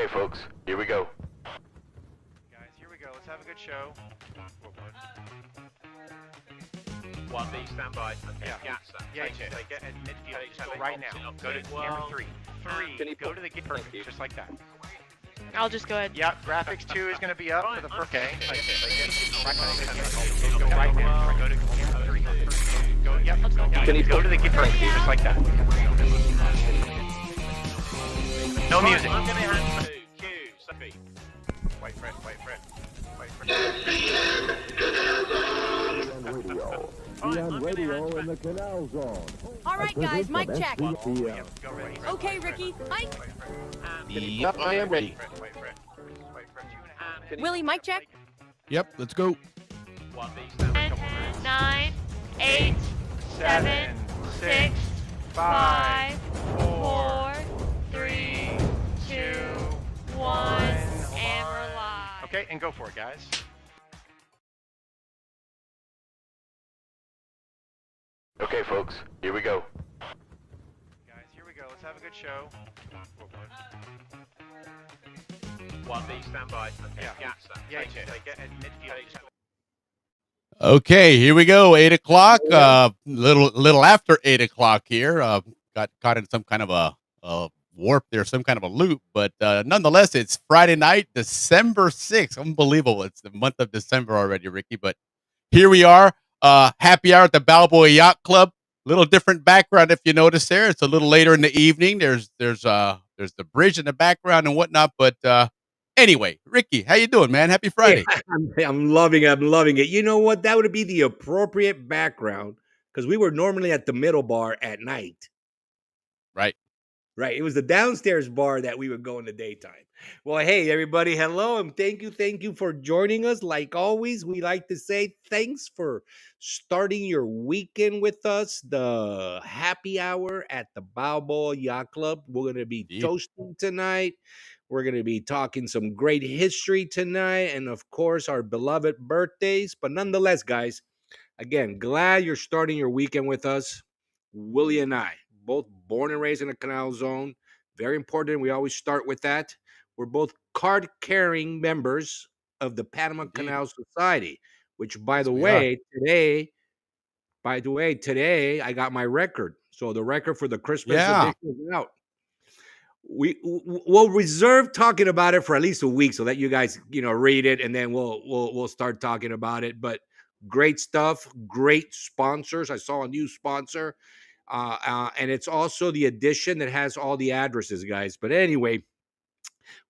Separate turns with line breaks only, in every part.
Okay, folks, here we go.
Guys, here we go. Let's have a good show.
One B, stand by. Okay,
Yeah.
Yacht,
Yeah,
take it.
get at midfield.
Okay,
Just go
so
right
opposite
now.
of
Go to
it.
camera
One.
3.
Can
3.
you
Go to the game.
Thank you.
Just like that.
I'll just go ahead.
Yeah, graphics 2 is going to be up for the first game.
Okay.
Go right now. Go to camera 3. Go, yep.
Can you
Go to the game. Just like that. No music.
I'm going to hand to Q, Sophie.
Wait for it. Wait for it.
On radio in the Canal Zone.
All right, guys, mic check.
Go ready.
Okay, Ricky, mic.
Yep, I am ready.
Wait for it. 2.5.
Willie, mic check.
Yep, let's go.
One B, stand by.
10, 9, 8, 7, 6, 5, 4, 3, 2, 1, and we're live.
Okay, and go for it, guys.
Okay, folks, here we go.
Guys, here we go. Let's have a good show.
One B, stand by. Okay,
Yeah.
Yacht,
Yeah,
take it.
get at midfield. Just
Okay, here we go. 8 o'clock. Little after 8 o'clock here. Got caught in some kind of a warp there, some kind of a loop. But nonetheless, it's Friday night, December 6th. Unbelievable. It's the month of December already, Ricky. But here we are. Happy hour at the Balboa Yacht Club. Little different background if you notice there. It's a little later in the evening. There's the bridge in the background and whatnot. But anyway, Ricky, how you doing, man? Happy Friday.
I'm loving it. I'm loving it. You know what? That would be the appropriate background because we were normally at the middle bar at night.
Right.
Right. It was the downstairs bar that we would go in the daytime. Well, hey, everybody. Hello. And thank you for joining us. Like always, we like to say thanks for starting your weekend with us. The happy hour at the Balboa Yacht Club. We're going to be
Indeed.
toasting tonight. We're going to be talking some great history tonight. And of course, our beloved birthdays. But nonetheless, guys, again, glad you're starting your weekend with us. Willie and I, both born and raised in the Canal Zone. Very important. We always start with that. We're both card-carrying members of the Panama
Indeed.
Canal Society, which, by
Yes,
the
we
way, today I got my record. So the record for the Christmas
Yeah.
edition is out. We'll reserve talking about it for at least a week so that you guys, read it, and then we'll start talking about it. But great stuff, great sponsors. I saw a new sponsor. And it's also the edition that has all the addresses, guys. But anyway,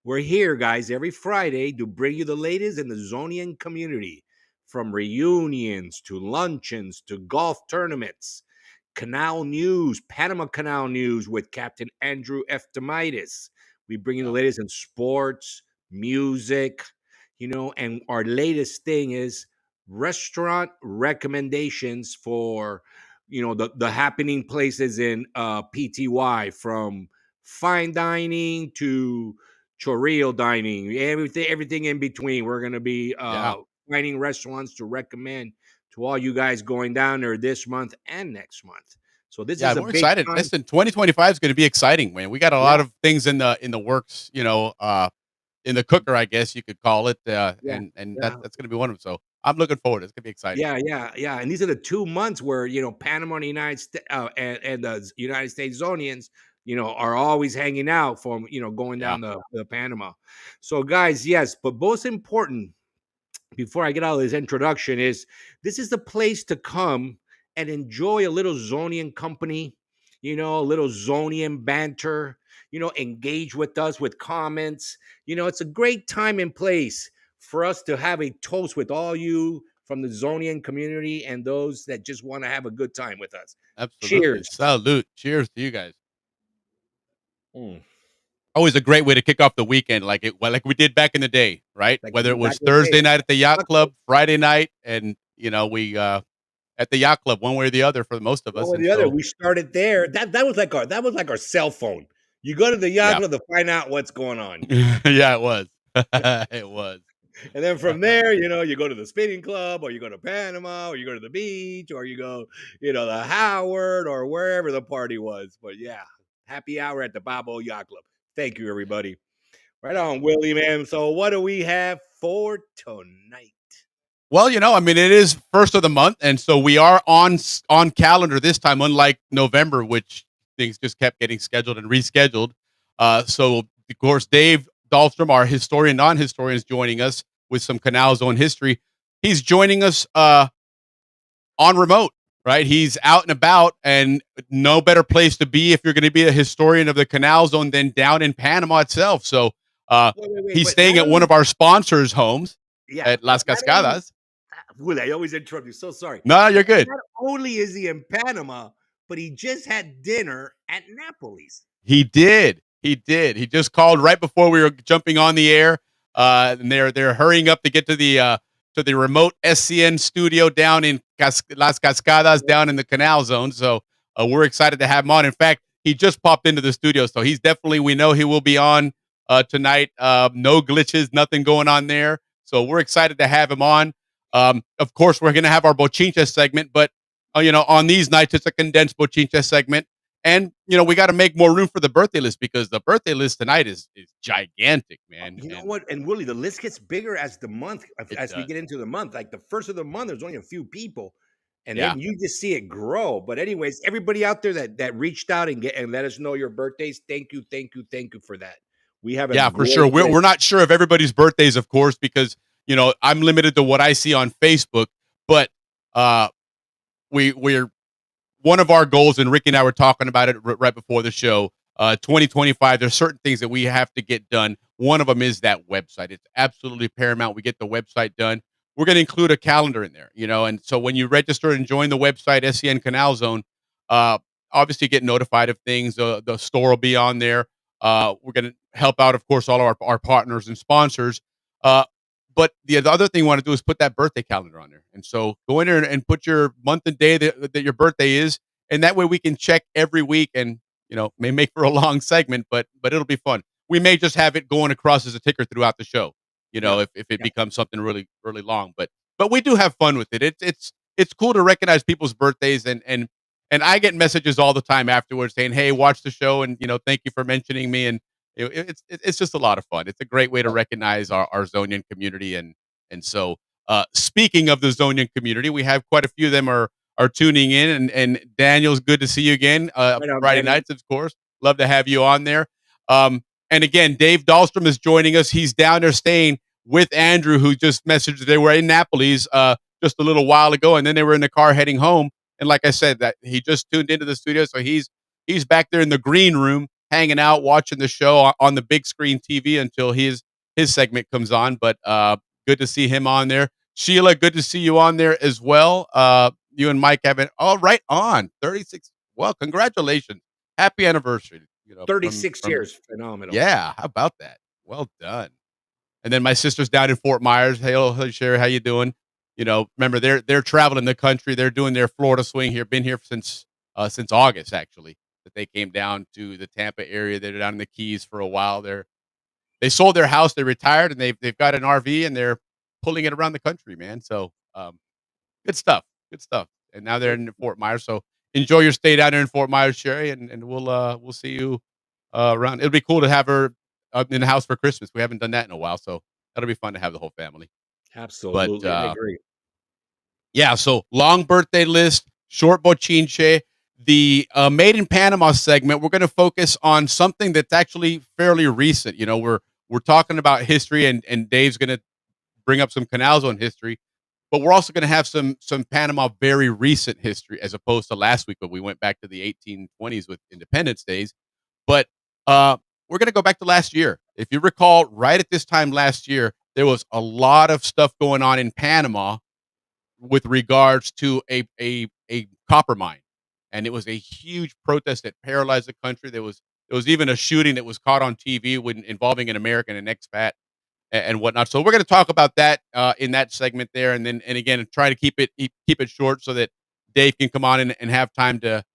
we're here, guys, every Friday to bring you the latest in the Zonian community, from reunions to luncheons to golf tournaments, Canal news, Panama Canal news with Captain Andrew F. Demaitis. We bring you the latest in sports, music, and our latest thing is restaurant recommendations for the happening places in PTY, from fine dining to chorrillo dining, everything in between. We're going to be finding restaurants to recommend to all you guys going down there this month and next month. So this is a
we're
big
excited.
time.
Listen, 2025 is going to be exciting, man. We got a lot of things in the works, in the cooker, I guess you could call it. And that's going to be one of them. So I'm looking forward. It's going to be exciting.
Yeah. And these are the 2 months where, Panama and the United States and the United States Zonians, are always hanging out from, going down the Panama. So guys, yes, but most important, before I get out of this introduction, this is the place to come and enjoy a little Zonian company, a little Zonian banter, engage with us with comments. It's a great time and place for us to have a toast with all you from the Zonian community and those that just want to have a good time with us.
Absolutely.
Cheers.
Salute. Cheers to you guys.
Mm.
Always a great way to kick off the weekend, like we did back in the day, right?
Like
Whether it
back
was
in the
Thursday
day.
night at the yacht club, Friday night, and we at the yacht club, one way or the other for most of us.
One or
And
the other.
so-
We started there. That was like our cell phone. You go to the yacht
Yeah.
club to find out what's going on.
Yeah, it was. It was.
And then from there, you go to the spinning club, or you go to Panama, or you go to the beach, or you go, the Howard, or wherever the party was. But yeah, happy hour at the Balboa Yacht Club. Thank you, everybody. Right on, Willie, man. So what do we have for tonight?
Well, I mean, it is first of the month, and so we are on calendar this time, unlike November, which things just kept getting scheduled and rescheduled. So, of course, Dave Dahlstrom, our historian, non-historian, is joining us with some Canal Zone history. He's joining us on remote, right? He's out and about, and no better place to be if you're going to be a historian of the Canal Zone than down in Panama itself. So, he's staying
Not
at one
only,
of our sponsors' homes
yeah,
at Las
not only,
Cascadas.
Willie, I always interrupt you. So sorry.
No, you're good.
Not only is he in Panama, but he just had dinner at Napoli's.
He did. He did. He just called right before we were jumping on the air. And they're hurrying up to get to the remote SCN studio down in Las Cascadas, down in the Canal Zone. So we're excited to have him on. In fact, he just popped into the studio, so he's definitely. We know he will be on tonight. No glitches, nothing going on there. So we're excited to have him on. Of course, we're going to have our Bochincha segment, but on these nights, it's a condensed Bochincha segment. And we got to make more room for the birthday list because the birthday list tonight is gigantic, man.
You know
And
what? And Willie, the list gets bigger as the month,
it
as we
does.
get into the month. Like the first of the month, there's only a few people, and
Yeah,
then you just see it grow. But anyways, everybody out there that reached out and let us know your birthdays, thank you, thank you, thank you for that. We have a
yeah, for sure.
great
We're
list.
we're not sure of everybody's birthdays, of course, because I'm limited to what I see on Facebook. But uh, we're one of our goals, and Ricky and I were talking about it right before the show. 2025. There's certain things that we have to get done. One of them is that website. It's absolutely paramount. We get the website done. We're going to include a calendar in there, and so when you register and join the website SCN Canal Zone, uh, obviously get notified of things. The store will be on there. We're going to help out, of course, all of our partners and sponsors. Uh, but the other thing we want to do is put that birthday calendar on there. And so go in there and put your month and day that your birthday is. And that way we can check every week and, may make for a long segment, but it'll be fun. We may just have it going across as a ticker throughout the show,
Yeah,
if it
yeah.
becomes something really, really long. But we do have fun with it. It's cool to recognize people's birthdays and I get messages all the time afterwards saying, "Hey, watch the show and thank you for mentioning me." And it's just a lot of fun. It's a great way to recognize our Zonian community, and so speaking of the Zonian community, we have quite a few of them are tuning in, and Daniel's good to see you again.
Right on,
Friday
Daniel.
nights, of course. Love to have you on there. And again, Dave Dahlstrom is joining us. He's down there staying with Andrew, who just messaged. They were in Napoli's just a little while ago, and then they were in the car heading home. And like I said, that he just tuned into the studio, so he's back there in the green room, hanging out, watching the show on the big screen TV until his segment comes on. But good to see him on there. Sheila, good to see you on there as well. You and Mike have it all right on 36. Well, congratulations, happy anniversary.
36
from
years, phenomenal.
yeah, how about that? Well done. And then my sister's down in Fort Myers. Hey, hello, Sherry, how you doing? Remember they're traveling the country. They're doing their Florida swing here. Been here since August actually. That they came down to the Tampa area. They're down in the Keys for a while. They sold their house. They retired, and they've got an RV, and they're pulling it around the country, man. So good stuff. Good stuff. And now they're in Fort Myers. So enjoy your stay down there in Fort Myers, Sherry, and we'll see you around. It'll be cool to have her in the house for Christmas. We haven't done that in a while, so that'll be fun to have the whole family. But
Absolutely, I agree.
yeah, so long birthday list, short bochinche. The Made in Panama segment, we're going to focus on something that's actually fairly recent. We're talking about history, and Dave's going to bring up some Canal Zone history, but we're also going to have some Panama very recent history as opposed to last week when we went back to the 1820s with Independence Days. But we're going to go back to last year. If you recall, right at this time last year, there was a lot of stuff going on in Panama with regards to a copper mine, and it was a huge protest that paralyzed the country. There was even a shooting that was caught on TV involving an American, an expat, and whatnot. So we're going to talk about that in that segment there, and again try to keep it short so that Dave can come on and have time to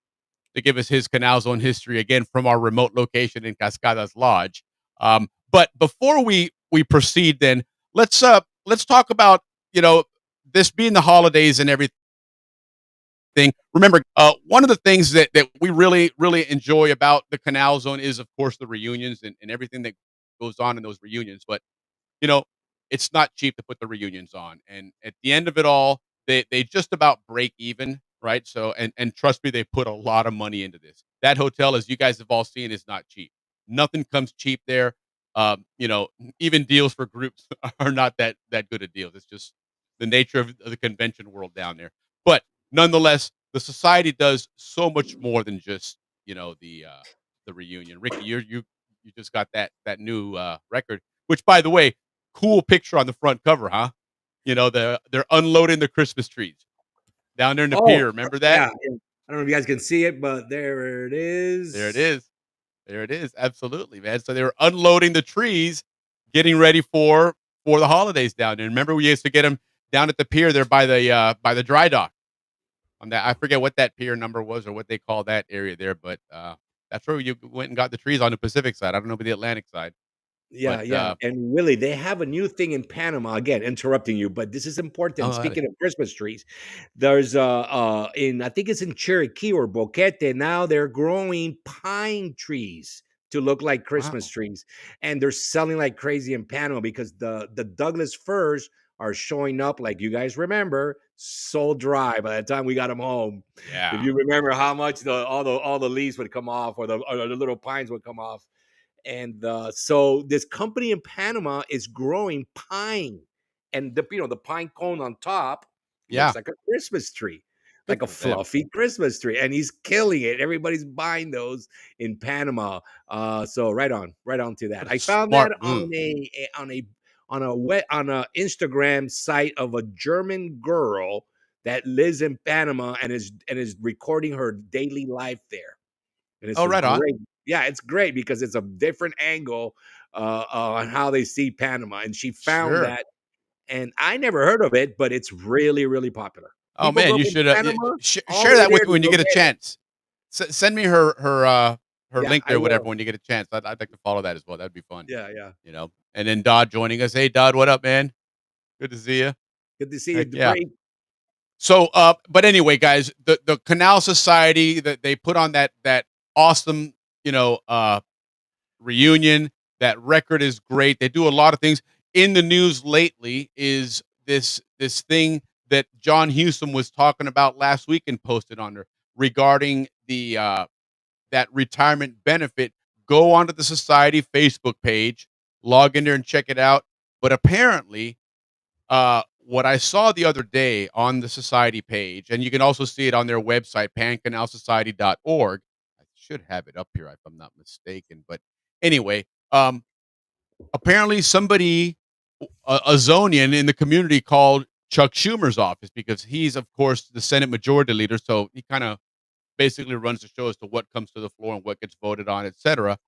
give us his Canal Zone history again from our remote location in Cascadas Lodge. But before we proceed, then let's talk about this being the holidays and everything. Remember, one of the things that we really enjoy about the Canal Zone is, of course, the reunions and everything that goes on in those reunions. But you know, it's not cheap to put the reunions on. And at the end of it all, they just about break even, right? So and trust me, they put a lot of money into this. That hotel, as you guys have all seen, is not cheap. Nothing comes cheap there. You know, even deals for groups are not that good of deals. It's just the nature of the convention world down there. But nonetheless, the society does so much more than just the reunion. Ricky, you just got that new record, which by the way, cool picture on the front cover, huh? You know, they're unloading the Christmas trees down there in the
Oh,
pier. Remember that?
yeah. I don't know if you guys can see it, but there it is.
There it is. There it is. Absolutely, man. So they were unloading the trees, getting ready for the holidays down there. Remember, we used to get them down at the pier there by the dry dock. On that, I forget what that pier number was or what they call that area there, but that's where you went and got the trees on the Pacific side. I don't know about the Atlantic side,
Yeah,
but
yeah. And Willie, they have a new thing in Panama. Again, interrupting you, but this is important.
oh,
Speaking of Christmas trees, there's in I think it's in Cherokee or Boquete now they're growing pine trees to look like Christmas
wow,
trees, and they're selling like crazy in Panama because the Douglas firs are showing up like you guys remember so dry by the time we got them home. If
yeah,
you remember how much all the leaves would come off or the little pines would come off, and so this company in Panama is growing pine, and the pine cone on top
yeah.
looks like a Christmas tree,
Good
like a
for them.
fluffy Christmas tree, and he's killing it. Everybody's buying those in Panama. So right on to that.
What a
I found that
smart move.
on a Instagram site of a German girl that lives in Panama and is recording her daily life there. And it's
Oh,
a
right on.
great, yeah, it's great because it's a different angle on how they see Panama. And she found
Sure.
that, and I never heard of it, but it's really, really popular.
Oh
People
man,
go
you
from
should
Panama all
share
the way
that
there
with me
to
when you
look
get a
at it.
chance. Send me her
Yeah,
link
I
there, whatever,
will.
when you get a chance. I'd like to follow that as well. That'd be fun,
Yeah, yeah.
you know. And then Dodd joining us. Hey, Dodd, what up, man? Good to see you.
Good to see you.
Heck yeah.
Great.
So, but anyway, guys, the Canal Society that they put on that awesome, reunion. That record is great. They do a lot of things. In the news lately is this thing that John Hewsom was talking about last week and posted on there regarding the that retirement benefit. Go onto the society Facebook page, log in there and check it out. But apparently, what I saw the other day on the society page, and you can also see it on their website, pancanalsociety.org. I should have it up here if I'm not mistaken. But anyway, apparently somebody, a Zonian in the community, called Chuck Schumer's office because he's, of course, the Senate Majority Leader. So he kind of basically runs the show as to what comes to the floor and what gets voted on, etc.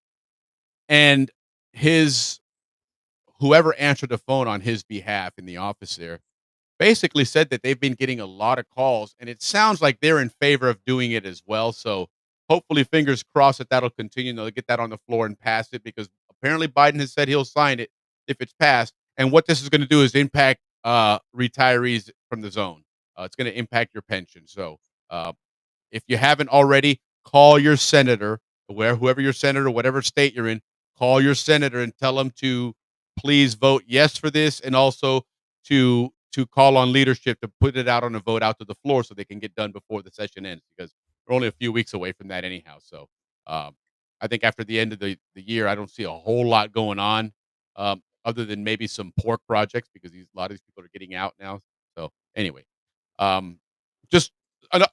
And his whoever answered the phone on his behalf in the office there basically said that they've been getting a lot of calls, and it sounds like they're in favor of doing it as well. So hopefully, fingers crossed that that'll continue. They'll get that on the floor and pass it because apparently Biden has said he'll sign it if it's passed. And what this is going to do is impact retirees from the zone. It's going to impact your pension. So uh, if you haven't already, call your senator, whoever your senator, whatever state you're in, call your senator and tell them to please vote yes for this, and also to call on leadership to put it out on a vote out to the floor so they can get done before the session ends because we're only a few weeks away from that anyhow. So um, I think after the end of the year, I don't see a whole lot going on other than maybe some pork projects because a lot of these people are getting out now. So anyway, um, just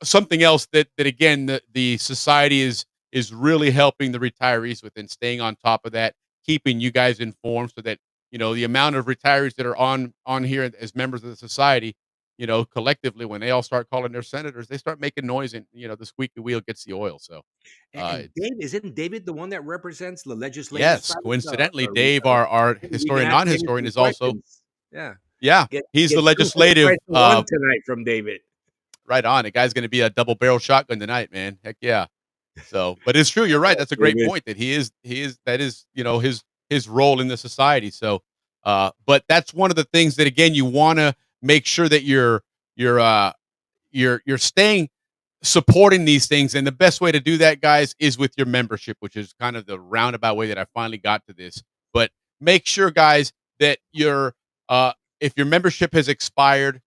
something else that again the society is really helping the retirees with and staying on top of that, keeping you guys informed so that the amount of retirees that are on here as members of the society, collectively when they all start calling their senators, they start making noise and the squeaky wheel gets the oil. So
And
it's
Dave, isn't David the one that represents the legislative
yes,
side of
coincidentally, Dave, our
we can
historian,
ask him
non-historian,
some
is also
questions. Yeah.
yeah,
Get
he's the
get 2 for the price
legislative
of 1 tonight from David.
right on. The guy's going to be a double barrel shotgun tonight, man. Heck yeah. So, but it's true. You're right. That's a great
David.
point that that is, his role in the society. So, but that's one of the things that, again, you want to make sure that you're staying supporting these things. And the best way to do that, guys, is with your membership, which is kind of the roundabout way that I finally got to this. But make sure, guys, that if your membership has expired,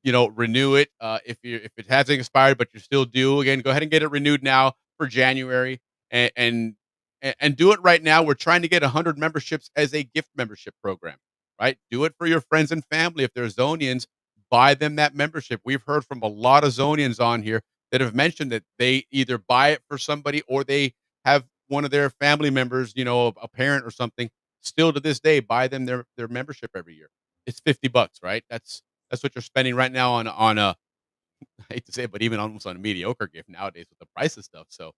renew it. If it hasn't expired but you're still due, again, go ahead and get it renewed now for January, and and do it right now. We're trying to get 100 memberships as a gift membership program, right? Do it for your friends and family. If they're Zonians, buy them that membership. We've heard from a lot of Zonians on here that have mentioned that they either buy it for somebody or they have one of their family members, a parent or something, still to this day buy them their membership every year. It's $50, right? That's what you're spending right now on a I hate to say it, but even almost on a mediocre gift nowadays with the price of stuff. So,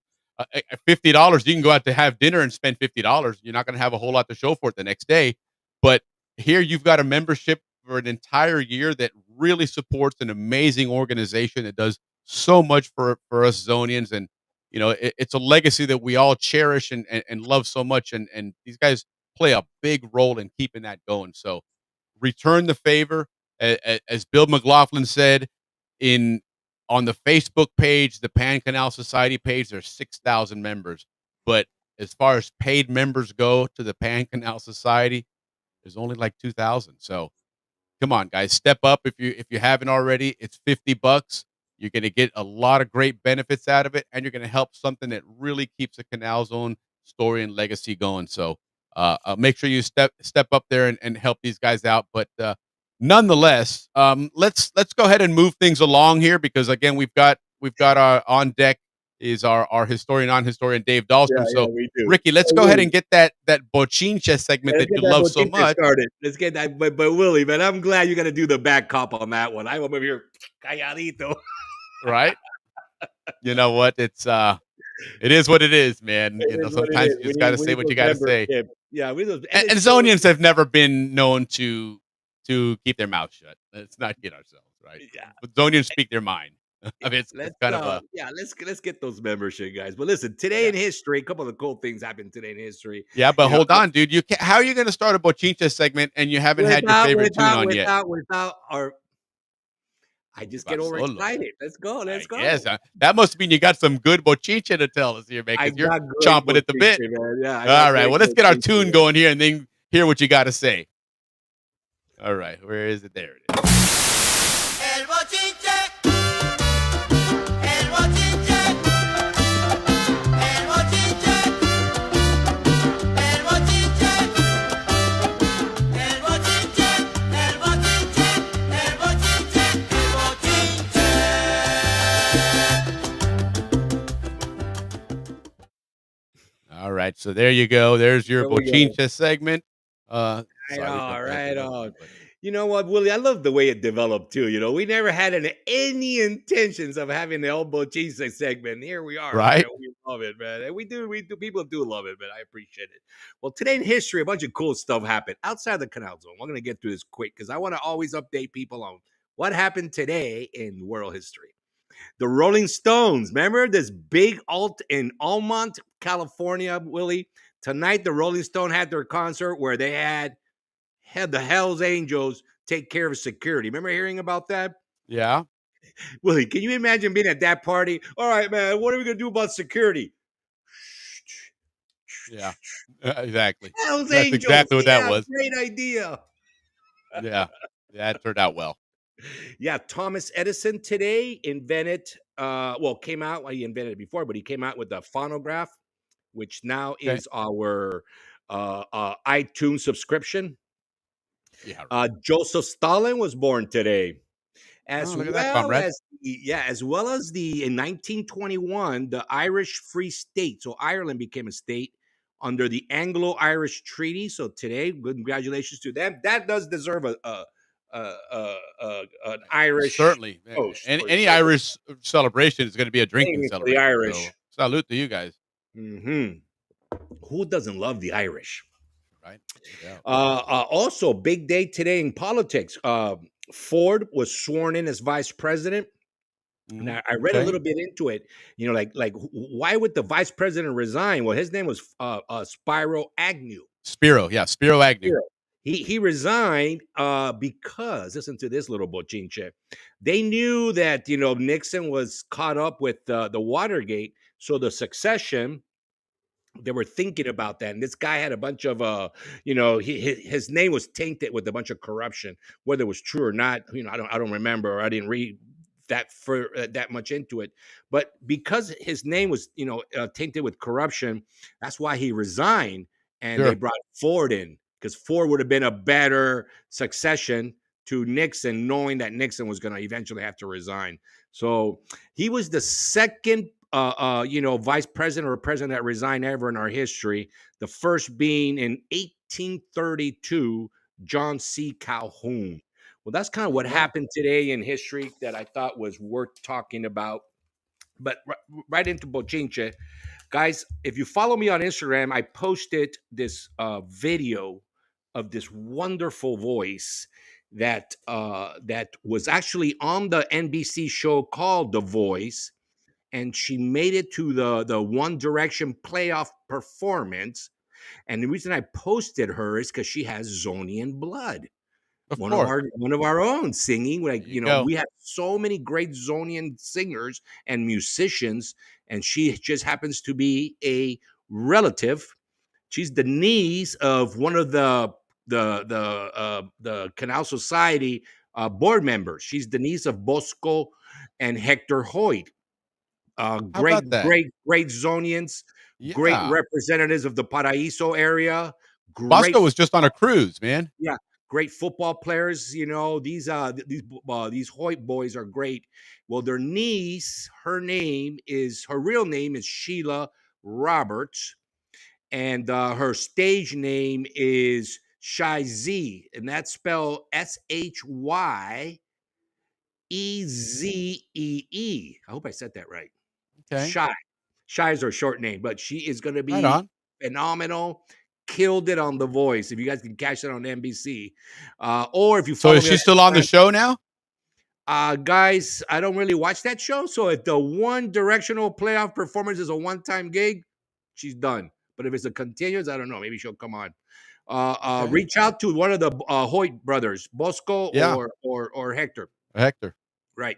at $50, you can go out to have dinner and spend $50. You're not going to have a whole lot to show for it the next day. But here you've got a membership for an entire year that really supports an amazing organization that does so much for us Zonians, and it's a legacy that we all cherish and love so much. And these guys play a big role in keeping that going. So, return the favor, as Bill McLaughlin said in on the Facebook page, the Pan Canal Society page. There's 6,000 members, but as far as paid members go to the Pan Canal Society, there's only like 2,000. So come on, guys, step up if you haven't already. It's $50. You're going to get a lot of great benefits out of it, and you're going to help something that really keeps the Canal Zone story and legacy going. So make sure you step up there and help these guys out. But nonetheless, let's go ahead and move things along here, because again, we've got our on deck is our historian on historian Dave Dahlstrom. So
we do.
Ricky, let's go ahead and get that bochincha segment that you love so much
started. Let's get that. But Willie, man, I'm glad you're gonna do the back cop on that one. I'm over here calladito.
right. You know what? It is what it is, man. Sometimes you just got to say what you got to say.
Yeah,
and Zonians have never been known to keep their mouth shut. Let's not kid ourselves, right?
Yeah.
But Zonians speak their mind. I mean, it's kind of a
let's get those membership, guys. But listen, today in history, a couple of cool things happened today in history.
yeah. But hold on, dude. How are you going to start a bochincha segment and you haven't had your favorite tune on yet?
Without our, I just get overexcited. Let's go.
Yes, that must mean you got some good bochincha to tell us here, man. Because you're chomping at the bit.
Man. Yeah.
All right. Well, let's get our tune going here and then hear what you got to say. All right. Where is it? There it is.
El bochinche. El bochinche. El bochinche. El bochinche. El bochinche. El bochinche. El bochinche. El bochinche.
All right. So there you go. There's your bochincha segment.
Right on. You know what, Willie? I love the way it developed too. We never had any intentions of having the El Bochincha segment. Here we are,
right?
Man. We love it, man. And we do. People do love it, man. I appreciate it. Well, today in history, a bunch of cool stuff happened outside the Canal Zone. We're gonna get through this quick because I want to always update people on what happened today in world history. The Rolling Stones. Remember this big alt in Almont, California, Willie? Tonight, the Rolling Stone had their concert where they had the Hells Angels take care of security. Remember hearing about that?
Yeah.
Willie, can you imagine being at that party? All right, man, what are we going to do about security?
Yeah, exactly.
Hells
That's
Angels.
exactly what that was.
Great idea.
Yeah, that turned out well.
Yeah, Thomas Edison today invented, came out, well, he invented it before, but he came out with the phonograph, which now is our iTunes subscription.
Yeah.
Joseph Stalin was born today, as
look at
well
that,
as in 1921 the Irish Free State. So Ireland became a state under the Anglo-Irish Treaty. So today, congratulations to them. That does deserve an Irish
certainly.
Toast
Any Irish celebration is going to be a drinking celebration.
The Irish.
So, salute to you guys.
Mm-hmm. Who doesn't love the Irish?
Right. Yeah.
Also, big day today in politics. Ford was sworn in as vice president. Now, I read a little bit into it. Like why would the vice president resign? Well, his name was Spiro Agnew.
Spiro Agnew.
He resigned because, listen to this little bochinche. They knew that Nixon was caught up with the Watergate, so the succession they were thinking about that, and this guy had a bunch of his name was tainted with a bunch of corruption. Whether it was true or not, I don't remember, or I didn't read that much into it. But because his name was tainted with corruption, that's why he resigned, and they
Sure.
brought Ford in, because Ford would have been a better succession to Nixon, knowing that Nixon was going to eventually have to resign. So he was the second vice president or president that resigned ever in our history. The first being in 1832, John C. Calhoun. Well, that's kind of what happened today in history that I thought was worth talking about. But right into Bochinche, guys. If you follow me on Instagram, I posted this video of this wonderful voice that was actually on the NBC show called The Voice, and she made it to the One Direction playoff performance. And the reason I posted her is because she has Zonian blood.
Of
One of
course.
our own singing. Like,
There you go.
we have so many great Zonian singers and musicians, and she just happens to be a relative. She's the niece of one of the Canal Society board members. She's the niece of Bosco and Hector Hoyt.
How about that?
Great Zonians, great
Yeah.
representatives of the Paraíso area, great,
Bosco was just on a cruise, man.
yeah, great football players. These Hoyt boys are great. Well, their niece, her real name is Sheila Roberts, and her stage name is Shy Z, and that's spelled Shyezee. I hope I said that right.
Okay.
Shy. Shy is her short name, but she is going to
Right
be
on.
phenomenal. Killed it on The Voice. If you guys can catch it on NBC, or if you
So
follow
is
me
she still on the
on
show now?
Instagram, guys, I don't really watch that show. So if the One Directional playoff performance is a one-time gig, she's done. But if it's a continuous, I don't know. Maybe she'll come on.
Okay.
Reach out to one of the Hoyt brothers, Bosco
Yeah.
or Hector.
Hector.
Right.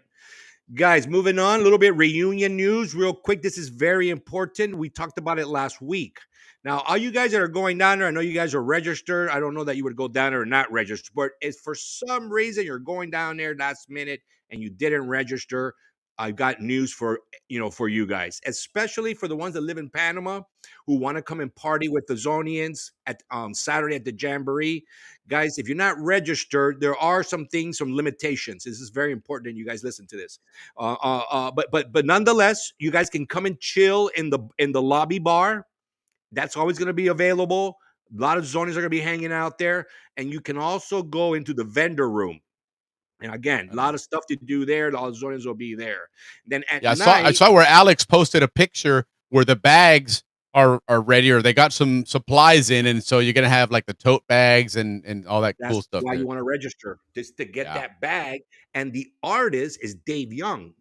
Guys, moving on, a little bit reunion news real quick. This is very important. We talked about it last week. Now, all you guys that are going down there, I know you guys are registered. I don't know that you would go down there or not registered, but if for some reason you're going down there last minute and you didn't register, I've got news for you guys, especially for the ones that live in Panama who want to come and party with the Zonians at Saturday at the Jamboree. Guys, if you're not registered, there are some limitations. This is very important, and you guys listen to this. But nonetheless, you guys can come and chill in the lobby bar. That's always going to be available. A lot of Zonians are going to be hanging out there, and you can also go into the vendor room. And again, a lot of stuff to do there. A lot of Zonians will be there. Then at
Yeah, I
night,
saw where Alex posted a picture where the bags are ready, or they got some supplies in, and so you're gonna have like the tote bags and all that cool
that's
stuff
why you
there.
want to register, just to get
Yeah.
that bag. And the artist is Dave Young,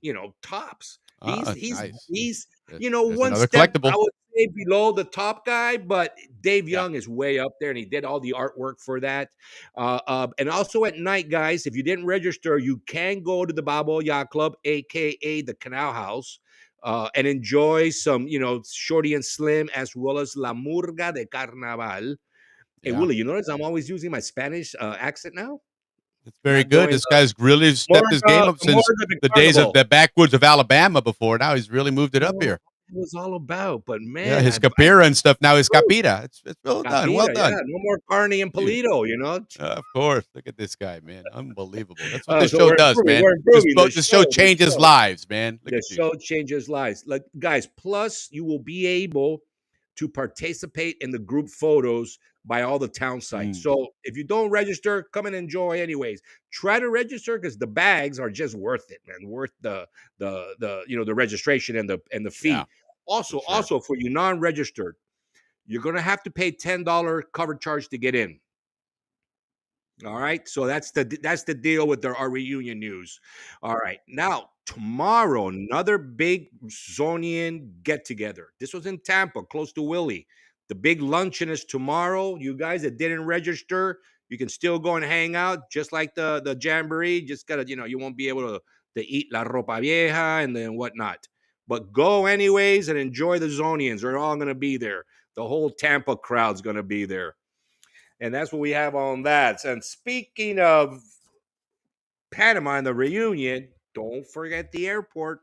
Tops. He's
Ah,
he's
nice.
he's
There's
one
another
step, I
collectible.
would say, below the top guy, but Dave
Yeah.
Young is way up there, and he did all the artwork for that. And also at night, guys, if you didn't register, you can go to the Balboa Yacht Club, aka the Canal House, and enjoy some, Shorty and Slim, as well as La Murga de Carnaval. Hey,
Yeah.
Willie, you notice I'm always using my Spanish accent now?
It's very
Not
good.
doing
This guy's really stepped his game up
the
since
Murga de
the days of
Carnival.
the backwoods of Alabama before. Now he's really moved it
You
up
know
here.
what it was all about, but
Yeah,
man,
his capira and stuff now is capita. It's well done. Well
Capita, yeah,
done.
no more Carney and
Dude.
Polito.
Of course. Look at this guy, man. Unbelievable. That's what this
So
show does, man.
we're improving
This show changes lives, man. Look
The
at you.
show changes lives. Like, guys, plus you will be able to participate in the group photos by all the town sites. So if you don't register, come and enjoy anyways. Try to register because the bags are just worth it, man. Worth the registration and the fee.
Yeah,
Also,
for sure.
for you non-registered, you're gonna have to pay $10 cover charge to get in. All right, so that's the deal with our reunion news. All right, now tomorrow another big Zonian get together. This was in Tampa, close to Willie. The big luncheon is tomorrow. You guys that didn't register, you can still go and hang out, just like the jamboree. Just gotta, you won't be able to eat la ropa vieja and then whatnot. But go anyways and enjoy the Zonians. They're all gonna be there. The whole Tampa crowd's going to be there. And that's what we have on that. And speaking of Panama and the reunion, don't forget the airport.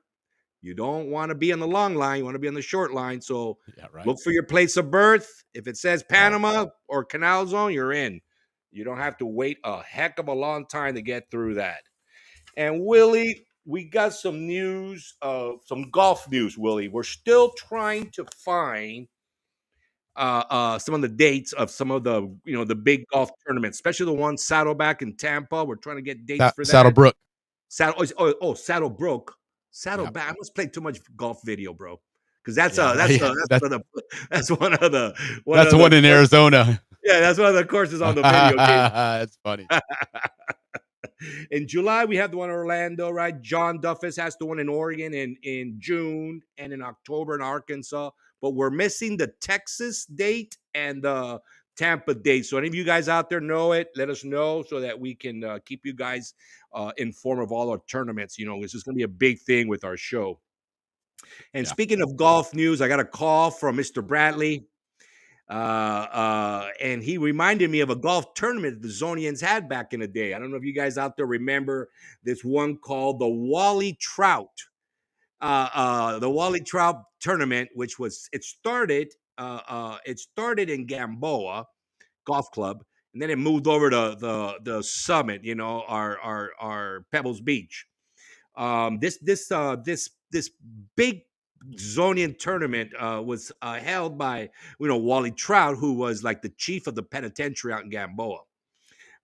You don't want to be on the long line. You want to be on the short line. So
Yeah, right.
look for your place of birth. If it says
Oh.
Panama or Canal Zone, you're in. You don't have to wait a heck of a long time to get through that. And Willie, we got some news, some golf news, Willie. We're still trying to find some of the dates of some of the the big golf tournaments, especially the one Saddleback in Tampa. We're trying to get dates for that.
Saddlebrook.
Saddlebrook. Saddleback.
Yep.
I must play too much golf video, bro. Because that's
Yeah,
that's
yeah,
that's one of the
that's the one in Arizona.
Yeah, that's one of the courses on the video game.
That's funny.
In July, we have the one in Orlando, right? John Duffus has the one in Oregon in June and in October in Arkansas. But we're missing the Texas date and the Tampa date. So any of you guys out there know it, let us know so that we can keep you guys informed of all our tournaments. This is going to be a big thing with our show. And speaking of golf news, I got a call from Mr. Bradley. And he reminded me of a golf tournament the Zonians had back in the day. I don't know if you guys out there remember this one called the Wally Trout. The Wally Trout tournament, which it started in Gamboa Golf Club, and then it moved over to the Summit, our Pebbles Beach. This big Zonian tournament was held by Wally Trout, who was like the chief of the penitentiary out in Gamboa.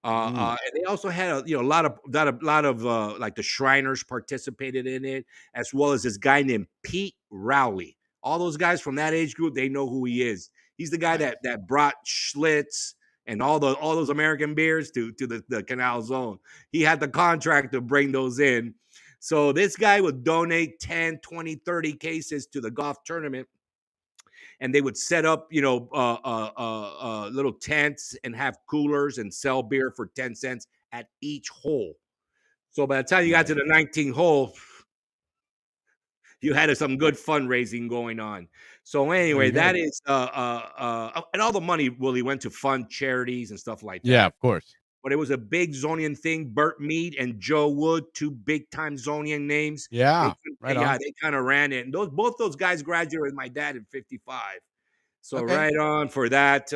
And they also had a lot of like the Shriners participated in it, as well as this guy named Pete Rowley. All those guys from that age group, they know who he is. He's the guy that brought Schlitz and all those American beers to the Canal Zone. He had the contract to bring those in. So this guy would donate 10, 20, 30 cases to the golf tournament. And they would set up, little tents and have coolers and sell beer for 10 cents at each hole. So by the time you got to the 19th hole, you had some good fundraising going on. So anyway, that is, and all the money really went to fund charities and stuff like that.
Yeah, of course.
But it was a big Zonian thing. Burt Meade and Joe Wood, two big-time Zonian names.
Yeah, right on.
They kind of ran it. And both those guys graduated with my dad in 55. So right on for that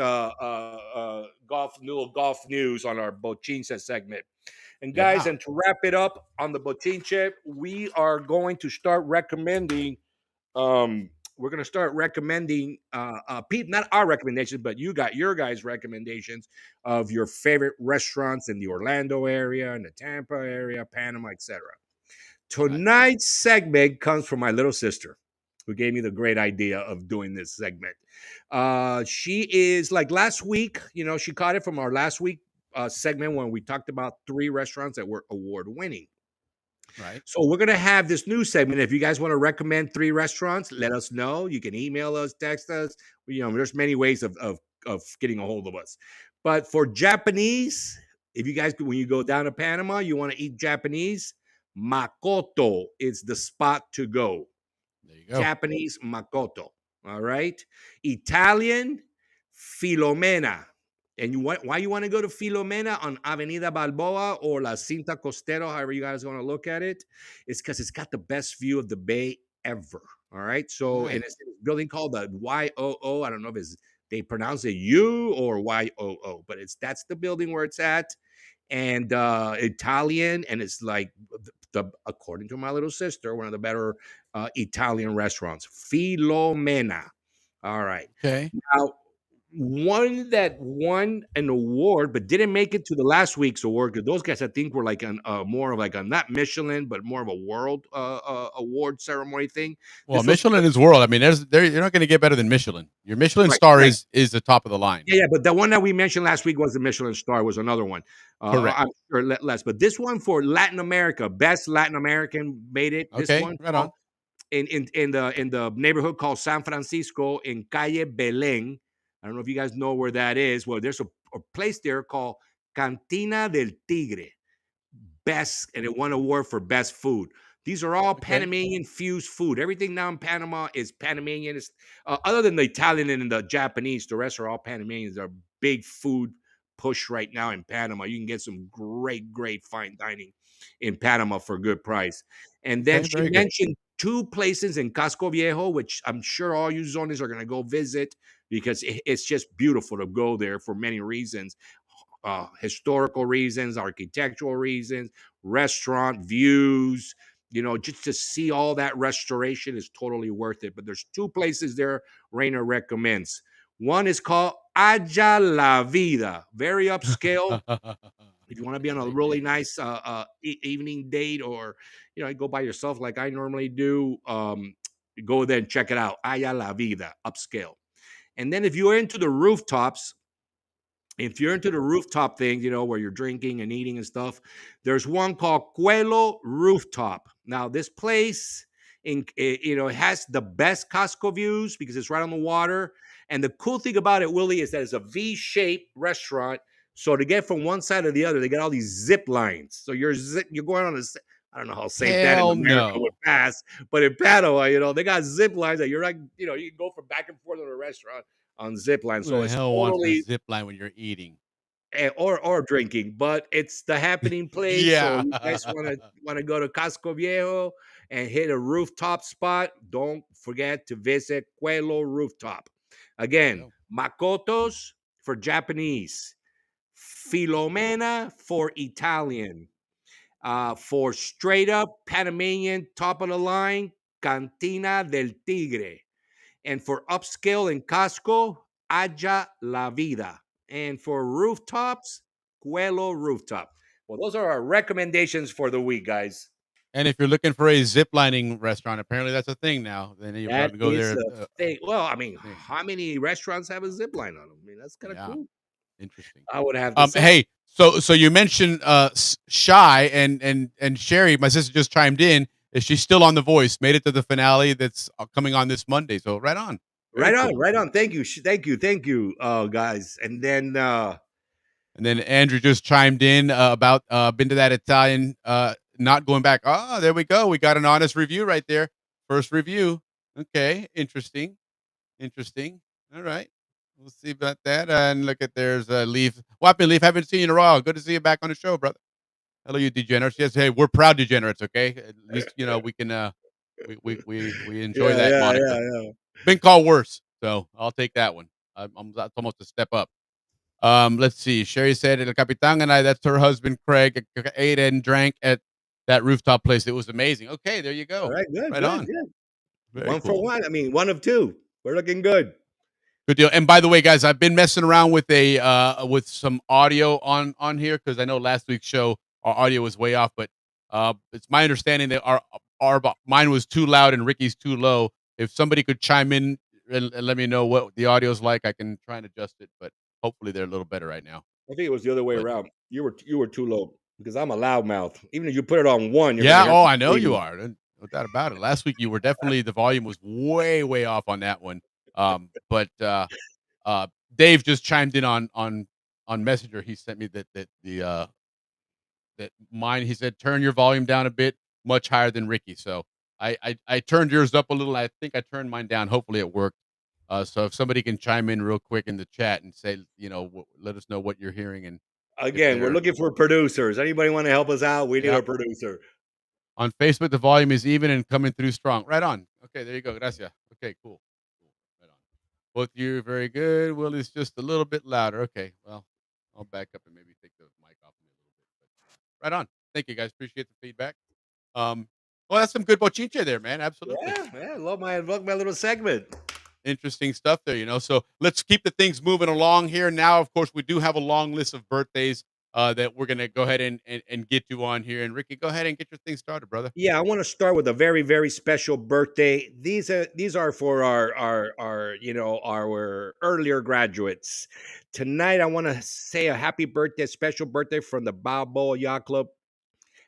golf news on our Bochincha segment. And guys, and to wrap it up on the Bochincha, we are going to start recommending we're going to start recommending not our recommendations, but you got your guys' recommendations of your favorite restaurants in the Orlando area, in the Tampa area, Panama, etc. Tonight's segment comes from my little sister, who gave me the great idea of doing this segment. She is like last week, she caught it from our last week segment when we talked about 3 restaurants that were award winning.
Right.
So we're going to have this new segment. If you guys want to recommend 3 restaurants, let us know. You can email us, text us. There's many ways of getting a hold of us. But for Japanese, if you guys, when you go down to Panama, you want to eat Japanese, Makoto is the spot to go.
There you go.
Japanese, Makoto. All right. Italian, Filomena. And why you want to go to Filomena on Avenida Balboa or La Cinta Costero, however you guys want to look at it, is because it's got the best view of the bay ever. All right. So, and it's a building called the YOO. I don't know if they pronounce it U or YOO, but that's the building where it's at. And Italian, and it's like according to my little sister, one of the better Italian restaurants, Filomena. All right.
Okay.
Now, one that won an award but didn't make it to the last week's award, because those guys I think were like more of like a not Michelin but more of a world award ceremony thing.
Well, Michelin is world. I mean, you're not going to get better than Michelin. Your Michelin star is the top of the line.
Yeah, but the one that we mentioned last week was the Michelin star, was another one.
Correct.
I'm sure less, but this one for Latin America, best Latin American made it. This one,
right on.
In the neighborhood called San Francisco in Calle Belén. I don't know if you guys know where that is. Well, there's a place there called Cantina del Tigre. Best, and it won an award for best food. These are all
Okay.
Panamanian fused food. Everything now in Panama is Panamanian. Other than the Italian and the Japanese, the rest are all Panamanians. They're a big food push right now in Panama. You can get some great fine dining in Panama for a good price. And then
Okay.
she
Very good.
mentioned two places in Casco Viejo, which I'm sure all you Zonians are going to go visit because it's just beautiful to go there for many reasons. Historical reasons, architectural reasons, restaurant views, just to see all that restoration is totally worth it. But there's two places there Rainer recommends. One is called Haya La Vida, very upscale. If you want to be on a
Great
really
name.
nice evening date, or go by yourself like I normally do, go there and check it out. Haya La Vida, upscale. And then if you're into the rooftops, if you're into the rooftop thing, where you're drinking and eating and stuff, there's one called Cuelo Rooftop. Now, this place, it has the best Costco views because it's right on the water. And the cool thing about it, Willie, is that it's a V-shaped restaurant. So to get from one side to the other, they got all these zip lines. So you're going on I don't know how safe that in
Hell
America would
no.
pass, but in Panama, they got zip lines that you're like, you can go from back and forth on a restaurant on zip lines.
Who
So
the
it's
hell wants to
totally
zip line when you're eating?
or drinking, but it's the happening place. So
Yeah.
you guys want to go to Casco Viejo and hit a rooftop spot, don't forget to visit Cuelo Rooftop. Again,
Go.
Makotos for Japanese, Filomena for Italian, for straight up Panamanian, top of the line, Cantina del Tigre. And for upscale in Costco, Haya La Vida. And for rooftops, Cuelo Rooftop. Well, those are our recommendations for the week, guys.
And if you're looking for a zip lining restaurant, apparently that's a thing now. Then you
That
probably go
is
there.
a thing. Well, I mean,
Thing.
how many restaurants have a zip line on them? I mean, that's kind of
Yeah.
cool.
Interesting.
I would have to say.
Hey, so you mentioned Shy and Sherry, my sister just chimed in. Is she still on The Voice? Made it to the finale that's coming on this Monday. So right on. Very
Right on,
cool.
right on. Thank you. Thank you, guys. And then
And then Andrew just chimed in about been to that Italian, not going back. Oh, there we go. We got an honest review right there. First review. Okay, interesting. Interesting. All right. We'll see about that. And look at there's Leaf. Whopping Leaf, haven't seen you in a while. Good to see you back on the show, brother. Hello, you degenerates. Yes, hey, we're proud degenerates, okay? At least we can we enjoy that moniker.
yeah.
Been called worse, so I'll take that one. That's almost a step up. Let's see. Sherry said El Capitan and I, that's her husband Craig, ate and drank at that rooftop place. It was amazing. Okay, there you
All
go.
right, good,
Right
good,
on.
good.
Very
One for
cool.
one. I mean, one of two. We're looking good.
Good deal. And by the way, guys, I've been messing around with with some audio on here because I know last week's show our audio was way off, but it's my understanding that our mine was too loud and Ricky's too low. If somebody could chime in and let me know what the audio's like, I can try and adjust it. But hopefully they're a little better right now.
I think it was the other way
But
around. You were too low because I'm a loudmouth. Even if you put it on one, you're
yeah,
gonna hear
oh,
me
I know you
screaming.
are. No doubt about it. Last week you were definitely the volume was way off on that one. But Dave just chimed in on Messenger. He sent me that mine. He said turn your volume down a bit, much higher than Ricky. So I turned yours up a little. I think I turned mine down. Hopefully it worked. So if somebody can chime in real quick in the chat and say, let us know what you're hearing and if
Again, we're
they're
looking for producers. Anybody want to help us out? We need
yeah.
a producer.
On Facebook, the volume is even and coming through strong. Right on. Okay, there you go. Gracias. Okay, cool. Right on. Both you very good. Willie's just a little bit louder. Okay, well, I'll back up and maybe take the mic off me a little bit. But right on. Thank you guys. Appreciate the feedback. Well, that's some good bochinche there, man. Absolutely.
Yeah, love my little segment.
Interesting stuff there. So let's keep the things moving along here. Now, of course, we do have a long list of birthdays that we're gonna go ahead and get to on here. And Ricky, go ahead and get your thing started, brother.
Yeah, I want to start with a very, very special birthday. These are for our earlier graduates. Tonight, I want to say a happy birthday, special birthday from the Balboa Yacht Club.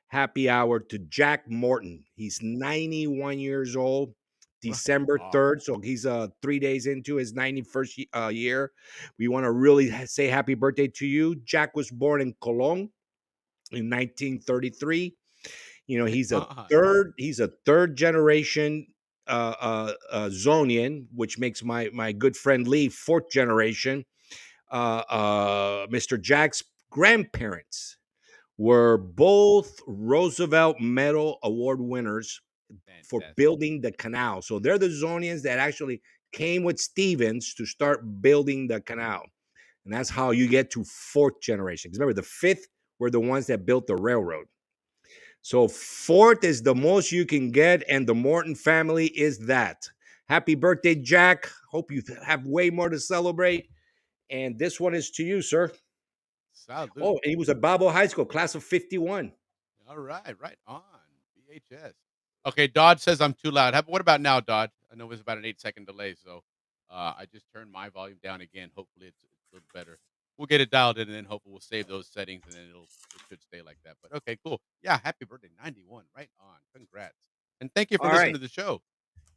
Happy hour to Jack Morton. He's 91 years old. December
Wow.
3rd. So he's 3 days into his 91st year. We want to really say happy birthday to you. Jack was born in Cologne in 1933. He's
Uh-uh.
a third generation Zonian, which makes my good friend Lee fourth generation. Mr. Jack's grandparents were both Roosevelt Medal Award winners for
Fantastic.
building the canal. So they're the Zonians that actually came with Stevens to start building the canal. And that's how you get to fourth generation. Because remember, the fifth were the ones that built the railroad. So fourth is the most you can get, and the Morton family is that. Happy birthday, Jack. Hope you have way more to celebrate. And this one is to you, sir.
Salute.
Oh, and he was at Balboa High School, class of 51.
All right, right on. VHS. Okay, Dodge says I'm too loud. What about now, Dodge? I know it's about an 8-second delay, so I just turned my volume down again. Hopefully, it's a little better. We'll get it dialed in, and then hopefully we'll save those settings, and then it should stay like that. But okay, cool. Yeah, happy birthday, 91. Right on. Congrats, and thank you for
All
listening
right.
to the show.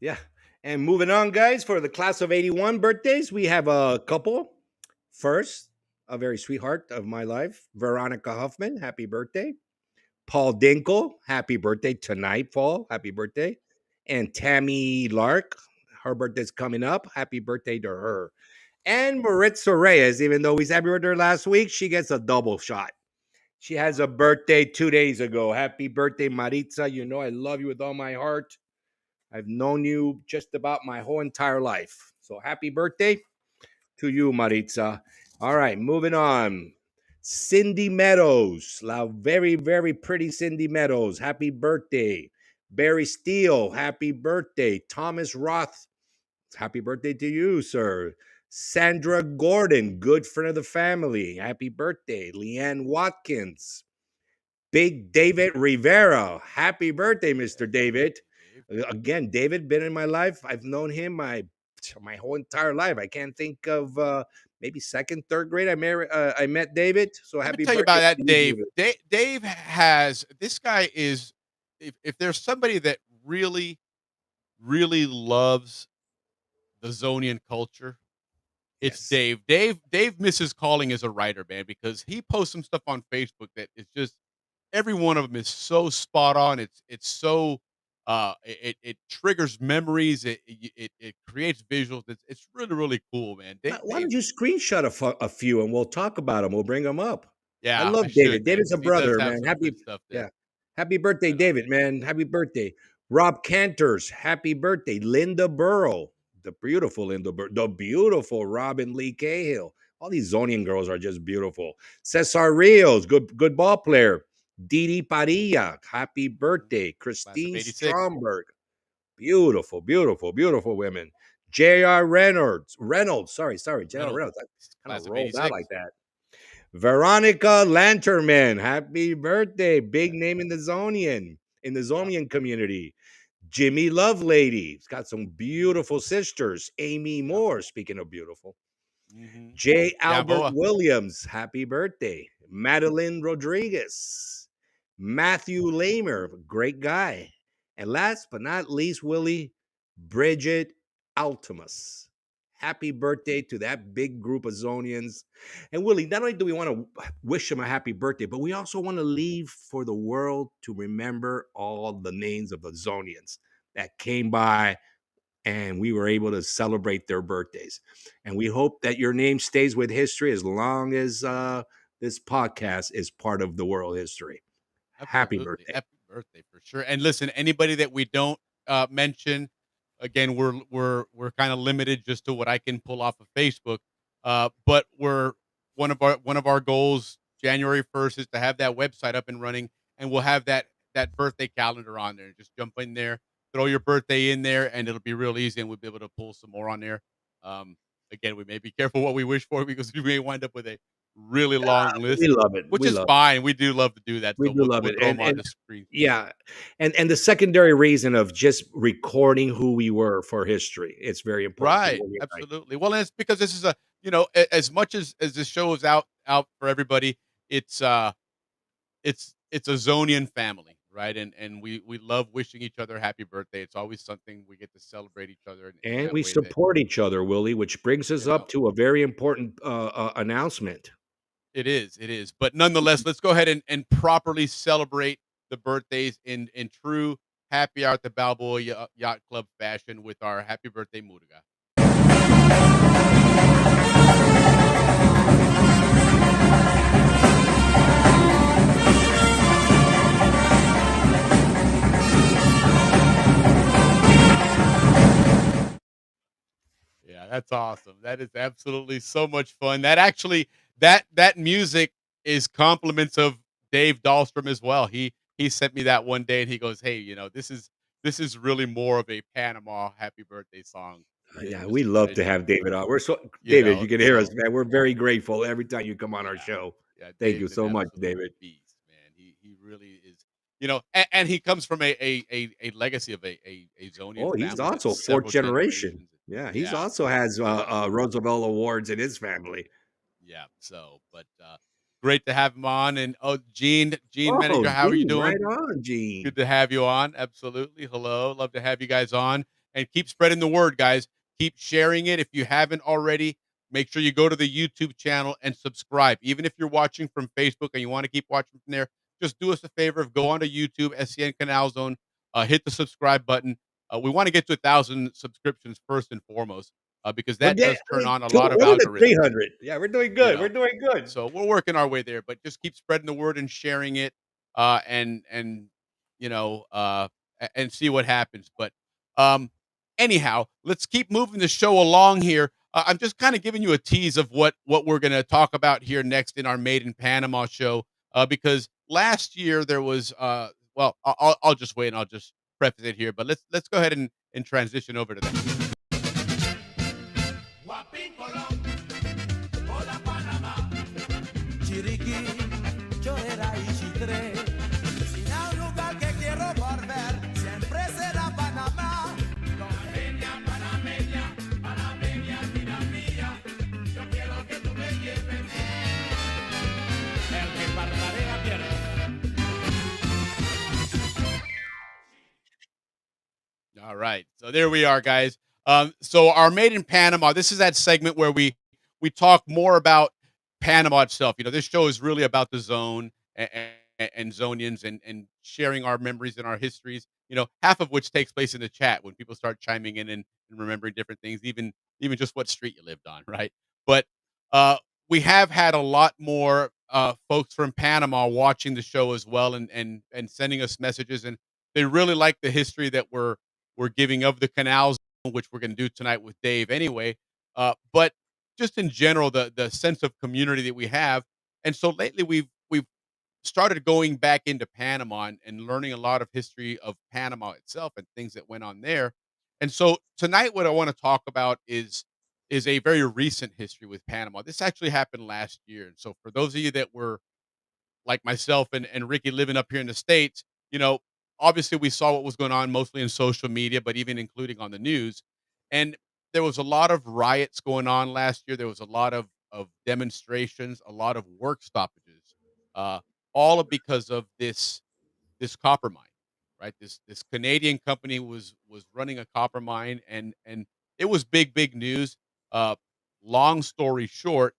Yeah. And moving on, guys, for the class of 81 birthdays, we have a couple. First, a very sweetheart of my life, Veronica Huffman. Happy birthday. Paul Dinkle. Happy birthday tonight, Paul. Happy birthday. And Tammy Lark. Her birthday's coming up. Happy birthday to her. And Maritza Reyes, even though we celebrated her last week, she gets a double shot. She has a birthday 2 days ago. Happy birthday, Maritza. You know I love you with all my heart. I've known you just about my whole entire life. So happy birthday to you, Maritza. All right, moving on. Cindy Meadows, la very, very pretty Cindy Meadows. Happy birthday. Barry Steele, happy birthday. Thomas Roth, happy birthday to you, sir. Sandra Gordon, good friend of the family. Happy birthday. Leanne Watkins. Big David Rivera. Happy birthday, Mr. David. Again, David been in my life. I've known him my whole entire life. I can't think of maybe second, third grade. I met David. So
Let me
happy
tell you
birthday
about
to
that,
you,
Dave.
David.
Dave has this guy is if there's somebody that really, really loves the Zonian culture, it's
Yes.
Dave. Dave misses calling as a writer, man, because he posts some stuff on Facebook that is just every one of them is so spot on. It's so it triggers memories. It creates visuals. It's really really cool, man.
Why
Dave,
don't you screenshot a few and we'll talk about them? We'll bring them up. I
yeah, I
love
should,
David.
man,
David's a
because he does
brother,
have
man.
some
Happy,
good stuff
yeah.
there.
Happy birthday,
Right on,
David, man. Happy birthday. Rob Cantors, happy birthday. Linda Burrow, the beautiful Linda Burrow, the beautiful Robin Lee Cahill. All these Zonian girls are just beautiful. Cesar Rios, good ball player. Didi Padilla, happy birthday.
Class of
Christine
86.
Stromberg, beautiful, beautiful, beautiful women. J.R. Reynolds, sorry, J.R. Reynolds. I kind
Class
of
of
rolled out
86.
like that. Veronica Lanterman, happy birthday. Big name in the Zonian community. Jimmy Lovelady, he's got some beautiful sisters. Amy Moore, speaking of beautiful.
Mhm.
J. Albert
Balboa.
Williams, happy birthday. Madeline Rodriguez. Matthew Lamer, great guy. And last but not least, Willie, Bridget Altimus. Happy birthday to that big group of Zonians. And Willie, not only do we want to wish him a happy birthday, but we also want to leave for the world to remember all the names of the Zonians that came by and we were able to celebrate their birthdays. And we hope that your name stays with history as long as this podcast is part of the world history. Happy
Absolutely.
birthday.
Happy birthday for sure. And listen, anybody that we don't mention, again, we're kind of limited just to what I can pull off of Facebook. But we're one of our goals January 1st is to have that website up and running, and we'll have that birthday calendar on there. Just jump in there, throw your birthday in there, and it'll be real easy, and we'll be able to pull some more on there. Um, again, we may be careful what we wish for because we may wind up with a really long list,
We love it.
which
We
is
love it.
fine. We do love to do that,
We
so
do love
we'll
it.
throw them on
And
the screen.
yeah. And the secondary reason of just recording who we were for history. It's very important. for
Right,
Willie and I.
absolutely. Well, and it's because this is as much as this show is out for everybody, it's it's a Zonian family, right? And we love wishing each other happy birthday. It's always something we get to celebrate each other in
And
that
we
way that,
support each other, Willie, which brings us
you
up
know,
to a very important announcement.
it is. But nonetheless, let's go ahead and properly celebrate the birthdays in true happy hour at the Balboa Yacht Club fashion with our happy birthday Murga. Yeah, that's awesome. That is absolutely so much fun. That actually that music is compliments of Dave Dahlstrom as well. He sent me that one day and he goes, "Hey, this is really more of a Panama happy birthday song than
Yeah,
just
we love to
traditional."
have David on. We're so David, you can hear us,
So
man. We're very grateful every time you come on our
yeah.
show.
Yeah,
Thank you
Dave's an
so much,
absolute
David.
beast, man. He really is. And he comes from a legacy of a Zonian
Oh, he's
family that's
also fourth
several
generation.
generations.
Yeah, he's
Yeah.
also has
So
Roosevelt Awards in his family.
yeah. But great to have him on. And Gene
Oh,
Manager, how are you
Gene, right
doing?
on,
Good
Gene.
to have you on. Absolutely. Hello. Love to have you guys on. And keep spreading the word, guys. Keep sharing it. If you haven't already, make sure you go to the YouTube channel and subscribe. Even if you're watching from Facebook and you want to keep watching from there, just do us a favor of go onto YouTube, SCN Canal Zone, hit the subscribe button. We want to get to 1,000 subscriptions first and foremost, because
We're
that
getting
does turn on a lot of
we're to
algorithms.
300. Yeah, we're doing
You
good. We're
know,
doing good.
so we're working our way there, but just keep spreading the word and sharing it, and you know, uh, and see what happens. But um, anyhow, let's keep moving the show along here. I'm just kind of giving you a tease of what we're going to talk about here next in our Made in Panama show, because last year there was well, I'll just wait and I'll just preface it here, but let's go ahead and transition over to that.
Guapín Colón, hola Panamá. Chiriquí, Chorera y Chitré. Si hay un lugar que quiero volver, siempre será Panamá. Panameña, panameña, panameña, vida mía. Yo quiero que tú me lleves. El que parpadea pierde.
All right. So there we are, guys. So our Made in Panama, this is that segment where we talk more about Panama itself. This show is really about the zone and Zonians and sharing our memories and our histories, half of which takes place in the chat when people start chiming in and remembering different things, even just what street you lived on, right? But uh, we have had a lot more folks from Panama watching the show as well and sending us messages, and they really like the history that we're giving of the canals, which we're going to do tonight with Dave anyway. But just in general, the sense of community that we have, and so lately we've started going back into Panama and learning a lot of history of Panama itself and things that went on there. And so tonight, what I want to talk about is a very recent history with Panama. This actually happened last year, and so for those of you that were like myself and Ricky living up here in the States, obviously we saw what was going on mostly in social media, but even including on the news. And there was a lot of riots going on last year. There was a lot of demonstrations, a lot of work stoppages, uh, because of this copper mine, right? This Canadian company was running a copper mine, and it was big news. Uh, Long story short,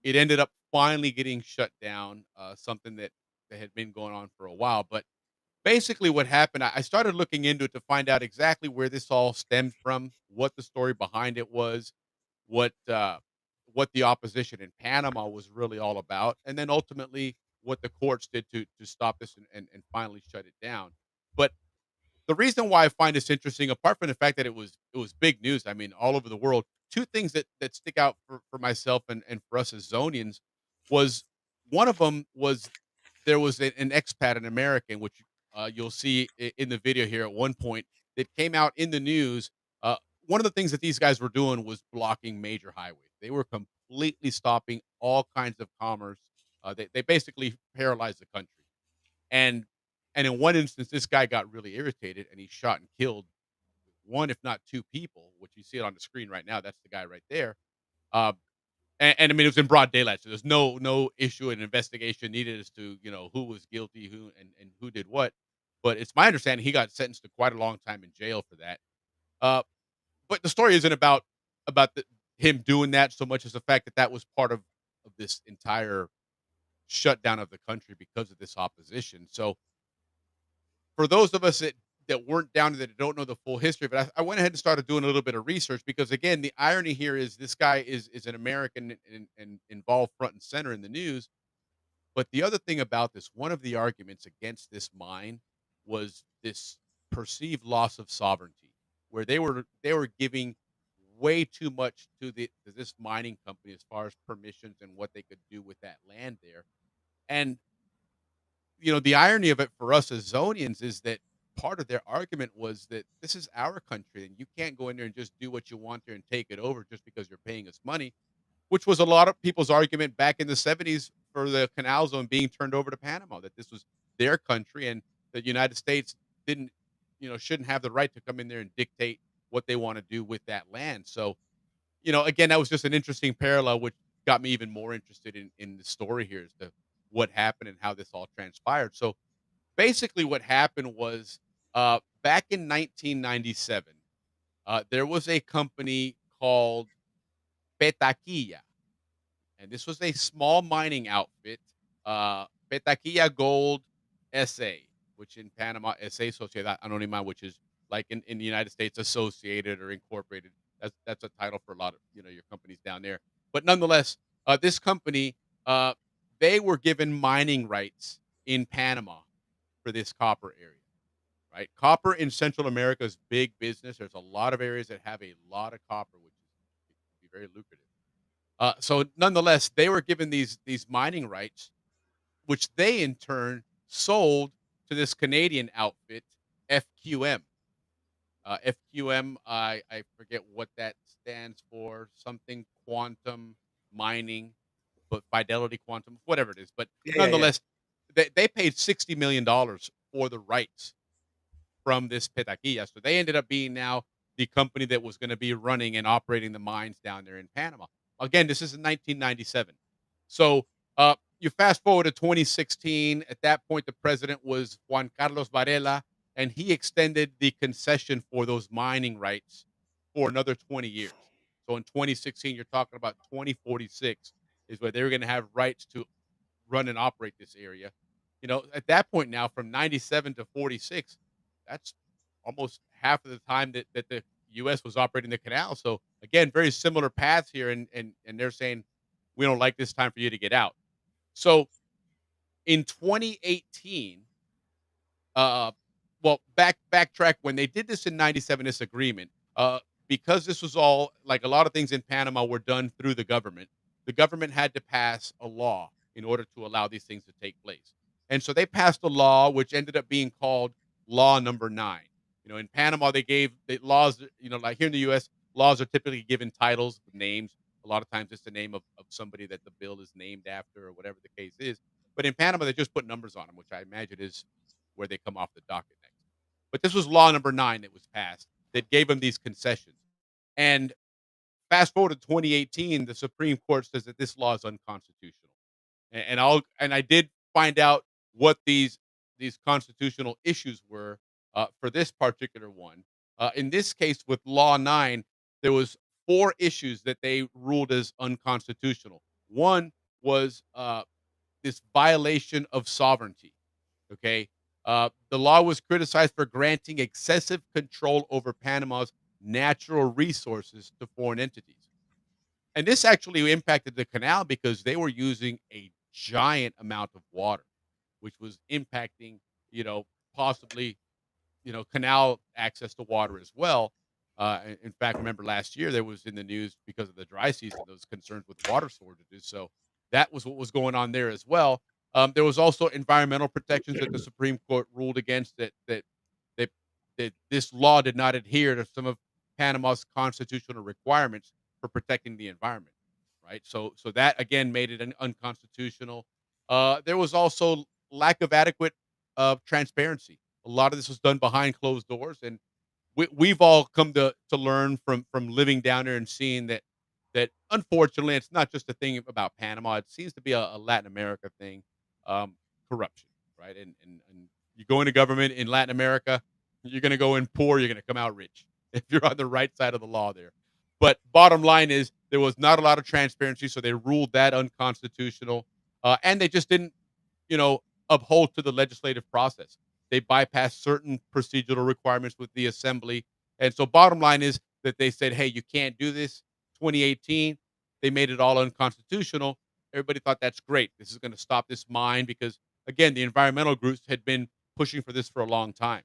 it ended up finally getting shut down. Something that had been going on for a while, but basically what happened, I started looking into it to find out exactly where this all stemmed from, what the story behind it was, what uh, what the opposition in Panama was really all about, and then ultimately what the courts did to stop this and finally shut it down. But the reason why I find this interesting, apart from the fact that it was big news, I mean, all over the world, two things that stick out for myself and for us as Zonians was one of them was there was an expat, an American, which you'll see in the video here at one point that came out in the news. One of the things that these guys were doing was blocking major highways. They were completely stopping all kinds of commerce. They basically paralyzed the country. And and in one instance, this guy got really irritated and he shot and killed one, if not two people, which you see it on the screen right now. That's the guy right there. Uh, and I mean, it was in broad daylight, so there's no issue and investigation needed as to who was guilty, who and who did what. But it's my understanding he got sentenced to quite a long time in jail for that. Uh, but the story isn't about him doing that so much as the fact that that was part of this entire shutdown of the country because of this opposition. So for those of us that weren't down there that don't know the full history, but I went ahead and started doing a little bit of research because again, the irony here is this guy is an American and involved front and center in the news. But the other thing about this, one of the arguments against this mine was this perceived loss of sovereignty, where they were giving way too much to this mining company as far as permissions and what they could do with that land there. And the irony of it for us as Zonians is that part of their argument was that this is our country and you can't go in there and just do what you want there and take it over just because you're paying us money, which was a lot of people's argument back in the 70s for the Canal Zone being turned over to Panama, that this was their country and the United States didn't, shouldn't have the right to come in there and dictate what they want to do with that land. So, again, that was just an interesting parallel, which got me even more interested in the story here as to what happened and how this all transpired. So basically what happened was back in 1997, there was a company called Petaquilla, and this was a small mining outfit, Petaquilla Gold SA, which in Panama, SA Sociedad Anónima, which is like in the United States, associated or incorporated. That's a title for a lot of your companies down there. But nonetheless, this company, uh, they were given mining rights in Panama for this copper area. Right, copper in Central America is big business. There's a lot of areas that have a lot of copper, which is it can be very lucrative. So nonetheless, they were given these mining rights, which they in turn sold to this Canadian outfit, FQM. FQM, I forget what that stands for, something quantum mining, but Fidelity Quantum, whatever it is. But
Yeah.
nonetheless, they paid $60 million for the rights from this Petaquilla. So they ended up being now the company that was going to be running and operating the mines down there in Panama. Again, this is in 1997. So you fast forward to 2016. At that point, the president was Juan Carlos Varela, and he extended the concession for those mining rights for another 20 years. So in 2016, you're talking about 2046 is where they were going to have rights to run and operate this area. At that point now, from 97 to 46, that's almost half of the time that the U.S. was operating the canal. So again, very similar paths here, and they're saying we don't like this time for you to get out. So in 2018, uh, well, backtrack when they did this in '97, this agreement, because this was all like a lot of things in Panama were done through the government. The government had to pass a law in order to allow these things to take place, and so they passed a law which ended up being called Law Number 9. In Panama, they gave the laws. Like here in the U.S., laws are typically given titles, names. A lot of times, it's the name of somebody that the bill is named after, or whatever the case is. But in Panama, they just put numbers on them, which I imagine is where they come off the docket next. But this was law number 9 that was passed that gave them these concessions. And fast forward to 2018, the Supreme Court says that this law is unconstitutional. And I did find out what these constitutional issues were for this particular one. In this case, with Law 9, there was 4 issues that they ruled as unconstitutional. One was this violation of sovereignty. Okay. The law was criticized for granting excessive control over Panama's natural resources to foreign entities. And this actually impacted the canal because they were using a giant amount of water, which was impacting, possibly, canal access to water as well. In fact, remember last year there was in the news because of the dry season, those concerns with water shortages. So that was what was going on there as well. There was also environmental protections that the Supreme Court ruled against that that this law did not adhere to some of Panama's constitutional requirements for protecting the environment. Right. So that again made it unconstitutional. There was also lack of adequate transparency. A lot of this was done behind closed doors, and we've all come to learn from living down there and seeing that unfortunately it's not just a thing about Panama. It seems to be a Latin America thing, corruption, right? And you go into government in Latin America, you're going to go in poor, you're going to come out rich if you're on the right side of the law there. But bottom line is there was not a lot of transparency, so they ruled that unconstitutional, and they just didn't, uphold to the legislative process. They bypassed certain procedural requirements with the assembly. And so bottom line is that they said, hey, you can't do this. 2018, they made it all unconstitutional. Everybody thought that's great. This is going to stop this mine because, again, the environmental groups had been pushing for this for a long time.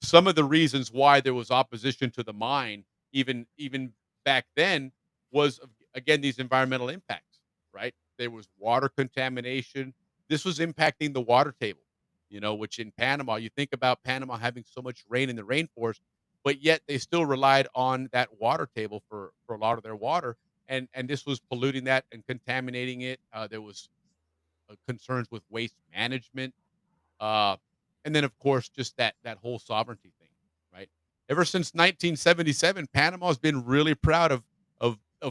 Some of the reasons why there was opposition to the mine, even back then, was again these environmental impacts. Right? There was water contamination. This was impacting the water table. Which in Panama, you think about Panama having so much rain in the rainforest, but yet they still relied on that water table for a lot of their water, and this was polluting that and contaminating it. There was concerns with waste management, uh, and then of course just that whole sovereignty thing, right? Ever since 1977, Panama's been really proud of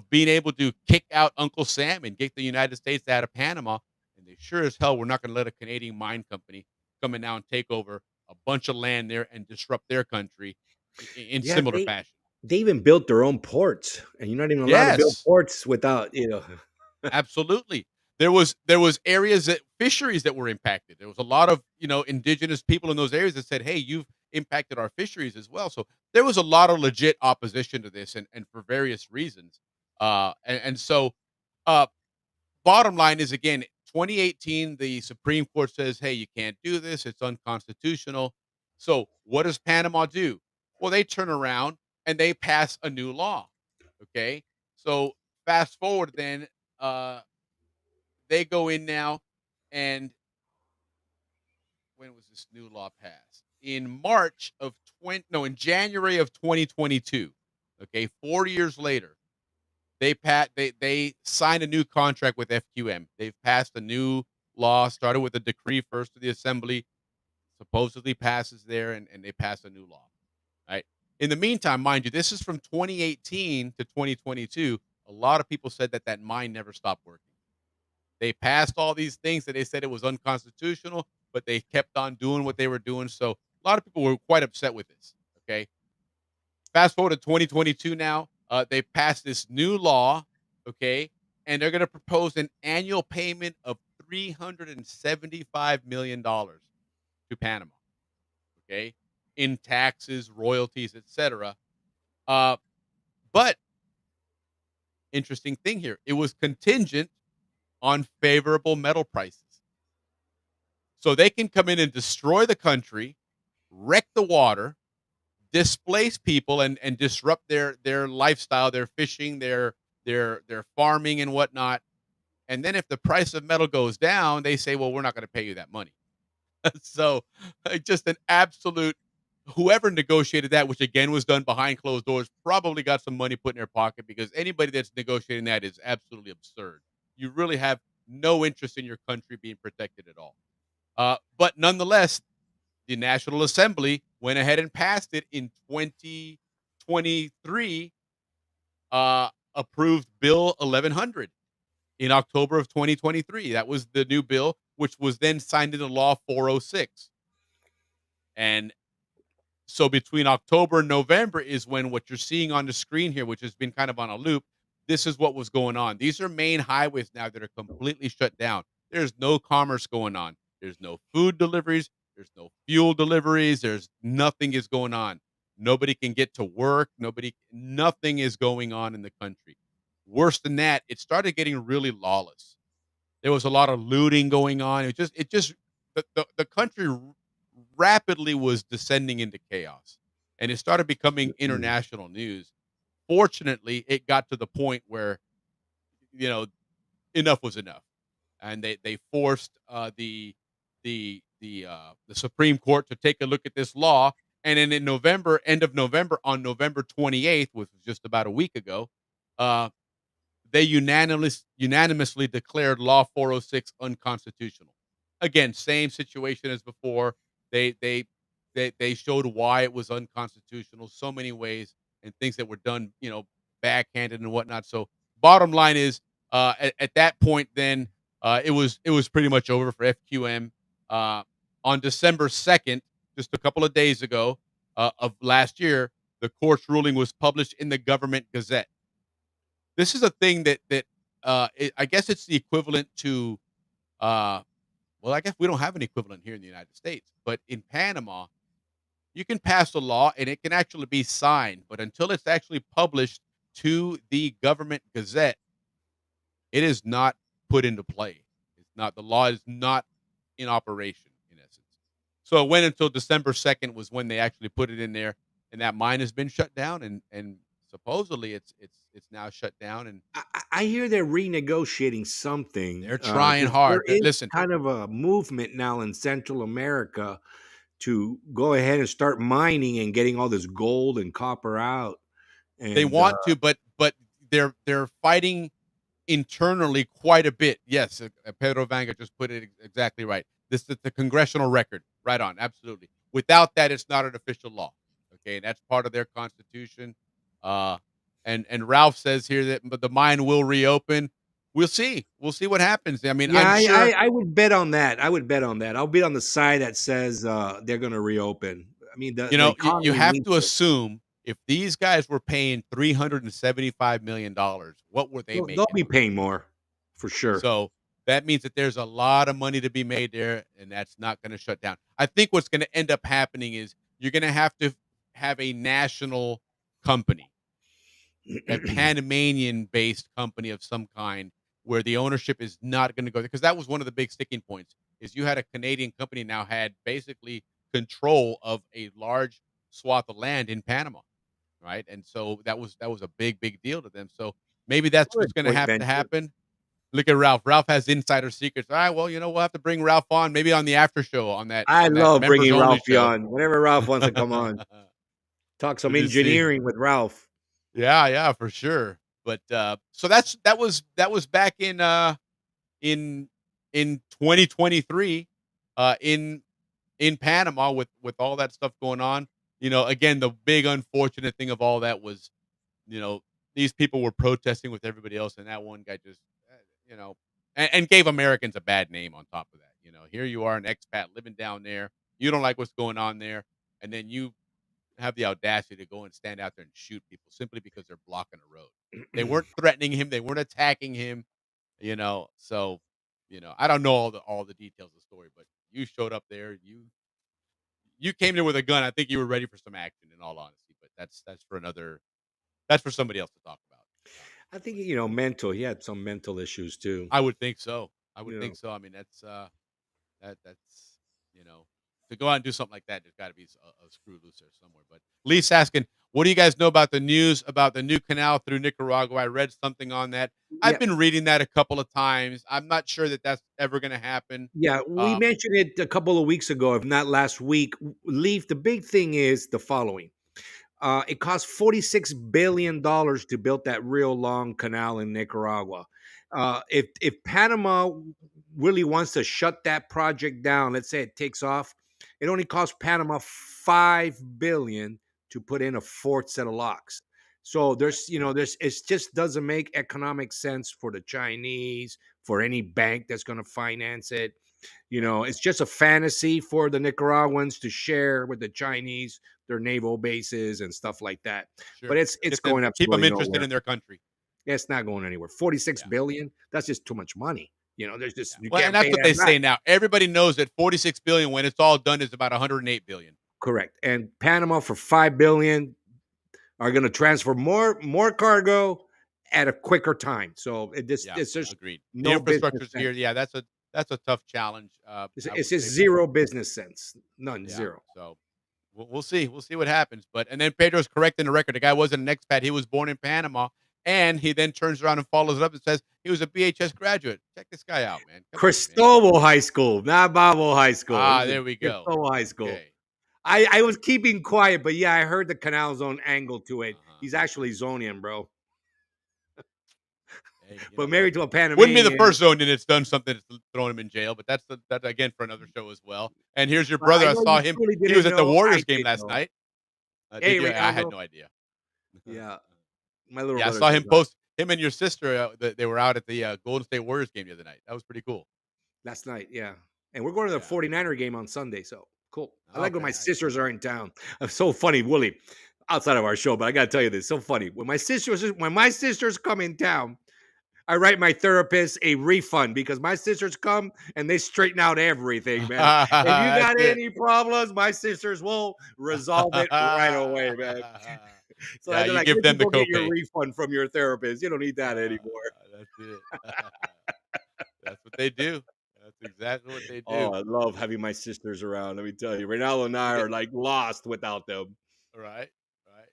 being able to kick out Uncle Sam and get the United States out of Panama, and they sure as hell were not going to let a Canadian mine company come in now and take over a bunch of land there and disrupt their country in
Yeah,
similar fashion.
they even built their own ports, and you're not even allowed to build
Yes.
ports without, you know.
Absolutely. There was areas that fisheries that were impacted. There was a lot of, indigenous people in those areas that said, "Hey, you've impacted our fisheries as well." So there was a lot of legit opposition to this and for various reasons. And so uh bottom line is again, 2018 the Supreme Court says, "Hey, you can't do this. It's unconstitutional." So what does Panama do? Well, they turn around and they pass a new law. Okay? So fast forward then uh they go in now, and when was this new law passed? In March of 20 no, in January of 2022. Okay, 4 years later, they signed a new contract with FQM. They've passed a new law, started with a decree first to the assembly, supposedly passes there, and they pass a new law, right? In the meantime, mind you, this is from 2018 to 2022. A lot of people said that mine never stopped working. They passed all these things that they said it was unconstitutional, but they kept on doing what they were doing. So a lot of people were quite upset with this. Okay. Fast forward to 2022 now. They passed this new law. Okay. And they're going to propose an annual payment of $375 million to Panama. Okay. In taxes, royalties, etc. Uh, but interesting thing here, it was contingent on favorable metal prices. So they can come in and destroy the country, wreck the water, displace people, and disrupt their lifestyle, their fishing, their farming and whatnot. And then if the price of metal goes down, they say, well, we're not going to pay you that money. So just an absolute whoever negotiated that, which again was done behind closed doors, probably got some money put in their pocket because anybody that's negotiating that is absolutely absurd. You really have no interest in your country being protected at all. But nonetheless, the National Assembly went ahead and passed it in 2023, approved Bill 1100 in October of 2023. That was the new bill, which was then signed into law 406. And so between October and November is when what you're seeing on the screen here, which has been kind of on a loop, this is what was going on. These are main highways now that are completely shut down. There's no commerce going on. There's no food deliveries. There's no fuel deliveries. There's nothing is going on. Nobody can get to work. Nothing is going on in the country. Worse than that, it started getting really lawless. There was a lot of looting going on. The country rapidly was descending into chaos, and it started becoming international news. Fortunately, it got to the point where you know enough was enough, and they forced the Supreme Court to take a look at this law. And then in November, end of November, on November 28th, which was just about a week ago, uh, they unanimously declared Law 406 unconstitutional. Again, same situation as before. They they they showed why it was unconstitutional so many ways and things that were done, backhanded and whatnot. So bottom line is, at that point, then it was pretty much over for FQM. Uh, on December 2nd, just a couple of days ago of last year, the court's ruling was published in the Government Gazette. This is a thing that I guess it's the equivalent to uh, well, I guess we don't have an equivalent here in the United States, but in Panama, you can pass a law and it can actually be signed, but until it's actually published to the government gazette, it is not put into play. It's not the law is not in operation in essence. So it went until December 2nd was when they actually put it in there, and that mine has been shut down, and supposedly it's now shut down, and
I hear they're renegotiating something.
they're trying
'Cause there
hard.
is
Listen,
kind of a movement now in Central America to go ahead and start mining and getting all this gold and copper out.
they
And
want to, but they're fighting internally quite a bit. Yes, Pedro Vanga just put it exactly right. This is the congressional record. Right on, absolutely. Without that, it's not an official law. Okay, and that's part of their constitution. Uh, and Ralph says here that but the mine will reopen. We'll see. We'll see what happens. I mean,
yeah,
I'm sure
I would bet on that. I would bet on that. I'll bet on the side that says they're going to reopen. I mean, the
you
economy
have
needs
to
it.
assume if these guys were paying $375 million, what were they
They'll
making
be
on it?
paying more for sure.
So that means that there's a lot of money to be made there, and that's not going to shut down. I think what's going to end up happening is you're going to have a national company, a Panamanian based company of some kind, where the ownership is not going to go there. Because that was one of the big sticking points is you had a Canadian company now had basically control of a large swath of land in Panama, right? And so that was a big deal to them. So maybe that's
Or a
what's going to
joint
have to
venture.
happen. Look at Ralph. Ralph has insider secrets. All right, well, we'll have to bring Ralph on maybe on the after show on that
I
on that
love
members
bringing
only
Ralphie
show.
on whenever Ralph wants to come on. Talk some
We'll just see.
engineering with Ralph.
Yeah, for sure. But so that was back in in 2023 in Panama with all that stuff going on. Again, the big unfortunate thing of all that was, you know, these people were protesting with everybody else, and that one guy just, you know, and gave Americans a bad name on top of that. Here you are, an expat living down there. You don't like what's going on there, and then you have the audacity to go and stand out there and shoot people simply because they're blocking a road. They weren't threatening him. They weren't attacking him. So I don't know all the details of the story, but you showed up there. You came there with a gun. I think you were ready for some action, in all honesty. But that's for somebody else to talk about.
I think mental. He had some mental issues too.
I would think so. I would
You know,
think so. I mean, that's you know to go out and do something like that. There's got to be a screw loose there somewhere. But Lee's asking, what do you guys know about the news about the new canal through Nicaragua? I read something on that. I've
yeah,
been reading that a couple of times. I'm not sure that that's ever going to happen.
yeah. We
Um,
mentioned it a couple of weeks ago, if not last week. Leaf. The big thing is the following. It cost $46 billion to build that real long canal in Nicaragua. If Panama really wants to shut that project down, let's say it takes off, it only costs Panama $5 billion to put in a fourth set of locks. So there's it just doesn't make economic sense for the Chinese, for any bank that's going to finance it. It's just a fantasy for the Nicaraguans to share with the Chinese their naval bases and stuff like that. But
sure.
it's
Get them,
going
keep them
absolutely
interested
nowhere.
in their country.
It's not going anywhere. 46
Yeah.
billion, that's just too much money. There's just you
Well, and
can't
that's
pay
what they
that back.
say now. Everybody knows that 46 billion, when it's all done, is about 108 billion.
Correct. And Panama for 5 billion are going to transfer more cargo at a quicker time. So
Yeah,
it's just
agreed. The
no business
infrastructure's here.
sense.
Yeah, that's a tough challenge.
It's,
I
it's
would
just
say, but
zero business sense. None,
yeah.
zero.
So we'll see. We'll see what happens. But and then Pedro's correcting the record. The guy wasn't an expat. He was born in Panama, and he then turns around and follows it up and says he was a BHS graduate. Check this guy out, man. Come on, man.
Cristobal High School, not Balboa High School. This is
There we go.
Cristobal High School.
Okay.
I was keeping quiet, but yeah, I heard the Canal Zone angle to it.
Uh-huh.
He's actually Zonian, bro.
Hey,
But married to a Panamanian.
wouldn't be the first Zonian that's done something that's thrown him in jail, but that's again for another show as well. And here's your brother.
I
I
know
saw
you
him.
truly
He
didn't
was at the
know.
Warriors
I
game
did
last
know.
night.
Hey,
Did you? I had
Ricardo.
no idea.
Yeah, my little
Yeah, I
brother
saw
does
him
that.
post him and your sister. They were out at the Golden State Warriors game the other night. That was pretty cool.
Last night, yeah. And we're going to the
Yeah.
49er game on Sunday, so cool. I like when
Okay,
my
nice.
sisters are in town. It's so funny, Willie, outside of our show, but I got to tell you this. So funny. When my sisters come in town, I write my therapist a refund because my sisters come and they straighten out everything, man. If you
That's
got
it.
any problems, my sisters will resolve it right away, man. So
Yeah,
they're
you
like,
give
"Where'd you
them the
go get your
copay.
refund from your therapist? You don't need that anymore."
That's it. That's what they do. That's exactly what they
Oh,
do.
I love having my sisters around. Let me tell you, Ronaldo and I
Look at
are like lost without them.
right, right.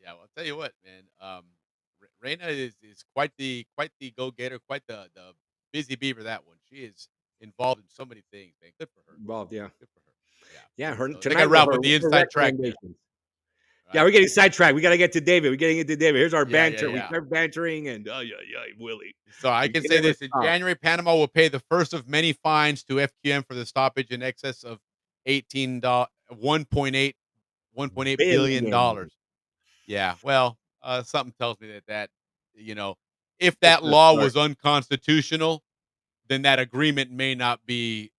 Yeah, well, I'll tell you what, man. Reina is quite the go getter, quite the busy beaver. That one, she is involved in so many things, man. Good for her.
Involved, yeah,
Good for her. Yeah.
yeah. Her
So it's like a
tonight with
Ralph with the
her
inside track there,
recommendations. Yeah,
right?
we're getting sidetracked. We got to get to David. We're getting into David. Here's our
Yeah, yeah,
banter. We
yeah.
start bantering, and yeah, yeah, Willie.
So I
You
can
can
say
never
this: in
stop.
January, Panama will pay the first of many fines to FQM for the stoppage in excess of 1.8 $1.8 billion.
Billion.
Yeah, well, something tells me that you know, if
It's
that
the
law
start.
was unconstitutional, then that agreement may not be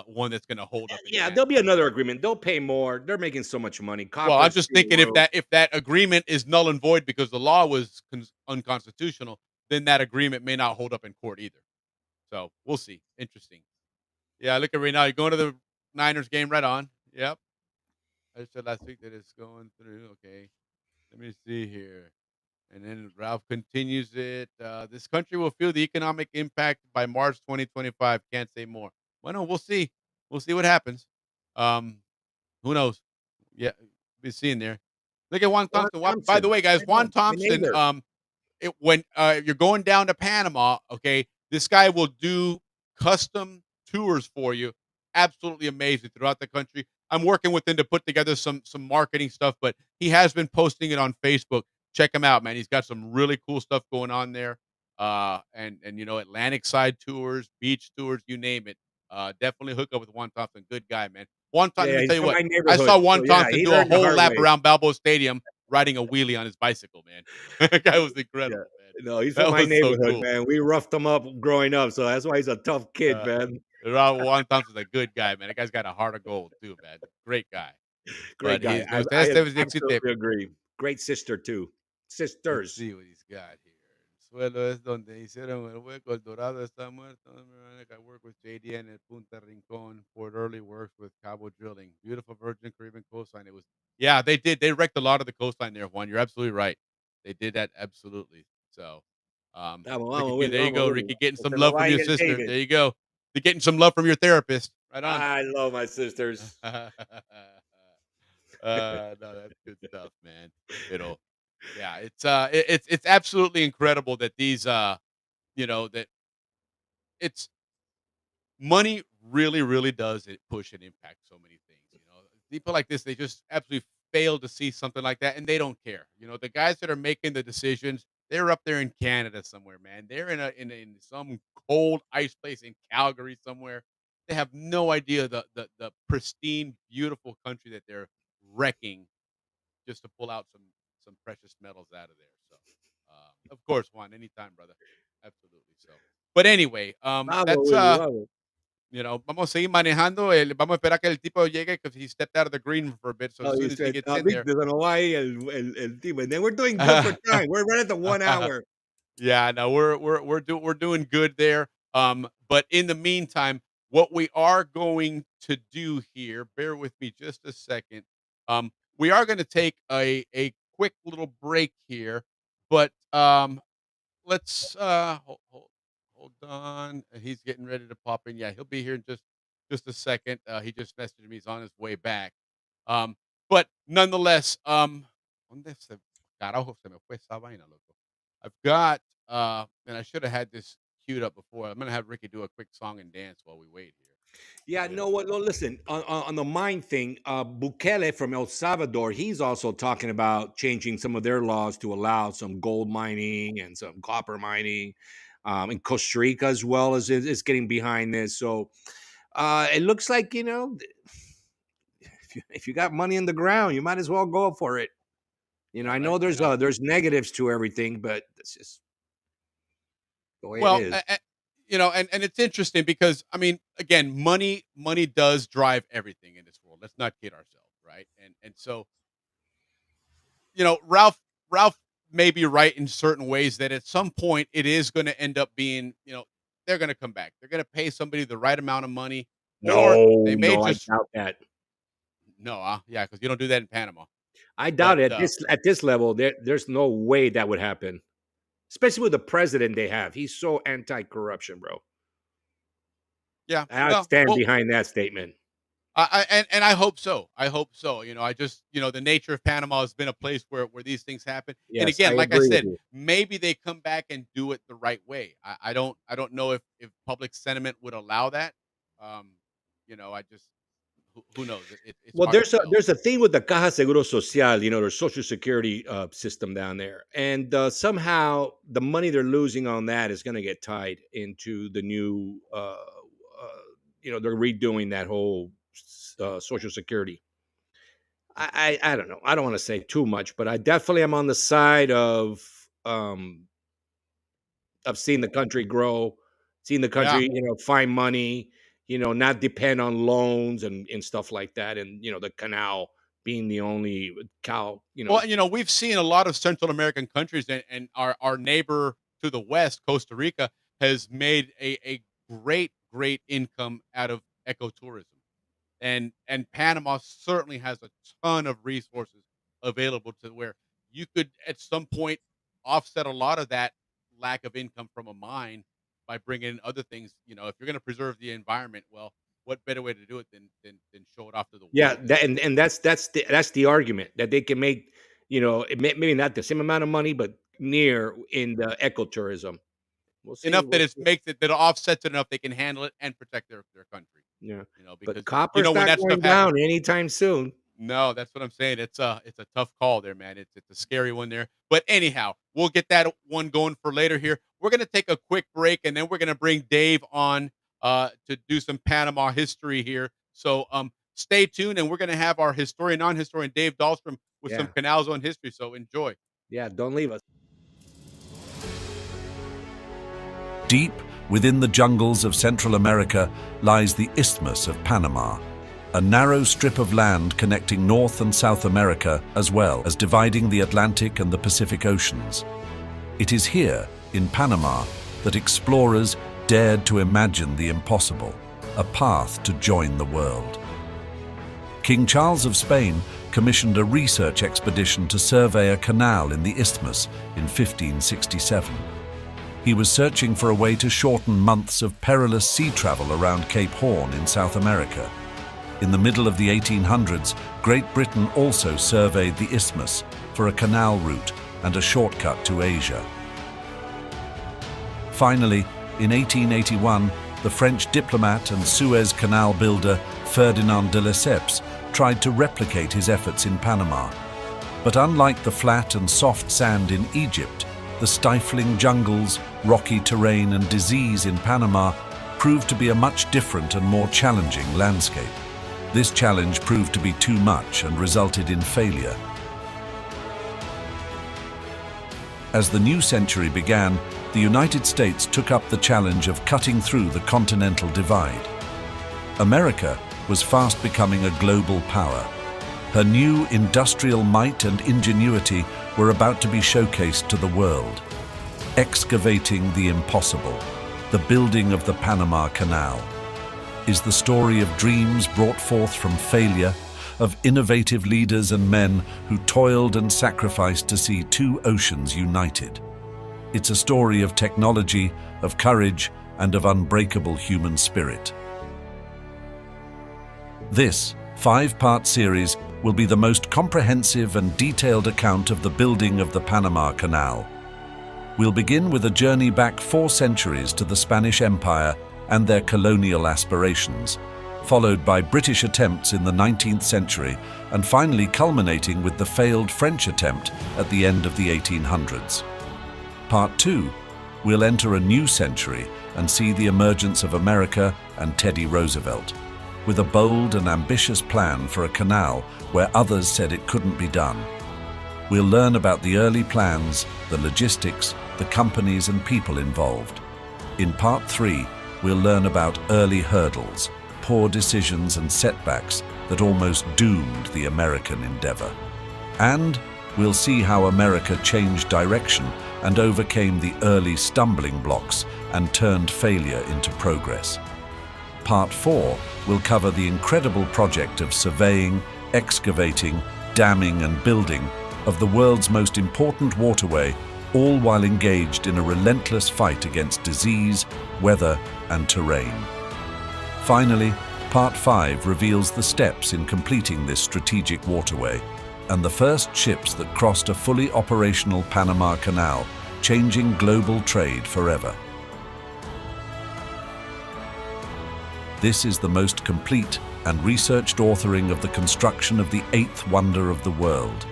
one that's going to hold up in
Yeah,
Canada.
there'll be another agreement. They'll pay more. They're making so much money.
Well,
Copper
I'm
is
just
through the
thinking if
roof.
that agreement is null and void because the law was unconstitutional, then that agreement may not hold up in court either. So we'll see. Interesting. Yeah, look at right now. You're going to the Niners game right on. Yep. I said last week that it's going through. Okay. Let me see here. And then Ralph continues it. This country will feel the economic impact by March 2025. Can't say more. Well, no, we'll see. We'll see what happens. Um, who knows? Yeah, be seeing there. Look at Juan
Juan
Thompson. By the
Thompson.
way, guys,
I
Juan
know. My
Thompson.
neighbor.
When you're going down to Panama, okay, this guy will do custom tours for you. Absolutely amazing throughout the country. I'm working with him to put together some marketing stuff, but he has been posting it on Facebook. Check him out, man. He's got some really cool stuff going on there. And Atlantic side tours, beach tours, you name it. Definitely hook up with Juan Thompson. Good guy, man. Juan Thompson, let
Yeah,
me
he's
tell you
from
what.
my
I saw
neighborhood.
Juan
So yeah,
Thompson
he
do a
learned the
whole
hard
lap
way.
around Balboa Stadium riding a wheelie on his bicycle, man. That guy was
Yeah.
incredible, man.
No, he's from
That
my
was so
neighborhood,
cool.
man. We roughed him up growing up, so that's why he's a tough kid,
Uh,
man.
Juan Thompson's a good guy, man. That guy's got a heart of gold too, man. Great guy.
Great
But
guy.
he's
I
ustedes deben de existe.
absolutely agree. Great sister too.
Let's
Sisters.
see what he's got here. El suelo es donde hicieron el hueco. El dorado está muerto. I work with JDN at Punta Rincon. Fort Early works with Cabo Drilling. Beautiful Virgin Caribbean coastline. It was, yeah, they did. They wrecked a lot of the coastline there, Juan. You're absolutely right. They did that absolutely. So,
Vamos,
look at
vamos,
you.
Willie.
There you
Vamos,
go,
Willie.
Ricky. Getting
Que
some
se lo
love from your
vaya el
sister.
David.
There you go. You're getting some love from your therapist. Right on.
I love my sisters.
No, that's good stuff, man. It'll, yeah, it's absolutely incredible that these, that it's money really, really does it push and impact so many things. People like this, they just absolutely fail to see something like that, and they don't care. The guys that are making the decisions, they're up there in Canada somewhere, man. They're in some cold ice place in Calgary somewhere. They have no idea the pristine, beautiful country that they're wrecking just to pull out some precious metals out of there. So, of course, Juan, anytime, brother, absolutely. So, but anyway,
Vamos,
that's
Willie. Vamos.
vamos a seguir manejando. Vamos a esperar que el tipo llegue because he stepped out of the green for a bit. So
Oh,
as
you
soon as he
said,
gets in there,
Víctor, se nos va ahí el tipo. And then we're doing good for time. We're right at the 1 hour.
yeah, no, we're doing good there. But in the meantime, what we are going to do here, bear with me just a second. We are going to take a quick little break here, but let's hold on. He's getting ready to pop in. Yeah, he'll be here in just a second. He just messaged me. He's on his way back. But nonetheless, ¿dónde se carajo se me fue esa vaina, loco? I've got and I should have had this queued up before. I'm gonna have Ricky do a quick song and dance while we wait here.
Yeah, no, what? No, listen, on the mine thing, Bukele from El Salvador, he's also talking about changing some of their laws to allow some gold mining and some copper mining. In Costa Rica as well is getting behind this. So it looks like, if you got money in the ground, you might as well go for it.
Yeah,
I
right.
know there's negatives to everything, but it's just the way it
Well,
is.
and it's interesting because I mean, again, money does drive everything in this world. Let's not kid ourselves, right? And so Ralph may be right in certain ways that at some point it is going to end up being, they're going to come back. They're going to pay somebody the right amount of money, or they may
I
just
doubt that.
yeah, because you don't do that in Panama.
I
But
doubt it. At this level, there's no way that would happen. Especially with the president they have. He's so anti-corruption, bro.
yeah,
I stand behind that statement.
And I hope so. I hope so. I just the nature of Panama has been a place where these things happen.
Yes,
and again,
I
like I
agree with
said,
you.
maybe they come back and do it the right way. I don't know if public sentiment would allow that. I just who knows? It's
Well,
hard to tell.
there's a thing with the Caja Seguro Social, their social security system down there, and somehow the money they're losing on that is going to get tied into the new, they're redoing that whole social security. I don't know. I don't want to say too much, but I definitely am on the side of seeing the country grow, seeing the country, find money, not depend on loans and stuff like that. And, the canal being the only cow,
Well, we've seen a lot of Central American countries, and our neighbor to the west, Costa Rica, has made a great income out of ecotourism. And Panama certainly has a ton of resources available to where you could at some point offset a lot of that lack of income from a mine by bringing in other things. If you're going to preserve the environment, well, what better way to do it than show it off to the world?
Yeah, and that's the argument that they can make, maybe not the same amount of money, but near in the ecotourism. We'll see.
Enough that that offsets it enough they can handle it and protect their country.
Yeah,
because
but copper's
when
not
that
going
stuff happens,
down anytime soon.
no, that's what I'm saying. It's a tough call there, man. It's a scary one there. But anyhow, we'll get that one going for later here. We're gonna take a quick break, and then we're gonna bring Dave on to do some Panama history here. So stay tuned, and we're gonna have our non-historian Dave Dahlstrom with some Canal Zone history. So enjoy.
Yeah, don't leave us.
Deep within the jungles of Central America lies the Isthmus of Panama, a narrow strip of land connecting North and South America as well as dividing the Atlantic and the Pacific Oceans. It is here, in Panama, that explorers dared to imagine the impossible, a path to join the world. King Charles of Spain commissioned a research expedition to survey a canal in the isthmus in 1567. He was searching for a way to shorten months of perilous sea travel around Cape Horn in South America. In the middle of the 1800s, Great Britain also surveyed the isthmus for a canal route and a shortcut to Asia. Finally, in 1881, the French diplomat and Suez Canal builder Ferdinand de Lesseps tried to replicate his efforts in Panama. But unlike the flat and soft sand in Egypt, the stifling jungles, rocky terrain and disease in Panama proved to be a much different and more challenging landscape. This challenge proved to be too much and resulted in failure. As the new century began, the United States took up the challenge of cutting through the continental divide. America was fast becoming a global power. Her new industrial might and ingenuity were about to be showcased to the world. Excavating the impossible, the building of the Panama Canal, is the story of dreams brought forth from failure, of innovative leaders and men who toiled and sacrificed to see two oceans united. It's a story of technology, of courage, and of unbreakable human spirit. This 5-part series will be the most comprehensive and detailed account of the building of the Panama Canal. We'll begin with a journey back 4 centuries to the Spanish Empire and their colonial aspirations, followed by British attempts in the 19th century, and finally culminating with the failed French attempt at the end of the 1800s. Part 2, we'll enter a new century and see the emergence of America and Teddy Roosevelt, with a bold and ambitious plan for a canal where others said it couldn't be done. We'll learn about the early plans, the logistics, the companies and people involved. In Part 3, we'll learn about early hurdles, poor decisions and setbacks that almost doomed the American endeavor. And we'll see how America changed direction and overcame the early stumbling blocks and turned failure into progress. Part 4 will cover the incredible project of surveying, excavating, damming and building of the world's most important waterway, all while engaged in a relentless fight against disease, weather and terrain. Finally, Part 5 reveals the steps in completing this strategic waterway and the first ships that crossed a fully operational Panama Canal, changing global trade forever. This is the most complete and researched authoring of the construction of the eighth wonder of the world.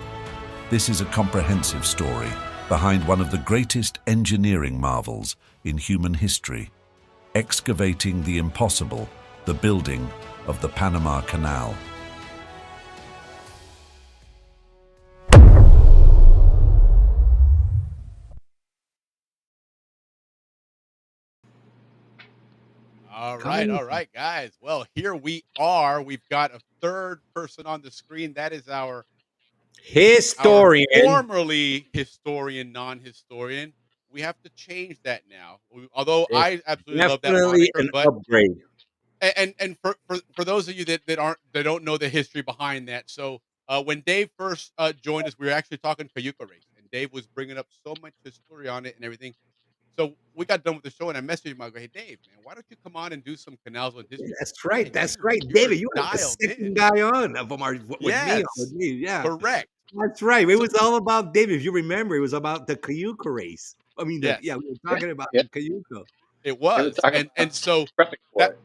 This is a comprehensive story behind one of the greatest engineering marvels in human history, excavating the impossible, the building of the Panama Canal.
All right, guys. Well, here we are. We've got a third person on the screen. That is our
Historian.
formerly historian, non-historian. We have to change that now. Although
It's
I absolutely love that
definitely
moniker,
an
but
upgrade.
and for those of you that don't know the history behind that. So when Dave first joined us, we were actually talking Cayuca race, and Dave was bringing up so much history on it and everything. So we got done with the show, and I messaged him. I go, "Hey, Dave, man, why don't you come on and do some canals on history?"
That's right.
Man,
That's right.
you were
David, you were the
dialed in.
second guy on from our with me.
Yes,
Yeah.
correct.
That's right. It
So
was all about David. If you remember, it was about the Cayuca race. I mean,
yes,
we were talking about
Yeah.
the Cayuca.
it
They were
was,
talking
and
about
so
prepping for
that
it.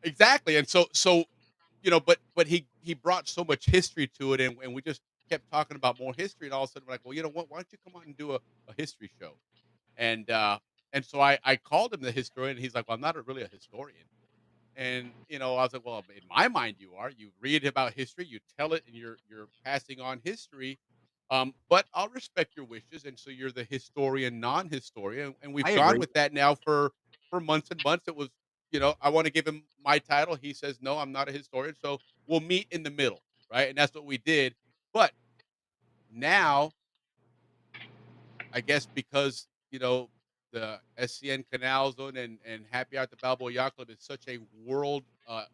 exactly, and so but he brought so much history to it, and we just kept talking about more history, and all of a sudden we're like, well, you know what? Why don't you come on and do a history show? And so I called him the historian, and he's like, well, I'm not really a historian. And I was like, well, in my mind, you are. You read about history, you tell it, and you're passing on history. But I'll respect your wishes, and so you're the historian, non-historian, and we've
I
gone
agree.
with that now for months and months. It was, I want to give him my title. He says, no, I'm not a historian, so we'll meet in the middle, right? And that's what we did. But now I guess because, the SCN Canal Zone and Happy Hour at the Balboa Yacht Club is such a world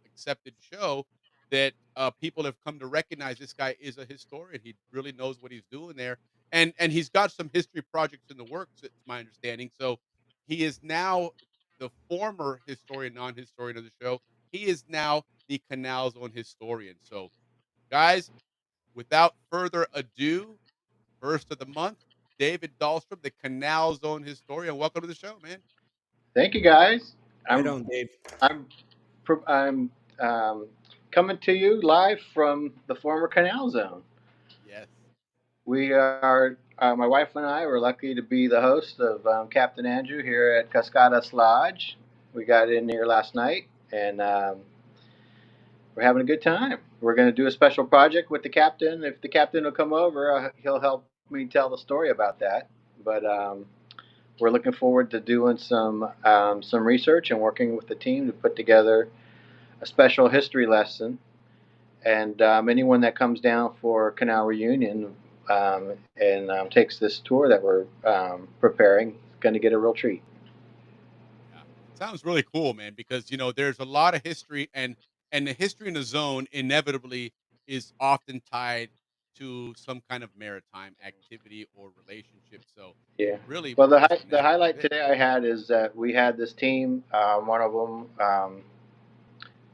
accepted show that people have come to recognize this guy is a historian. He really knows what he's doing there. And he's got some history projects in the works, it's my understanding. So he is now the former historian, non-historian of the show. He is now the Canal Zone historian. So guys, without further ado, first of the month, David Dahlstrom, the Canal Zone historian. Welcome to the show, man.
Thank you, guys.
Right
I'm
on, Dave.
I'm I'm coming to you live from the former Canal Zone.
Yes.
We are my wife and I were lucky to be the host of Captain Andrew here at Cascadas Lodge. We got in here last night, and we're having a good time. We're going to do a special project with the captain. If the captain will come over, he'll help me tell the story about that. But we're looking forward to doing some research and working with the team to put together a special history lesson. And anyone that comes down for Canal Reunion and takes this tour that we're preparing is going to get a real treat.
Yeah. Sounds really cool, man, because there's a lot of history and the history in the zone inevitably is often tied to some kind of maritime activity or relationship. So it
Yeah.
really
Well,
puts the
the
natural
highlight
fit.
today I had is that we had this team. One of them,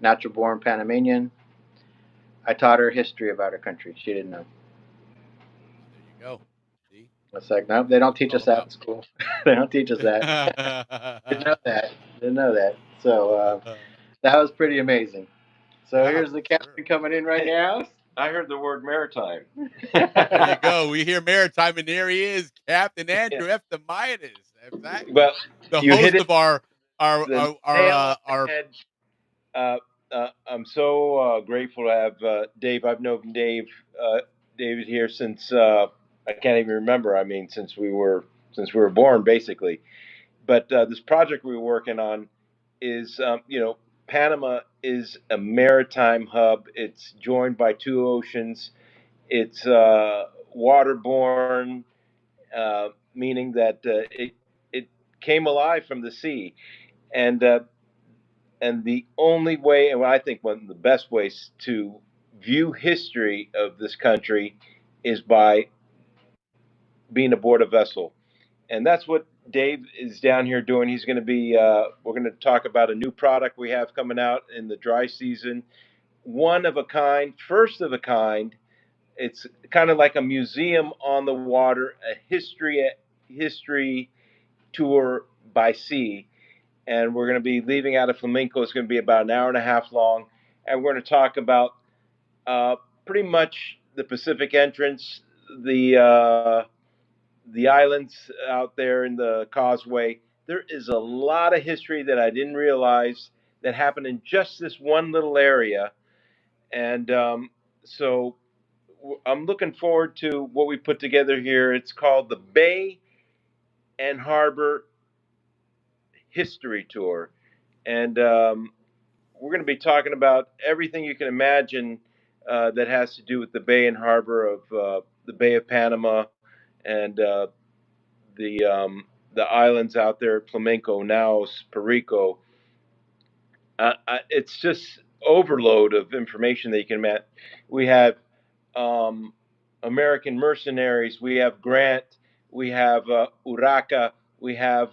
natural born Panamanian. I taught her history about her country. She didn't know.
There you go. See?
It's like, nope, they
That's
don't
what it's
teach
all
us that
about.
in school. They don't teach us that. Didn't know that. Didn't know that. So that was pretty amazing. So
Yeah,
here's the
for
captain
sure.
coming in right now.
I heard the word maritime.
There you go. We hear maritime, and there he is, Captain
Yeah.
Andrew F. the Midas. Exactly.
Well,
The
you
host
hit it
of our
the nail on the
our
head. I'm so grateful to have Dave. I've known David here since I can't even remember. I mean, since we were born, basically. But this project we were working on is, Panama is a maritime hub. It's joined by two oceans. It's waterborne, meaning that it came alive from the sea, and the only way, and I think one of the best ways to view history of this country is by being aboard a vessel. And that's what Dave is down here doing. He's going to be, we're going to talk about a new product we have coming out in the dry season. One of a kind, first of a kind. It's kind of like a museum on the water, a history tour by sea. And we're going to be leaving out of Flamenco. It's going to be about an hour and a half long. And we're going to talk about pretty much the Pacific entrance, the islands out there in the causeway. There is a lot of history that I didn't realize that happened in just this one little area. And so I'm looking forward to what we put together here. It's called the Bay and Harbor History Tour. And we're going to be talking about everything you can imagine that has to do with the Bay and Harbor of the Bay of Panama and the islands out there at Flamenco, Naos, Perico. It's just overload of information that you can imagine. We have American mercenaries. We have Grant. We have Uraca. We have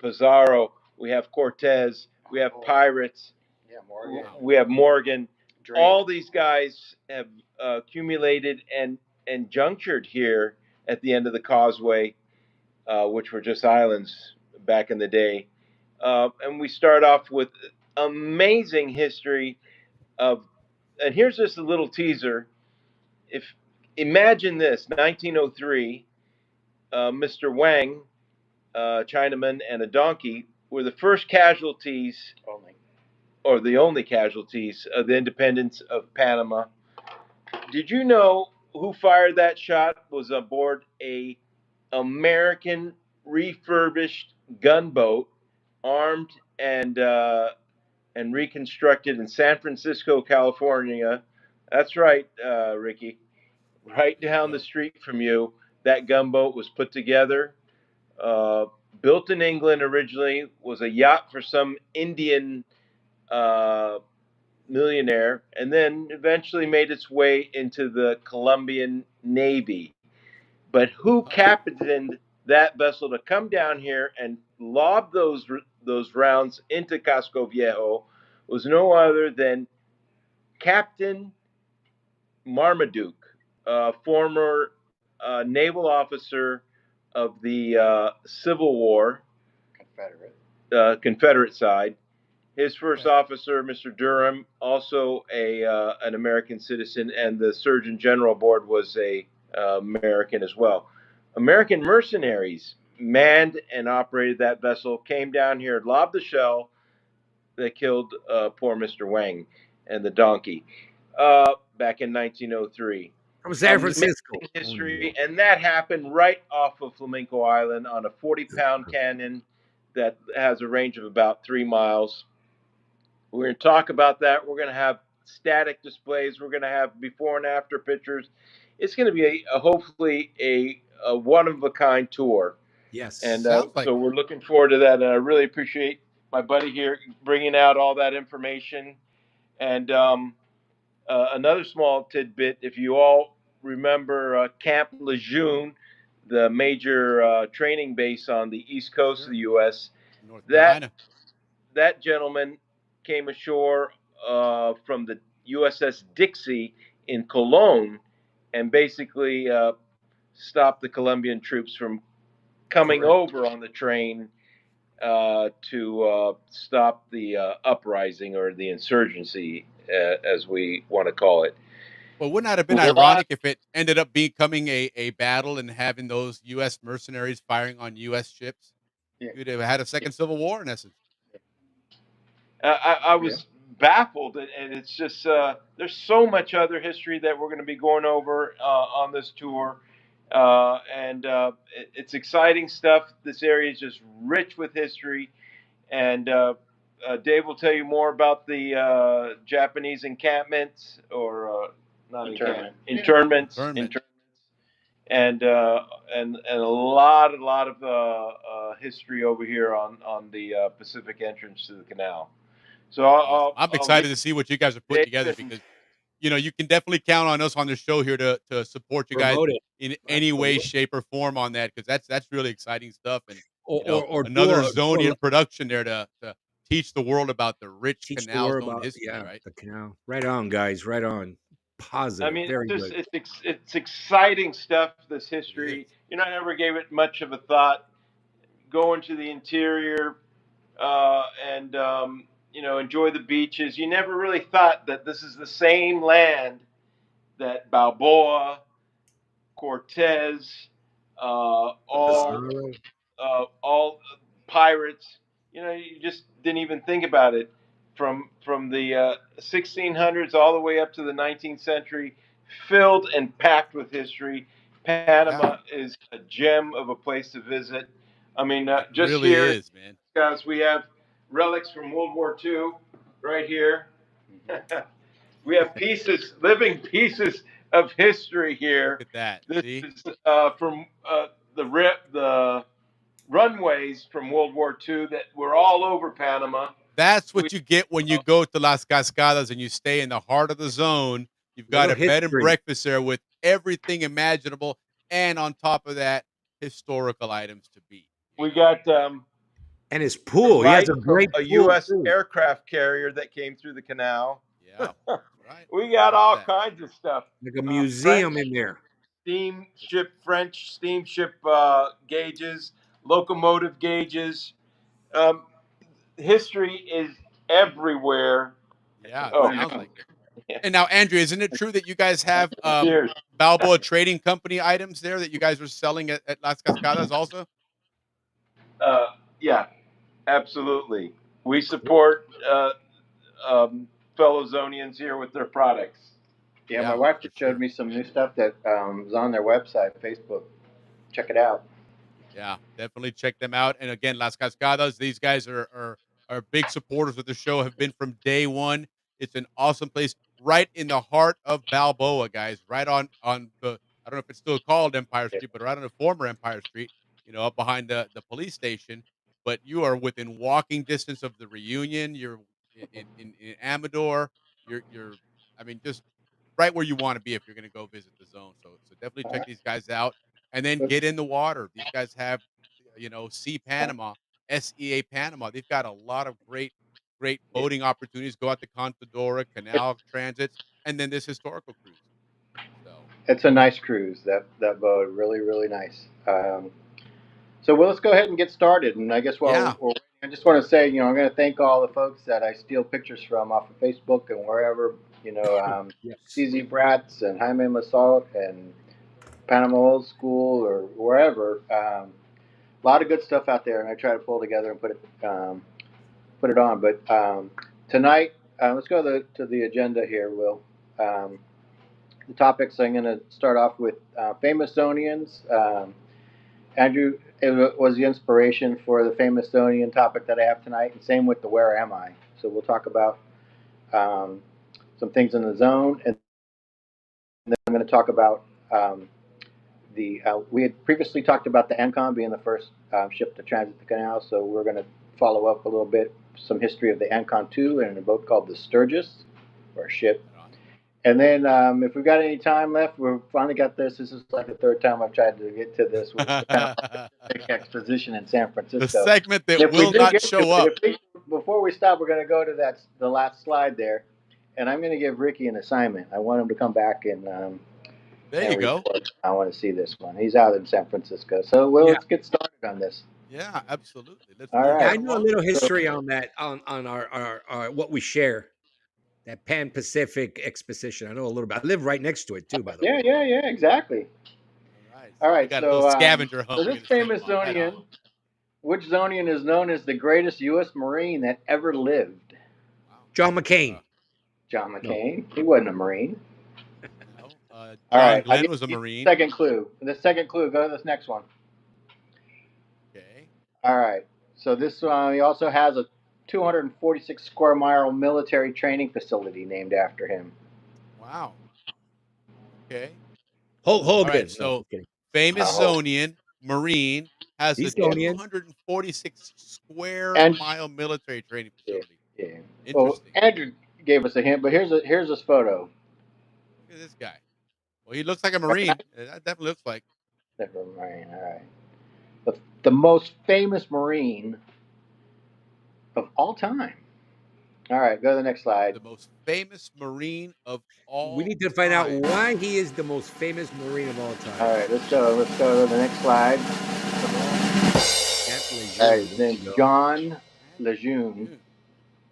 Pizarro. We have Cortez. We have pirates.
Yeah, Morgan.
We have Morgan.
Drake.
All these guys have accumulated and junctured here at the end of the causeway, which were just islands back in the day. And we start off with amazing history of, and here's just a little teaser. Imagine this, 1903, Mr. Wang, Chinaman, and a donkey were the first casualties, or the only casualties of the independence of Panama. Did you know who fired that shot was aboard a American refurbished gunboat, armed and reconstructed in San Francisco, California? That's right, Ricky. Right down the street from you, that gunboat was put together. Built in England originally, was a yacht for some Indian millionaire, and then eventually made its way into the Colombian Navy. But who captained that vessel to come down here and lob those rounds into Casco Viejo was no other than Captain Marmaduke, former naval officer of the Civil War, Confederate side. His first officer, Mr. Durham, also an American citizen, and the Surgeon General aboard was a American as well. American mercenaries manned and operated that vessel, came down here, lobbed the shell that killed poor Mr. Wang and the donkey back in 1903.
From San Francisco.
History, and that happened right off of Flamenco Island on a 40-pound cannon that has a range of about 3 miles. We're going to talk about that. We're going to have static displays. We're going to have before and after pictures. It's going to be hopefully a one-of-a-kind tour.
Yes.
And so we're looking forward to that. And I really appreciate my buddy here bringing out all that information. And another small tidbit, if you all remember Camp Lejeune, the major training base on the east coast of the U.S., that gentleman came ashore from the USS Dixie in Cologne and basically stopped the Colombian troops from coming over on the train to stop the uprising or the insurgency, as we want to call it.
Well, wouldn't that have been ironic if it ended up becoming a battle and having those U.S. mercenaries firing on U.S. ships? Yeah. You'd have had a second Civil War, in essence.
I was baffled, and it's just there's so much other history that we're going to be going over on this tour, and it's exciting stuff. This area is just rich with history, and Dave will tell you more about the Japanese encampments or not internments. and a lot of history over here on the Pacific entrance to the canal. So
Awesome. I'm
I'll
excited
leave
to see what you guys are putting together
David.
because you can definitely count on us on the show here to support you guys
Promote it.
in any way,
Absolutely.
shape, or form on that because that's really exciting stuff and
Or
another
do a
Zonian production there to teach the world about the rich
teach the
canal
world
zone
about
history, right?
the canal. Right on, guys. Right on.
I
Positive.
mean,
Very
it's just
good.
it's exciting stuff. This
It is.
history, I never gave it much of a thought. Going to the interior, and enjoy the beaches. You never really thought that this is the same land that Balboa, Cortez, all
Pizarro.
all pirates. You just didn't even think about it from the 1600s all the way up to the 19th century, filled and packed with history.
Yeah,
Panama is a gem of a place to visit. I mean,
it
just
really
here,
is, man.
guys, we have relics from World War II right here. We have living pieces of history
Look
here.
at that.
This
See?
is from the runways from World War II that were all over Panama.
That's
We
what you get when you go to Las Cascadas and you stay in the heart of the zone. You've got
Little
a bed and
history.
breakfast there with everything imaginable, and on top of that, historical items to beat.
we got
And his
a
pool. He has
ride
a
from
great
a
pool
U.S.
too.
aircraft carrier that came through the canal.
Yeah, that's right.
We got
Love
all
that.
kinds of stuff.
Like a museum in there.
French steamship gauges, locomotive gauges. Um, History is everywhere.
Yeah, it
Oh,
sounds like it.
yeah.
And now, Andrew, isn't it true that you guys have
Cheers.
Balboa Trading Company items there that you guys are selling at Las Cascadas also?
Yeah, absolutely. We
Cool.
support fellow Zonians here with their products.
Yeah, my
Yeah,
wife
for
just showed
sure.
me some new stuff that is on their website, Facebook. Check it out.
Yeah, definitely check them out. And again, Las Cascadas, these guys are big supporters of the show, have been from day one. It's an awesome place right in the heart of Balboa, guys. Right on the I don't know if it's still called Empire Street, but right on the former Empire Street, up behind the police station. But you are within walking distance of the reunion. You're in Amador. You're I mean, just right where you want to be if you're going to go visit the zone. So definitely check these guys out and then get in the water. These guys have, Sea Panama, SEA Panama. They've got a lot of great boating opportunities. Go out to Contadora, Canal transits, and then this historical cruise. So
It's a nice cruise. That boat, really, really nice. So well, let's go ahead and get started. And I guess
yeah,
I just want to say, I'm going to thank all the folks that I steal pictures from off of Facebook and wherever.
Yes.
CZ Bratz and Jaime Massault and Panama Old School or wherever. A lot of good stuff out there, and I try to pull together and put it on. But tonight, let's go to the agenda here, Will. The topics I'm going to start off with famous Zonians. Andrew was the inspiration for the famous Zonian topic that I have tonight, and same with the Where Am I? So we'll talk about some things in the zone, and then I'm going to talk about we had previously talked about the Ancon being the first ship to transit the canal, so we're going to follow up a little bit, some history of the Ancon 2 and a boat called the Sturgis, or a ship. And then if we've got any time left, we've finally got this. This is like the third time I've tried to get to this with the Panama Exposition in San Francisco.
the segment that
If we
will
do
not
get
show
to
up.
it, before we stop, we're going to go to the last slide there, and I'm going to give Ricky an assignment. I want him to come back and
There you go.
report. I want to see this one. He's out in San Francisco, so let's get started on this.
Yeah, absolutely. Let's
All
move
right.
Yeah,
right
I know a
along.
little history on that on our what we share. That Pan Pacific Exposition. I know a little bit. I live right next to it too, by the way.
Yeah, exactly.
All
All
we
right,
got a little scavenger hunt.
so
we're
this
gonna send
famous
them on. Right on.
Zonian, which Zonian is known as the greatest U.S. Marine that ever lived?
Wow.
John McCain.
John McCain. He wasn't a Marine.
No,
All
John
right,
Glenn was a Marine.
Second clue. The second clue. Go to this next one.
Okay.
All right. So this one, he also has a 246 square mile military training facility named after him.
Wow. Okay.
Hold
All
good.
right.
No,
So
just kidding.
famous Zonian Marine, has a
He's Zonian.
246 square
And
mile military training
yeah,
facility.
yeah. Well,
Interesting.
Andrew gave us a hint, but here's this photo.
Look at this guy. Well, he looks like a Marine. That definitely looks like.
Never mind. All right. The most famous Marine of all time. All right, go to the next slide.
The most famous Marine of all
We need to find out
time.
why he is the most famous Marine of all time.
All right, let's go. Let's go to the next slide. All right, his name's John Lejeune.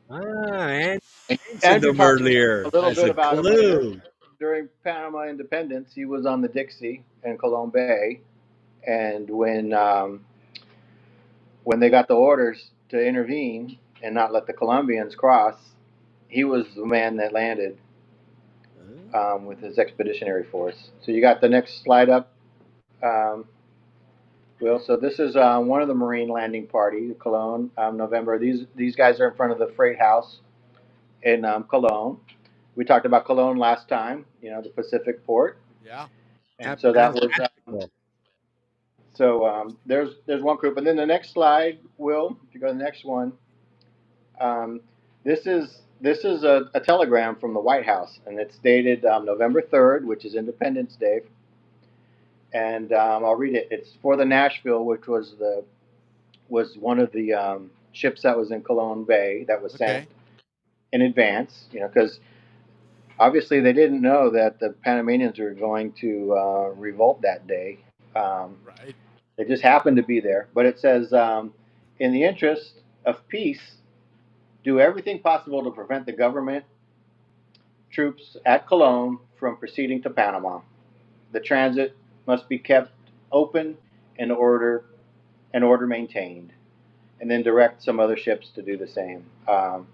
And mentioned
Andrew
him
talked
earlier
a little
as
bit
a
about him
clue.
during Panama Independence. He was on the Dixie in Colón Bay, and when they got the orders to intervene and not let the Colombians cross, he was the man that landed with his expeditionary force. So you got the next slide up, Will. So this is one of the Marine landing party, Cologne, November. These guys are in front of the freight house in Cologne. We talked about Cologne last time, the Pacific port.
Yeah.
And so that was there's one group, and then the next slide, Will, if you go to the next one, this is a telegram from the White House, and it's dated November 3rd, which is Independence Day, and I'll read it. It's for the Nashville, which was one of the ships that was in Cologne Bay that was sent in advance, because obviously they didn't know that the Panamanians were going to revolt that day.
Right.
They just happened to be there. But it says, in the interest of peace, do everything possible to prevent the government troops at Cologne from proceeding to Panama. The transit must be kept open and order maintained, and then direct some other ships to do the same. And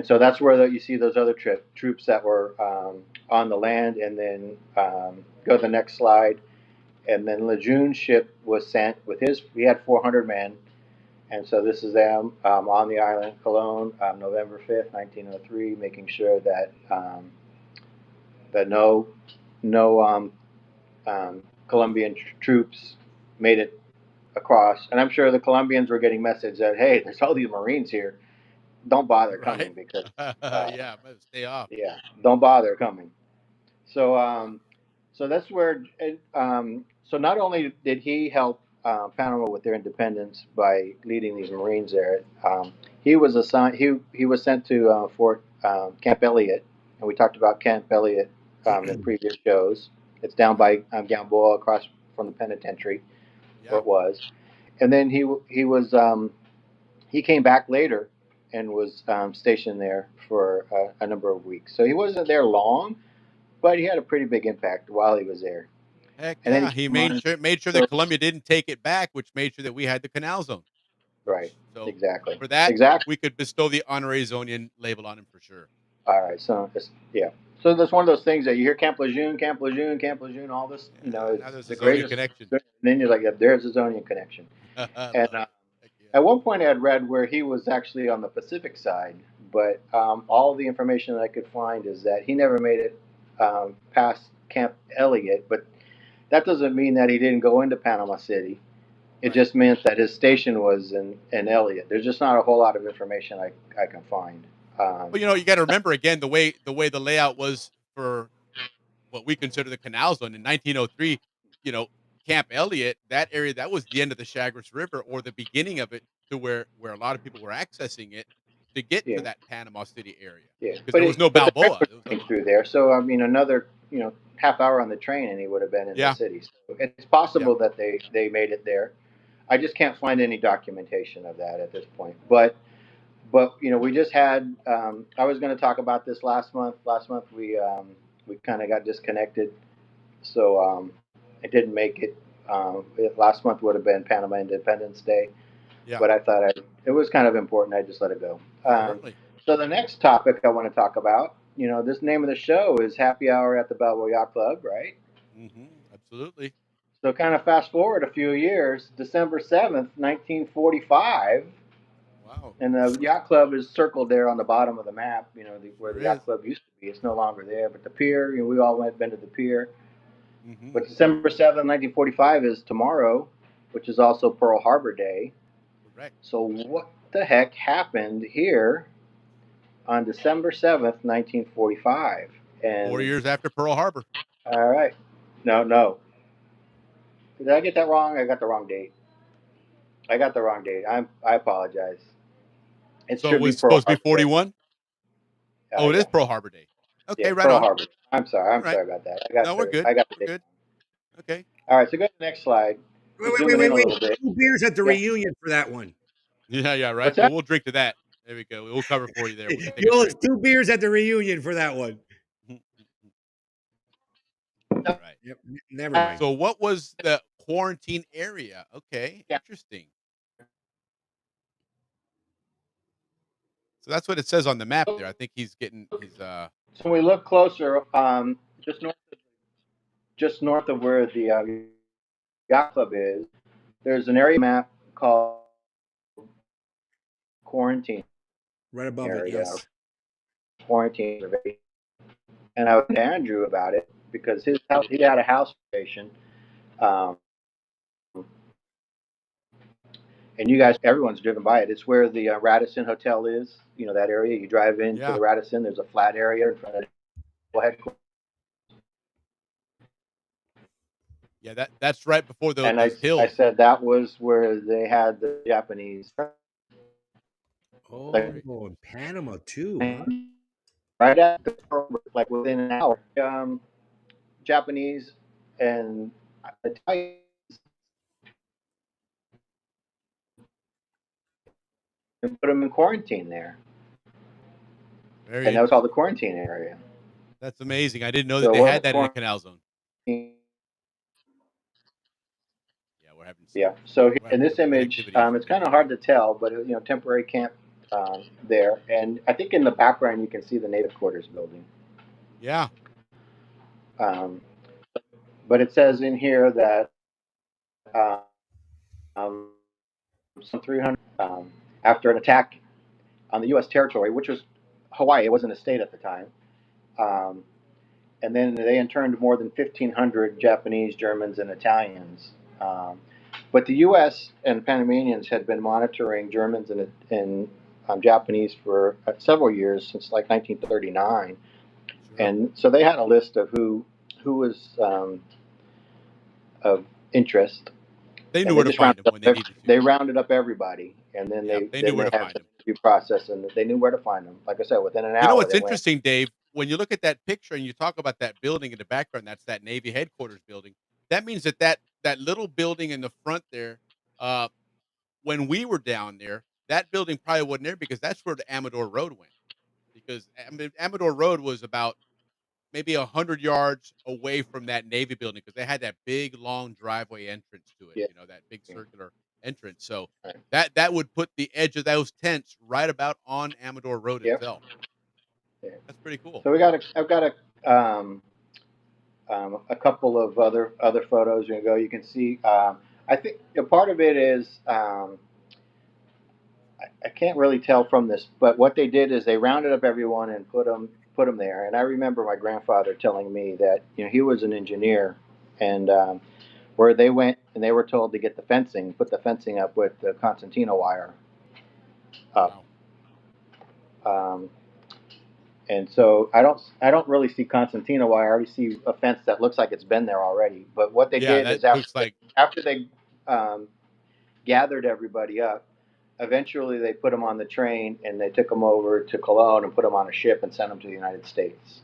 so that's where you see those other troops that were on the land, and then go to the next slide. And then Lejeune's ship was sent with he had 400 men. And so this is them on the island, Cologne, November 5th, 1903, making sure that no Colombian troops made it across. And I'm sure the Colombians were getting message that, hey, there's all these Marines here. Don't bother coming because
yeah, better stay off.
Yeah, don't bother coming. So so that's where so not only did he help Panama with their independence by leading these Marines there, he was assigned. He was sent to Fort Camp Elliott, and we talked about Camp Elliott in previous shows. It's down by Balboa, across from the penitentiary, where it was. And then he came back later and was stationed there for a number of weeks. So he wasn't there long, but he had a pretty big impact while he was there.
Heck
And
yeah,
then
he made sure that Colombia didn't take it back, which made sure that we had the Canal Zone.
Right.
So
exactly.
For that,
exactly.
we could bestow the honorary Zonian label on him for sure.
All right. So yeah. So that's one of those things that you hear Camp Lejeune, all this.
Now
It's
there's
the
a Zonian
greatest
connection.
And then you're like, yeah, there's a Zonian connection. And at one point, I had read where he was actually on the Pacific side, but all the information that I could find is that he never made it past Camp Elliott. But that doesn't mean that he didn't go into Panama City. It just meant that his station was in Elliott. There's just not a whole lot of information I can find.
But you got to remember again the way the layout was for what we consider the Canal Zone in 1903. Camp Elliott, that area, that was the end of the Chagres River, or the beginning of it, to where a lot of people were accessing it to get to that Panama City area.
Yeah,
because there was no Balboa.
The train was through there, so I mean another half hour on the train, and he would have been in the city. So it's possible that they made it there. I just can't find any documentation of that at this point. But we just had. I was going to talk about this last month. Last month we kind of got disconnected, so I didn't make it. Last month would have been Panama Independence Day, but I thought it was kind of important. I just let it go. So the next topic I want to talk about, this name of the show is Happy Hour at the Balboa Yacht Club, right?
Mm-hmm, absolutely.
So kind of fast forward a few years, December 7th, 1945.
Wow.
And the yacht club is circled there on the bottom of the map, where the yacht club used to be. It's no longer there, but the pier, we all been to the pier.
Mm-hmm.
But December 7th, 1945 is tomorrow, which is also Pearl Harbor Day.
Correct.
So what the heck happened here on December 7th, 1945?
4
And
years after Pearl Harbor.
all right. No. Did I get that wrong? I got the wrong date. I apologize. It
So it
should be
was
Pearl
supposed to be
Harbor Day.
41. Oh, it is
Yeah.
Pearl Harbor Day.
Yeah,
Okay, right
Pearl
on.
Harbor. I'm sorry.
All
I'm
right.
sorry about that.
No, we're good.
I got the
We're
date.
good. Okay.
All right, so go to the next slide. We're zooming in a little bit.
2 beers at the
Yeah.
reunion for that one.
Yeah, right.
What's
Well,
that?
we'll drink to that. There we go. We'll cover for you there. We can take
You
a
owe
drink.
us 2 beers at the reunion for that one.
All right.
Yep. Never mind.
So what was the quarantine area? Okay,
Yeah.
interesting. So that's what it says on the map there. I think he's
So when we look closer, just north of where the yacht club is, there's an area map called quarantine
Right above it,
area.
yes.
Quarantine reservation. And I was to Andrew about it because his house, he had a house reservation. And you guys, everyone's driven by it. It's where the Radisson Hotel is. You know that area. You drive into the Radisson. There's a flat area in front of the headquarters.
Yeah, that's right before those
And I
hills.
said that was where they had the Japanese.
Oh, in Panama too, huh?
Right at the like within an hour, Japanese and Italians and put them in quarantine there. And that was called the quarantine area.
That's amazing. I didn't know that they had that in the Canal Zone.
Yeah,
we're having.
Yeah. So in this image, it's kind of hard to tell, but temporary camp there, and I think in the background you can see the native quarters building.
Yeah.
But it says in here that some 300 after an attack on the U.S. territory, which was Hawaii. It wasn't a state at the time. And then they interned more than 1,500 Japanese, Germans, and Italians. But the U.S. and Panamanians had been monitoring Germans and Japanese for several years, since like 1939. Sure. And so they had a list of who was of interest.
They knew where to find them when they needed to.
They rounded up everybody, and then they knew where to find them. Interview process, and they knew where to find them. Like I said, within an hour.
You know what's interesting, Dave? When you look at that picture and you talk about that building in the background, that's that Navy headquarters building. That means that little building in the front there, when we were down there, that building probably wasn't there because that's where the Amador Road went. Because Amador Road was about maybe 100 yards away from that Navy building because they had that big, long driveway entrance to it.
Yeah.
That big circular entrance. So that would put the edge of those tents right about on Amador Road itself.
Yeah.
That's pretty cool.
So I've got a couple of other photos. You can see. I think part of it is I can't really tell from this, but what they did is they rounded up everyone and put them there. And I remember my grandfather telling me that he was an engineer, and where they went and they were told to get put the fencing up with the concertina wire up. Wow. And so I don't really see concertina wire. I already see a fence that looks like it's been there already. But what they did is after they gathered everybody up, eventually they put them on the train and they took them over to Cologne and put them on a ship and sent them to the United States.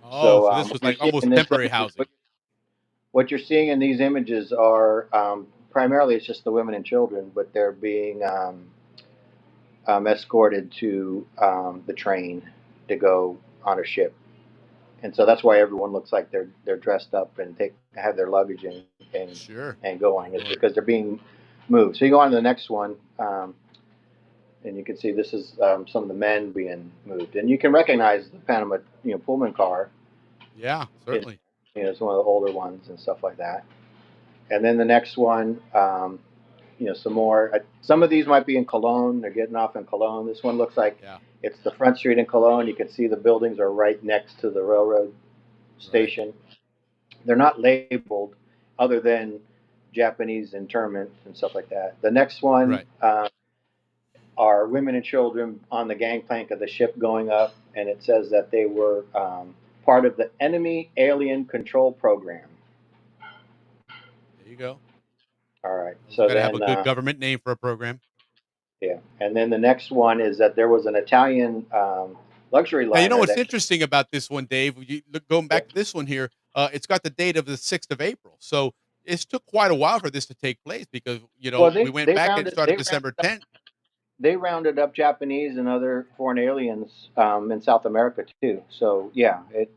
Oh, so this was like almost temporary housing.
What you're seeing in these images are primarily it's just the women and children, but they're being escorted to the train to go on a ship, and so that's why everyone looks like they're dressed up and have their luggage and going. It's because they're being moved. So you go on to the next one, and you can see this is some of the men being moved, and you can recognize the Panama Pullman car.
Yeah, certainly.
It's one of the older ones and stuff like that. And then the next one. Some more. Some of these might be in Cologne. They're getting off in Cologne. This one looks like it's the front street in Cologne. You can see the buildings are right next to the railroad station. they're not labeled, other than Japanese internment and stuff like that. The next one
Right.
are women and children on the gangplank of the ship going up, and it says that they were part of the enemy alien control program.
There you go.
All right.
Always
So
got to have a
then,
good government name for a program.
yeah, and then the next one is that there was an Italian luxury
Now, you know
liner
what's
that.
interesting about this one, Dave? Going
Yeah.
back to this one here, it's got the date of the 6th of April. So it took quite a while for this to take place because,
Well,
we went back and started
they
December
rounded up
10th.
they rounded up Japanese and other foreign aliens in South America too. So yeah, it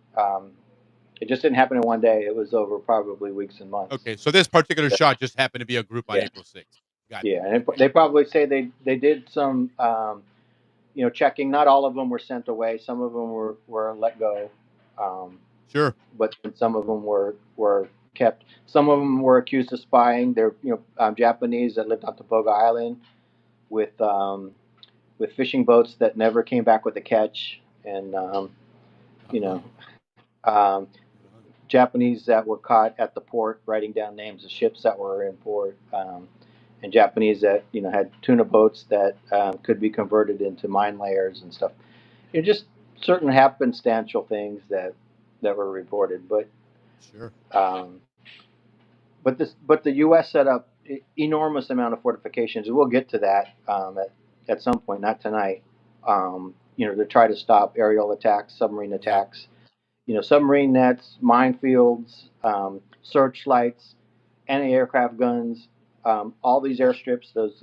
just didn't happen in one day. It was over probably weeks and months.
Okay, so this particular shot just happened to be a group on
Yeah,
April 6th. Gotcha.
yeah, and
Okay.
they probably say they did some checking. Not all of them were sent away. Some of them were let go,
Sure.
but some of them were kept. Some of them were accused of spying. They're Japanese that lived on Topoga Island with fishing boats that never came back with a catch, and you know, um, Japanese that were caught at the port writing down names of ships that were in port, and Japanese that had tuna boats that could be converted into mine layers and stuff. Just certain happenstantial things that were reported,
Sure.
um, but the U.S. set up enormous amount of fortifications, and we'll get to that at some point, not tonight. To try to stop aerial attacks, submarine attacks. Submarine nets, minefields, searchlights, anti-aircraft guns, all these airstrips. Those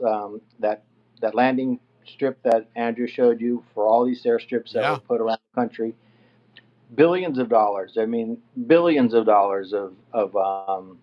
that landing strip that Andrew showed you for all these airstrips that were
Yeah.
put around the country. Billions of dollars. I mean, billions of dollars of um,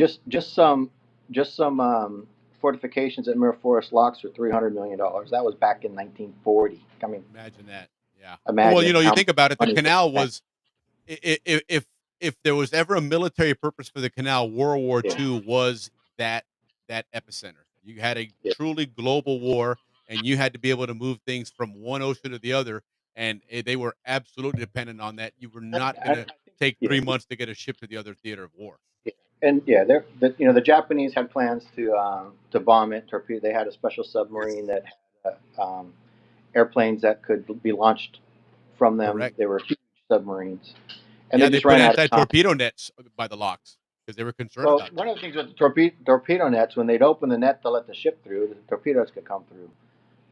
just some fortifications at Mere Forest Locks for $300 million. That was back in 1940. I mean,
Imagine that. Yeah. Well,
imagine
you
how much
think about it, the
money was
canal
spent.
was if there was ever a military purpose for the canal, World War
Yeah,
II was that epicenter. You had a
yeah.
truly global war, and you had to be able to move things from one ocean to the other, and they were absolutely dependent on that. You were not
I
going to
think,
take
yeah,
3 months to get a ship to the other theater of war.
yeah. And yeah, the Japanese had plans to bomb it, torpedo. They had a special submarine that had airplanes that could be launched from them.
Correct.
They were huge submarines, and
Yeah,
they
they
just
put
ran out of time.
anti-torpedo nets by the locks because they were concerned
Well,
about
one
that.
of the things with the torpedo nets, when they'd open the net to let the ship through, the torpedoes could come through.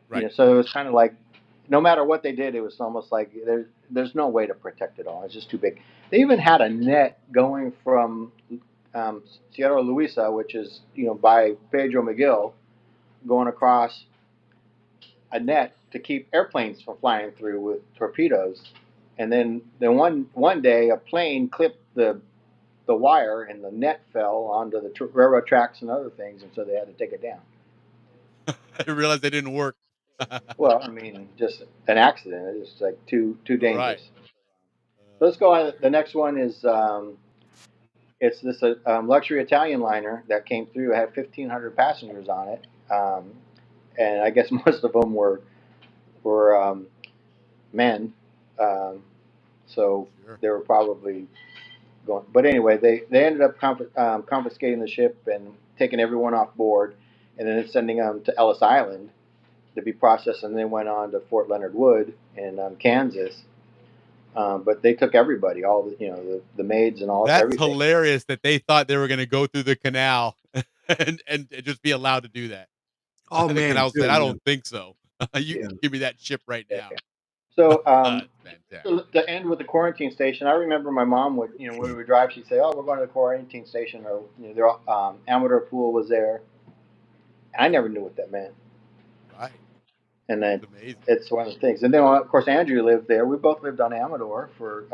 Right.
So it was kind of like, no matter what they did, it was almost like there's no way to protect it all. It's just too big. They even had a net going from Sierra Luisa, which is by Pedro McGill, going across a net to keep airplanes from flying through with torpedoes. And then one day a plane clipped the wire and the net fell onto the railroad tracks and other things, and so they had to take it down.
I realized they didn't work.
Well, I mean, just an accident. It's like too
Right.
dangerous. Let's go on. The next one is it's this luxury Italian liner that came through. It had 1,500 passengers on it, and I guess most of them were men. Um, so
Sure.
they were probably going. But anyway, they ended up confiscating the ship and taking everyone off board, and then sending them to Ellis Island to be processed, and then went on to Fort Leonard Wood in Kansas. But they took everybody, all the maids and all
That's
everything.
hilarious that they thought they were going to go through the canal and just be allowed to do that.
Oh
The
man,
canal said,
too,
"I
yeah.
don't think so. You
Yeah.
give me that ship right
Yeah,
now."
yeah. So
Fantastic.
to end with the quarantine station, I remember my mom would, when we would drive, she'd say, "Oh, we're going to the quarantine station," or Amador Pool was there. I never knew what that meant,
Right.
and then
It's amazing.
it's one of the things. And then of course Andrew lived there. We both lived on Amador for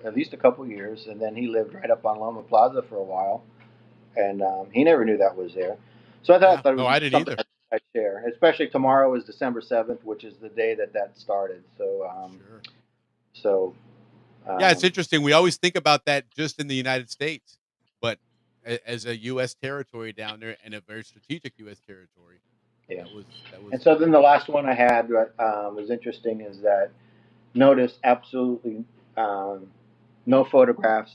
at least a couple years, and then he lived right up on Loma Plaza for a while, and he never knew that was there. So I
Yeah.
thought it
No,
was
I didn't
something
either.
I'd share, especially tomorrow is December 7th, which is the day that started. So
Sure.
so
Yeah, it's
um,
interesting. We always think about that just in the United States, but as a U.S. territory down there and a very strategic U.S. territory,
yeah.
that was
And so then the last one I had was interesting is that notice absolutely um, No photographs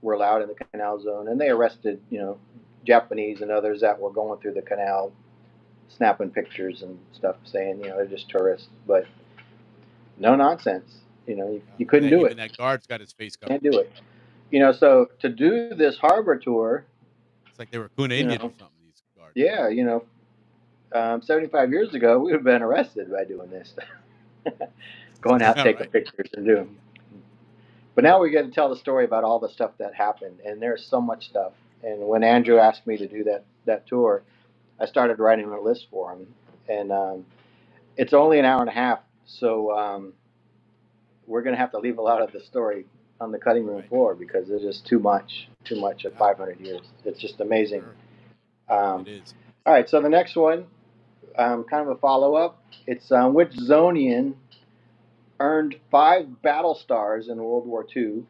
were allowed in the canal zone, and they arrested, Japanese and others that were going through the canal, snapping pictures and stuff, saying, they're just tourists. But no nonsense. You couldn't do
Even
it.
that guard's got his face covered.
Can't do it. So to do this harbor tour,
It's like they were Kuna Indian or something. These guards.
yeah, 75 years ago, we would have been arrested by doing this, going out taking
Right.
pictures and doing. But now we get to tell the story about all the stuff that happened, and there's so much stuff. And when Andrew asked me to do that tour, I started writing a list for him, and it's only an hour and a half, so we're going to have to leave a lot of the story on the cutting room floor because there's just too much of 500 years. It's just amazing.
It is.
All right, so the next one, kind of a follow up. It's which Zonian earned 5 battle stars in World War II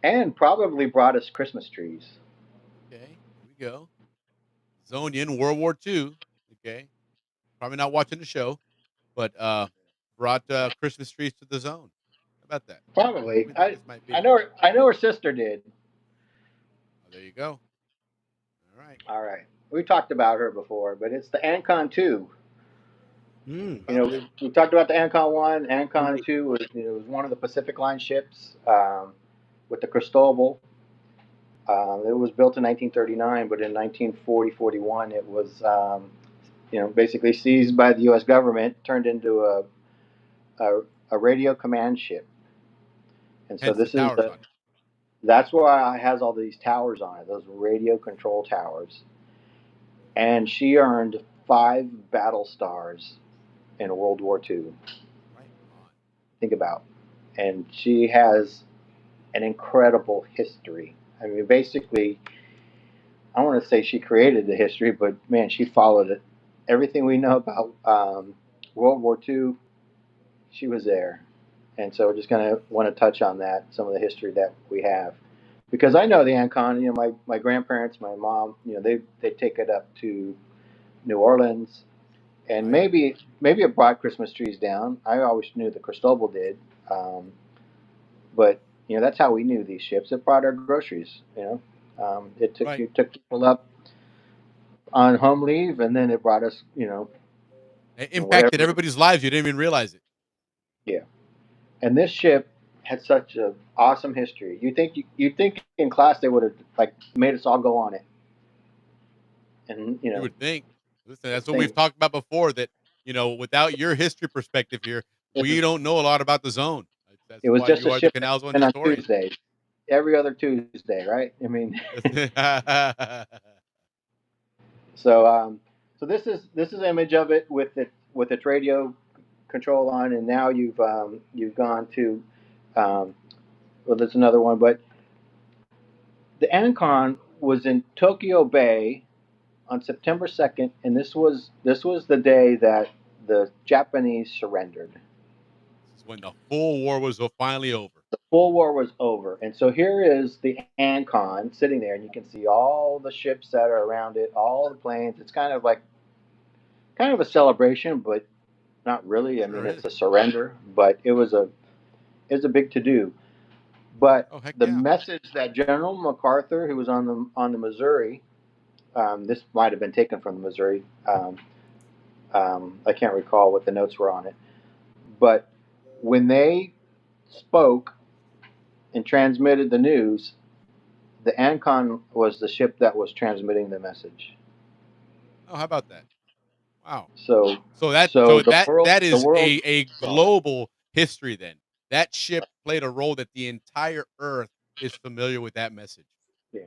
and probably brought us Christmas trees.
Okay, here we go. Zonian, World War II. Okay, probably not watching the show, but brought Christmas trees to the zone. How about that?
Probably.
Who do we think this might be?
I know her sister did.
Oh, there you go. All right.
All right. We talked about her before, but it's the Ancon 2. We talked about the Ancon 1. Ancon 2 was one of the Pacific Line ships with the Cristobal. It was built in 1939, but in 1940-41, it was basically seized by the U.S. government, turned into a radio command ship. And so this is that's why it has all these towers on it, those radio control towers. And she earned 5 battle stars in World War II.
Right on.
Think about. And she has an incredible history. I mean, basically, I want to say she created the history, but man, she followed it. Everything we know about World War II, she was there. And so we're just going to want to touch on that, some of the history that we have. Because I know the Ancon, my grandparents, my mom, they take it up to New Orleans, and maybe it brought Christmas trees down. I always knew the Cristobal did, but that's how we knew these ships. It brought our groceries. It took people up on home leave, and then it brought us.
It impacted everybody's lives. You didn't even realize it.
Yeah, and this ship had such an awesome history. You think in class they would have made us all go on it, and
You would think. Listen, that's what we've talked about before. That without your history perspective here, we don't know a lot about the zone. That's
it was
why
just
you
a
are the
ship
Canal Zone
on
historian.
Tuesdays, every other Tuesday, right? I mean, so this is an image of it with its radio control on, and now you've gone to well, there's another one, but the Ancon was in Tokyo Bay on September 2nd, and this was the day that the Japanese surrendered.
This is when the full war was finally over.
The full war was over, and so here is the Ancon sitting there, and you can see all the ships that are around it, all the planes. It's kind of a celebration, but not really. I mean, it's a surrender, but it was a big to do. But the message that General MacArthur, who was on the Missouri, this might have been taken from the Missouri. I can't recall what the notes were on it, but when they spoke and transmitted the news, the Ancon was the ship that was transmitting the message.
Oh, how about that? Wow.
So
that is a global history then. That ship played a role that the entire Earth is familiar with that message.
Yeah.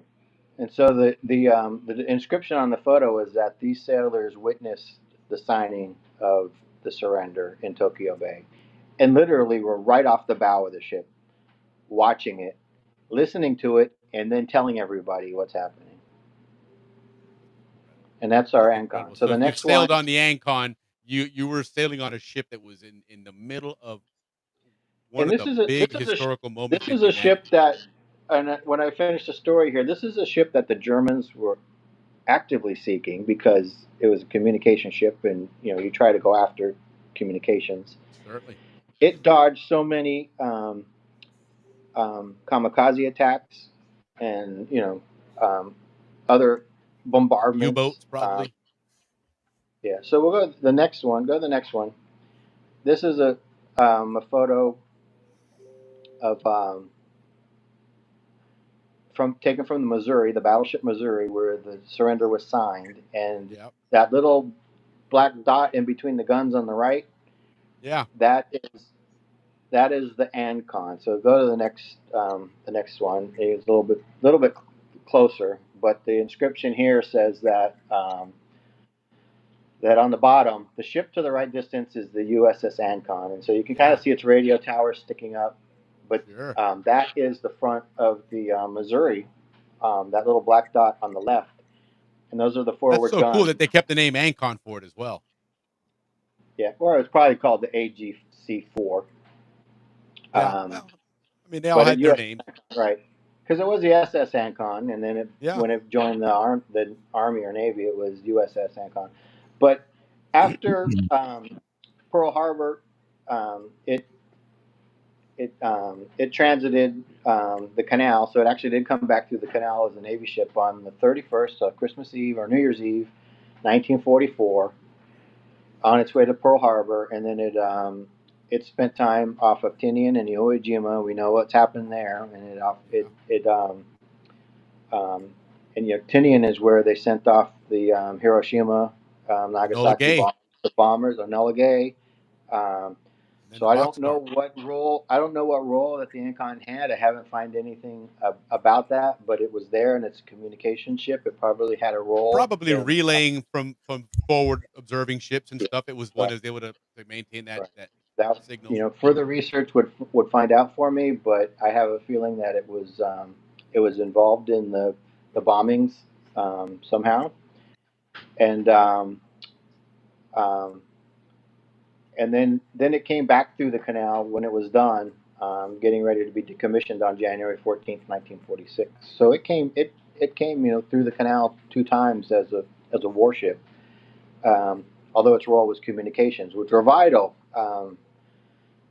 And so the inscription on the photo is that these sailors witnessed the signing of the surrender in Tokyo Bay, and literally were right off the bow of the ship, watching it, listening to it, and then telling everybody what's happening. And that's our Ancon. So the
if
next
you sailed
one,
on the Ancon, you were sailing on a ship that was in the middle of one of the big historical moments.
This is a ship that, and when I finish the story here, this is a ship that the Germans were actively seeking because it was a communication ship, and you try to go after communications.
Certainly.
It dodged so many kamikaze attacks, and other bombardments.
U-boats probably.
Yeah. So we'll go to the next one. Go to the next one. This is a photo of taken from the Missouri, the battleship Missouri, where the surrender was signed, and
Yep.
that little black dot in between the guns on the right.
Yeah.
That is the Ancon. So go to the next one. It's a little bit closer, but the inscription here says that that on the bottom, the ship to the right distance is the USS Ancon, and so you can kind of see its radio tower sticking up. But
Sure.
that is the front of the Missouri. That little black dot on the left, and those are the
That's
forward
so
guns.
cool that they kept the name Ancon for it as well.
Yeah, or it's probably called the AGC4.
Yeah. Well, I mean, they all
But
had their names.
right? Because it was the SS Ancon, and then
Yeah.
when it joined the Army or Navy, it was USS Ancon. But after Pearl Harbor, it transited the canal, so it actually did come back through the canal as a Navy ship on the 31st, so Christmas Eve or New Year's Eve, 1944, on its way to Pearl Harbor, and then it spent time off of Tinian and Iwo Jima. We know what's happened there, and Tinian is where they sent off the Hiroshima, Nagasaki the bombers, Enola Gay. So I don't know what role that the Ancon had. I haven't found anything about that, but it was there, and it's a communication ship. It probably had a role.
Probably relaying from forward observing ships and stuff. It was one that they would have to maintain that signal.
Further research would find out for me, but I have a feeling that it was involved in the bombings somehow, and and then it came back through the canal when it was done, getting ready to be decommissioned on January 14th, 1946. So it came through the canal 2 times as a warship, although its role was communications, which were vital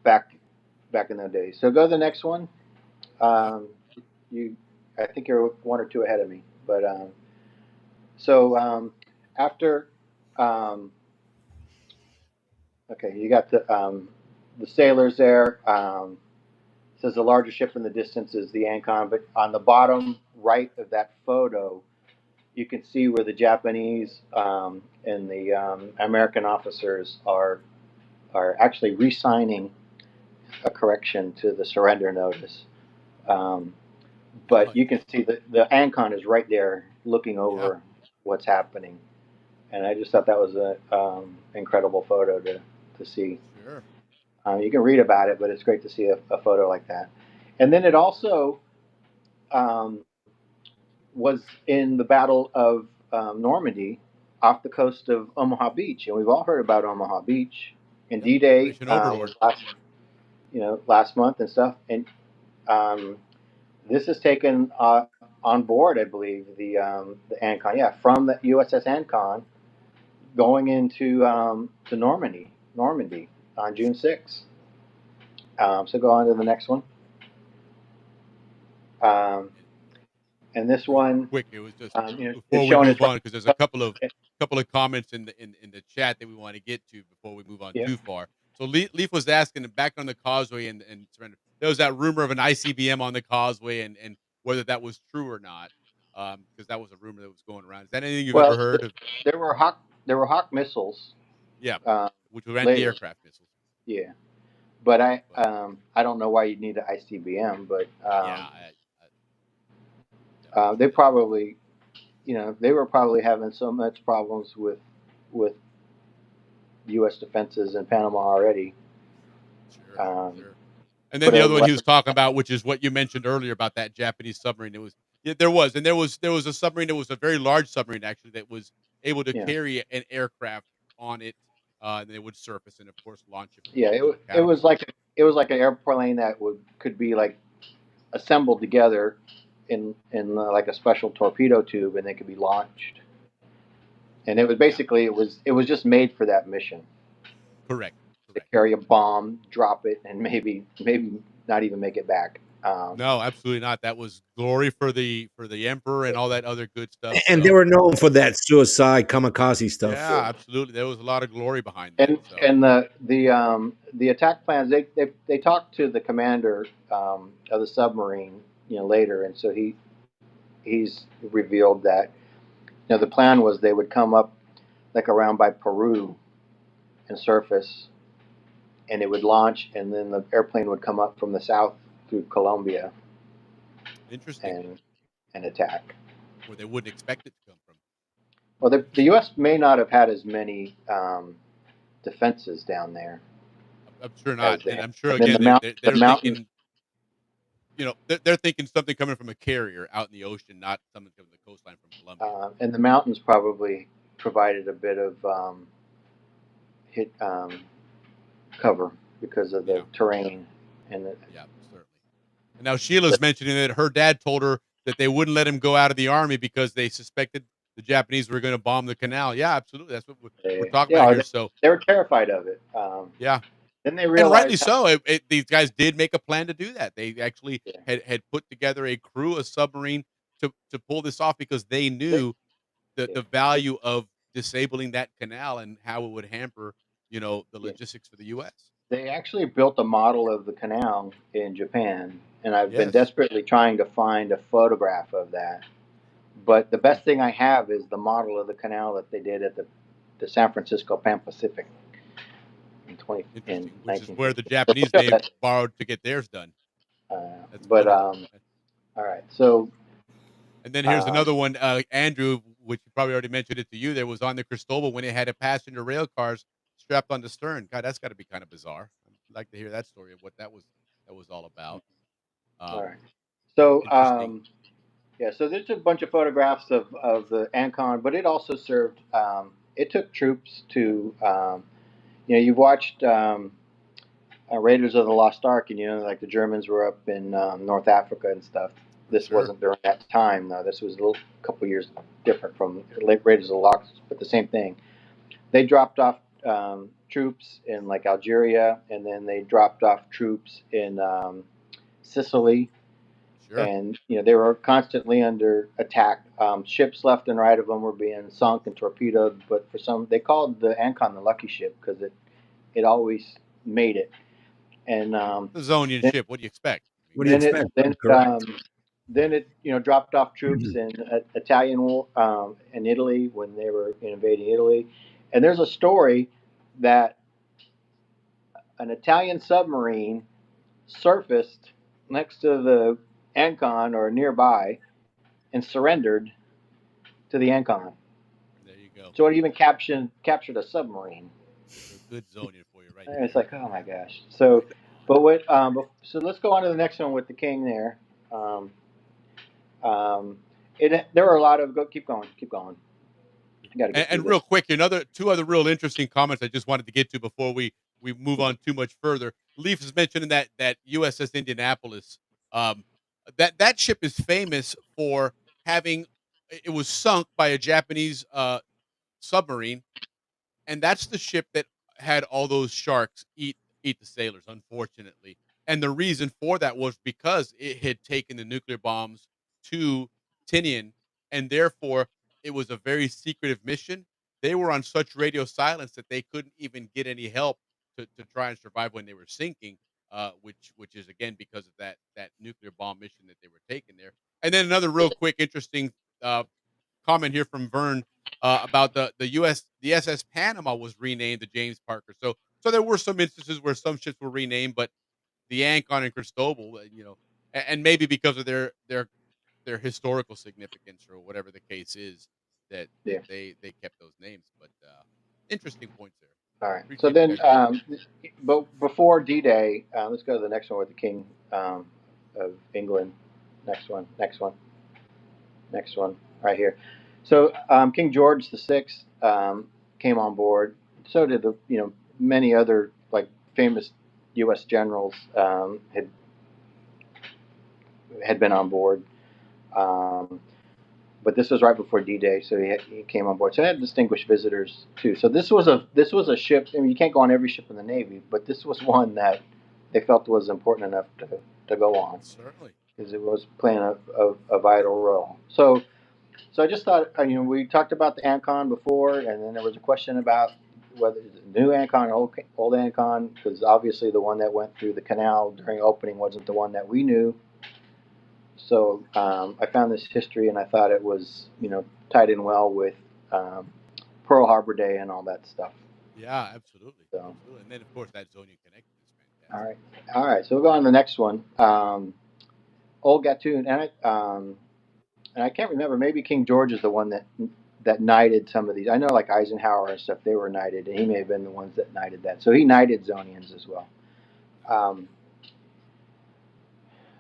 back in those days. So go to the next one. I think you're 1 or 2 ahead of me, but after. Okay, you got the sailors there. Says the larger ship in the distance is the Ancon, but on the bottom right of that photo, you can see where the Japanese and the American officers are actually re-signing a correction to the surrender notice. But you can see that the Ancon is right there looking over what's happening, and I just thought that was an incredible photo to see.
Sure.
You can read about it, but it's great to see a photo like that. And then it also was in the Battle of Normandy off the coast of Omaha Beach, and we've all heard about Omaha Beach and D-Day last month and stuff. And this is taken on board, I believe, the Ancon, from the USS Ancon, going into to Normandy on June 6th. So go on to the next one. And this one,
quick. It was just
before
we move on, because there's a couple of comments in the chat that we want to get to before we move on too far. So Leaf was asking back on the causeway and surrender. There was that rumor of an ICBM on the causeway and whether that was true or not, because that was a rumor that was going around. Is that anything you've ever heard of?
There were Hawk missiles.
Yeah, which were anti-aircraft missiles.
Yeah, but I don't know why you'd need an ICBM, but they probably, they were probably having so much problems with U.S. defenses in Panama already.
Sure. And then the other one he was talking about, which is what you mentioned earlier about that Japanese submarine. There was a submarine that was a very large submarine actually that was able to carry an aircraft on it. And it would surface and of course launch it.
Yeah, it was like an airplane that could be like assembled together in like a special torpedo tube, and they could be launched. And it was basically it was just made for that mission.
Correct.
To carry a bomb, drop it, and maybe not even make it back.
No, absolutely not. That was glory for the emperor and all that other good stuff.
And they
So
were known for that suicide kamikaze stuff.
yeah, absolutely. There was a lot of glory behind that.
And
So
the attack plans, they talked to the commander of the submarine, later, and so he's revealed that the plan was they would come up like around by Peru and surface, and it would launch, and then the airplane would come up from the south through Colombia
interesting.
and attack.
Where they wouldn't expect it to come from.
Well, the U.S. may not have had as many defenses down there.
I'm sure not, and I'm sure
and then
again
the
they're
mountains,
thinking, they're thinking something coming from a carrier out in the ocean, not something coming from the coastline from Colombia.
and the mountains probably provided a bit of hit cover because of the terrain and
yeah, certainly. And now Sheila's mentioning that her dad told her that they wouldn't let him go out of the army because they suspected the Japanese were going to bomb the canal. Yeah, absolutely. That's what we're talking about here. So
they were terrified of it.
Yeah.
Then they
And
realized,
rightly so. These guys did make a plan to do that. They actually had put together a crew, a submarine to pull this off because they knew the value of disabling that canal and how it would hamper, the logistics for the U.S.
They actually built a model of the canal in Japan, and I've been
Yes.
desperately trying to find a photograph of that. But the best thing I have is the model of the canal that they did at the San Francisco Pan Pacific in
Which is where the Japanese they borrowed to get theirs done.
But all right, so
and then here's another one, Andrew, which you probably already mentioned it to you. There was on the Cristobal when it had a passenger rail cars strapped on the stern. God, that's got to be kind of bizarre. I'd like to hear that story of what that was all about.
All right, so yeah, so there's a bunch of photographs of the Ancon, but it also served. It took troops to, you've watched Raiders of the Lost Ark, and like the Germans were up in North Africa and stuff. This wasn't during that time, though. This was a couple years different from Raiders of the Lost, but the same thing. They dropped off troops in like Algeria, and then they dropped off troops in Sicily.
Sure.
And they were constantly under attack. Ships left and right of them were being sunk and torpedoed. But for some, they called the Ancon the lucky ship because it always made it. And
the Zonian ship. What do you expect?
What do you expect?
Then it dropped off troops in Italian war in Italy when they were invading Italy. And there's a story that an Italian submarine surfaced next to the Ancon or nearby and surrendered to the Ancon.
There you go.
So it even captured a submarine.
A good Zonian for you, right?
And it's like, oh my gosh. So, but what? So let's go on to the next one with the king there. There were a lot of keep going.
And real quick, two other real interesting comments I just wanted to get to before we move on too much further. Leaf is mentioning that USS Indianapolis. That ship is famous for having it was sunk by a Japanese submarine, and that's the ship that had all those sharks eat the sailors, unfortunately. And the reason for that was because it had taken the nuclear bombs to Tinian, and therefore it was a very secretive mission. They were on such radio silence that they couldn't even get any help to try and survive when they were sinking, which is again because of that nuclear bomb mission that they were taking there. And then another real quick interesting comment here from Vern about the SS Panama was renamed the James Parker. So there were some instances where some ships were renamed, but the Ancon and Cristobal, and maybe because of their historical significance or whatever the case is, that they kept those names. But interesting points there.
All right. So then, but before D-Day, let's go to the next one with the King of England. Next one, right here. So King George VI came on board. So did the many other like famous U.S. generals had been on board. But this was right before D-Day, so he came on board. So he had distinguished visitors too. So this was a ship. I mean, you can't go on every ship in the Navy, but this was one that they felt it was important enough to go on
Certainly.
because it was playing a vital role. So I just thought, we talked about the Ancon before, and then there was a question about whether it's a new Ancon or old Ancon, because obviously the one that went through the canal during opening wasn't the one that we knew. So I found this history, and I thought it was, tied in well with um, Pearl Harbor Day and all that stuff.
Yeah, absolutely.
So,
Absolutely. And then, of course, that Zonian connection is
all
fantastic.
right, all right. So we'll go on to the next one. Old Gatun, and I can't remember. Maybe King George is the one that knighted some of these. I know, like Eisenhower and stuff, they were knighted, and he may have been the ones that knighted that. So he knighted Zonians as well. Um,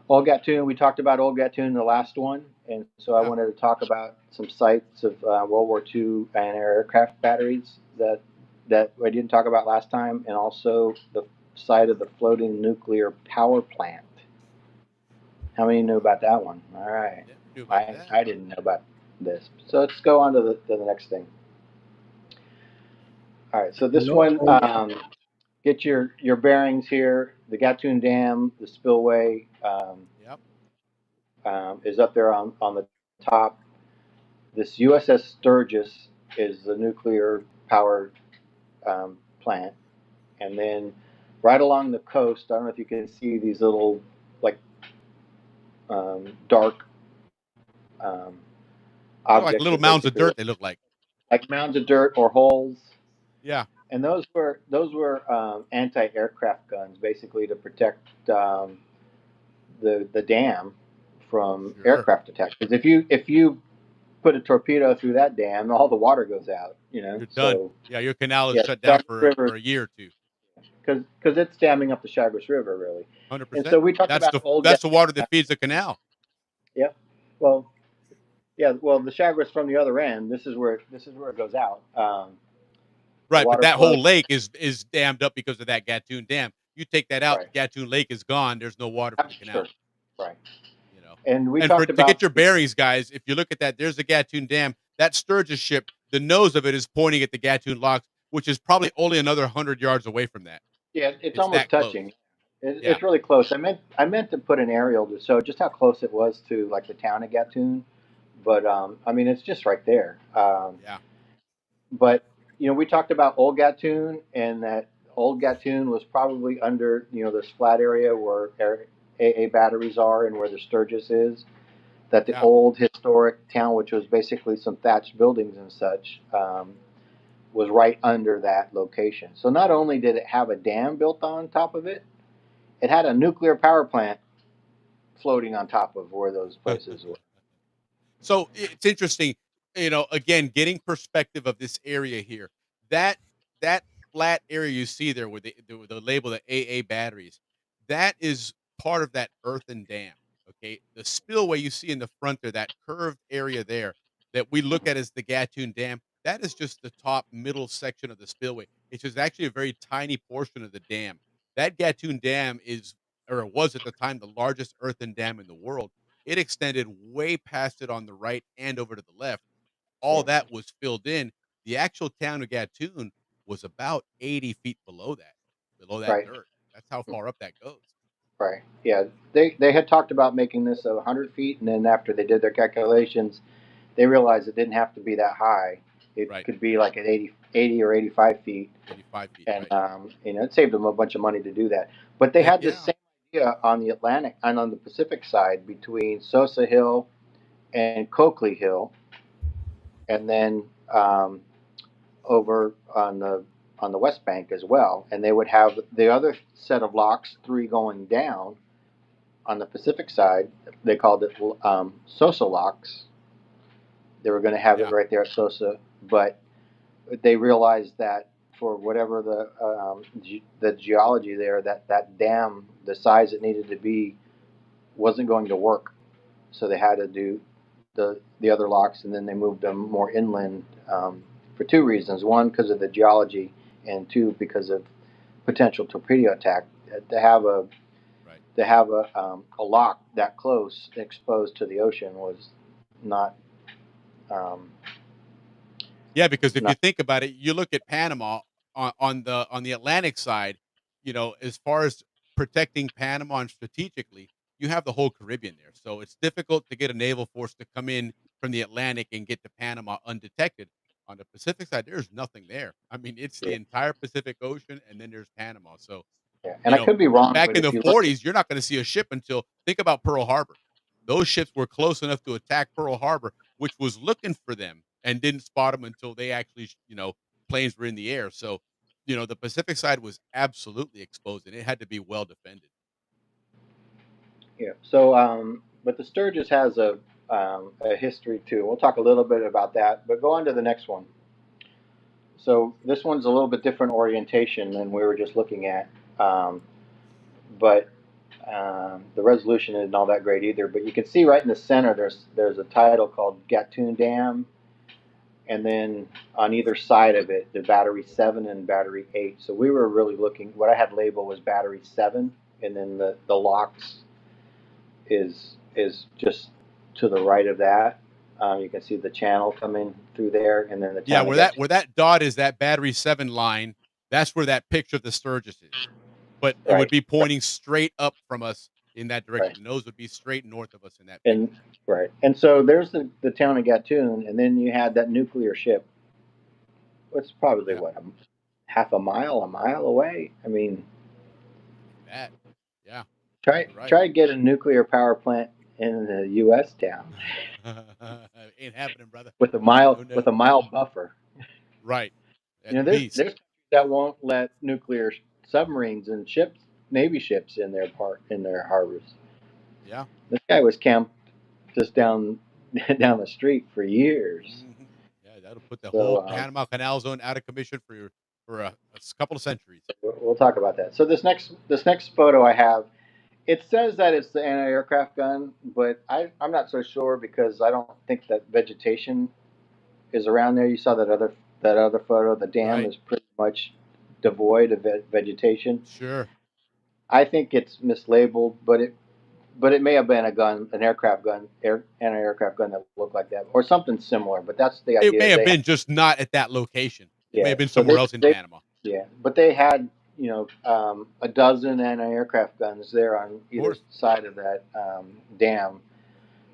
Old Gatun, we talked about Old Gatun in the last one, and so I wanted to talk about some sites of World War II anti-aircraft batteries that I didn't talk about last time, and also the site of the floating nuclear power plant. How many knew about that one? All right.
Never knew about that.
I didn't know about this. So let's go on to the next thing. All right. So this one, get your bearings here. The Gatun Dam, the spillway,
Yep.
is up there on the top. This USS Sturgis is the nuclear power plant, and then right along the coast, I don't know if you can see these little like dark um,
They're like
objects
little
that
mounds of
basically
dirt,
look
they look like.
like mounds of dirt or holes.
Yeah.
And those were anti-aircraft guns, basically to protect the dam from
Sure.
aircraft attacks. Because if you put a torpedo through that dam, all the water goes out.
You're done.
So
Yeah, your canal is
yeah,
shut down
Chagres
for
River,
a year or two.
because it's damming up the Chagres River really. And
100%.
so we talked about old.
That's the water that feeds the canal.
Yeah. Well, yeah. Well, the Chagres from the other end. This is where it goes out. The
Right, but
water
that
flows.
whole lake is dammed up because of that Gatun Dam. You take that out,
Right.
Gatun Lake is gone. There's no water for the
Sure.
canal.
Right.
You know.
And we
And
talked
to get
about
your bearings, guys, if you look at that, there's the Gatun Dam. That Sturgis ship, the nose of it is pointing at the Gatun locks, which is probably only another 100 yards away from that.
yeah, it's
It's
almost
that close.
touching.
Yeah.
It's really close. I meant to put an aerial to show just how close it was to like the town of Gatun, but I mean it's just right there.
Yeah.
But we talked about Old Gatun, and that Old Gatun was probably under this flat area where AA batteries are and where the Sturgis is. That the
Yeah.
old historic town, which was basically some thatched buildings and such, was right under that location. So not only did it have a dam built on top of it, it had a nuclear power plant floating on top of where those places were.
So it's interesting, again, getting perspective of this area here. That that flat area you see there with the label, the AA batteries, that is part of that earthen dam. Okay, the spillway you see in the front there, that curved area there that we look at as the Gatun Dam, that is just the top middle section of the spillway. It's just actually a very tiny portion of the dam. That Gatun Dam is, or was at the time, the largest earthen dam in the world. It extended way past it on the right and over to the left. All
Yeah.
that was filled in. The actual town of Gatun was about 80 feet below that
Right.
dirt. That's how far up that goes.
Right. Yeah. They had talked about making this 100 feet, and then after they did their calculations, they realized it didn't have to be that high. It
Right.
could be like at 80 or 85 feet,
85 feet,
and
right.
it saved them a bunch of money to do that. But they
Heck
had the
yeah.
same idea on the Atlantic and on the Pacific side between Sosa Hill and Coakley Hill, and then over on the West Bank as well. And they would have the other set of locks, three going down on the Pacific side. They called it Sosa locks. They were going to have it
Yeah.
right there at Sosa, but they realized that for whatever the geology there, that dam, the size it needed to be, wasn't going to work. So they had to do the other locks, and then they moved them more inland for two reasons: one, because of the geology, and two, because of potential torpedo attack. To have a
Right.
a lock that close exposed to the ocean was not um,
Yeah, because if you
not
think about it, you look at Panama on the Atlantic side, as far as protecting Panama and strategically, you have the whole Caribbean there. So it's difficult to get a naval force to come in from the Atlantic and get to Panama undetected. On the Pacific side, there's nothing there. I mean, it's the
Yeah.
entire Pacific Ocean, and then there's Panama. So,
Yeah. And I
know,
could be wrong,
back
but
in
if
the
you look,
40s, you're not going to see a ship until think about Pearl Harbor. Those ships were close enough to attack Pearl Harbor, which was looking for them and didn't spot them until they actually, planes were in the air. So, the Pacific side was absolutely exposed, and it had to be well defended.
yeah. So, but the Sturgis has a history too. We'll talk a little bit about that, but go on to the next one. So this one's a little bit different orientation than we were just looking at, but the resolution isn't all that great either. But you can see right in the center there's a title called Gatun Dam, and then on either side of it, the Battery 7 and Battery 8. So we were really looking. What I had labeled was Battery 7, and then the locks is just to the right of that. You can see the channel coming through there, and then the
Yeah,
town of
where that dot is, that Battery 7 line, that's where that picture of the Sturgis is. But it would
right,
be pointing straight up from us in that direction.
right,
The nose would be straight north of us in that picture.
and right, and so there's the town of Gatun, and then you had that nuclear ship. It's probably
Yeah,
what, half a mile away. I mean,
like that. Yeah,
try
you're right.
try to get a nuclear power plant in the U.S. town
Ain't happening, brother.
with
No, no.
a mile buffer.
Right.
You
At
know,
least.
there's countries that won't let nuclear submarines and ships, Navy ships, in their harbors.
Yeah.
This guy was camped just down down the street for years.
Hmm. Yeah, that'll put the whole
So
Panama Canal Zone out of commission for a couple of centuries.
we'll talk about that. So this next photo I have, it says that it's the anti-aircraft gun, but I'm not so sure because I don't think that vegetation is around there. You saw that other photo. The dam
Right.
is pretty much devoid of vegetation.
Sure.
I think it's mislabeled, but it may have been a gun, an aircraft gun, anti-aircraft gun that looked like that, or something similar. But that's the
It
idea.
may have been just not at that location. It may
Yeah.
have been
So
somewhere else in Panama.
yeah, but they had a dozen anti-aircraft guns there on
Of
either
course.
side of that dam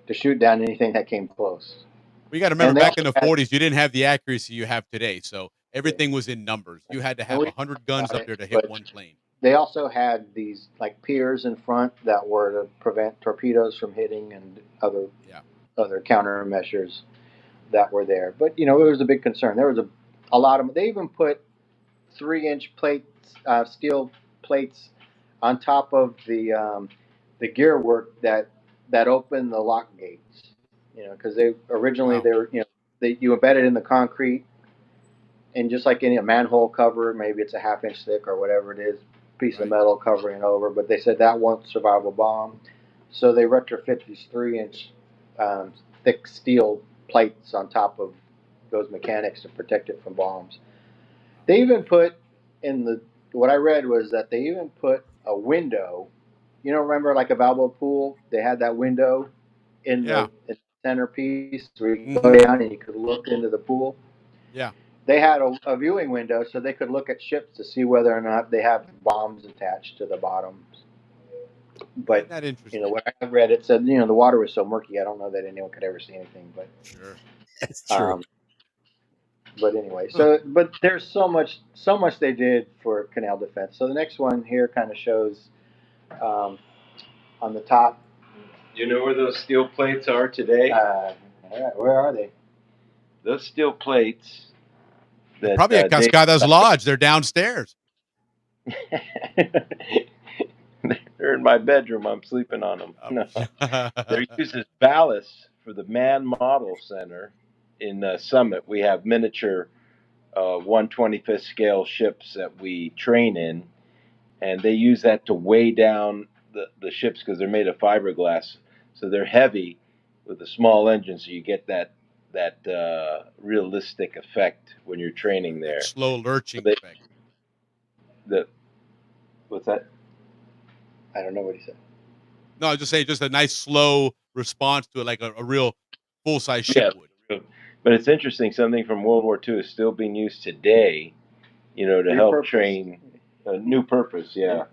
to shoot down anything that came close.
We got to remember
And they
back in
also
the
had,
40s, you didn't have the accuracy you have today. So
yeah,
everything was in numbers. You had to
and
have
we
100
talked
guns
about
up
it,
there to hit
but
one plane.
they also had these like piers in front that were to prevent torpedoes from hitting and
Yeah.
other countermeasures that were there. But it was a big concern. There was a lot of. They even put 3-inch plates, steel plates, on top of the gear work that opened the lock gates. Because they originally
Wow.
they were you embed it in the concrete, and just like any manhole cover, maybe it's a half-inch thick or whatever it is, piece of
Right.
metal covering it over. But they said that won't survive a bomb, so they retrofit these 3-inch thick steel plates on top of those mechanics to protect it from bombs. They even put what I read was that they even put a window. Remember like a Balboa pool? They had that window in
Yeah.
the centerpiece where you could
Hmm.
go down and you could look into the pool.
Yeah.
They had a viewing window so they could look at ships to see whether or not they have bombs attached to the bottoms.
Isn't
But
that interesting?
what I read, it said the water was so murky. I don't know that anyone could ever see anything.
Sure.
That's true.
But anyway,
Huh.
but there's so much they did for canal defense. So the next one here kind of shows on the top.
You know where those steel plates are today?
All right, where are they?
Those steel plates.
They're probably at Cascadas Lodge. They're downstairs.
They're in my bedroom. I'm sleeping on them. No. They're used as ballast for the Man Model Center in Summit. We have miniature 1/25th scale ships that we train in, and they use that to weigh down the ships because they're made of fiberglass. So they're heavy with a small engine, so you get that realistic effect when you're training there.
Slow lurching effect.
What's that?
I don't know what he said.
No, I was just saying, just a nice slow response to it, like a real full size ship would.
But it's interesting. Something from World War II is still being used today, to help train a new purpose. Yeah.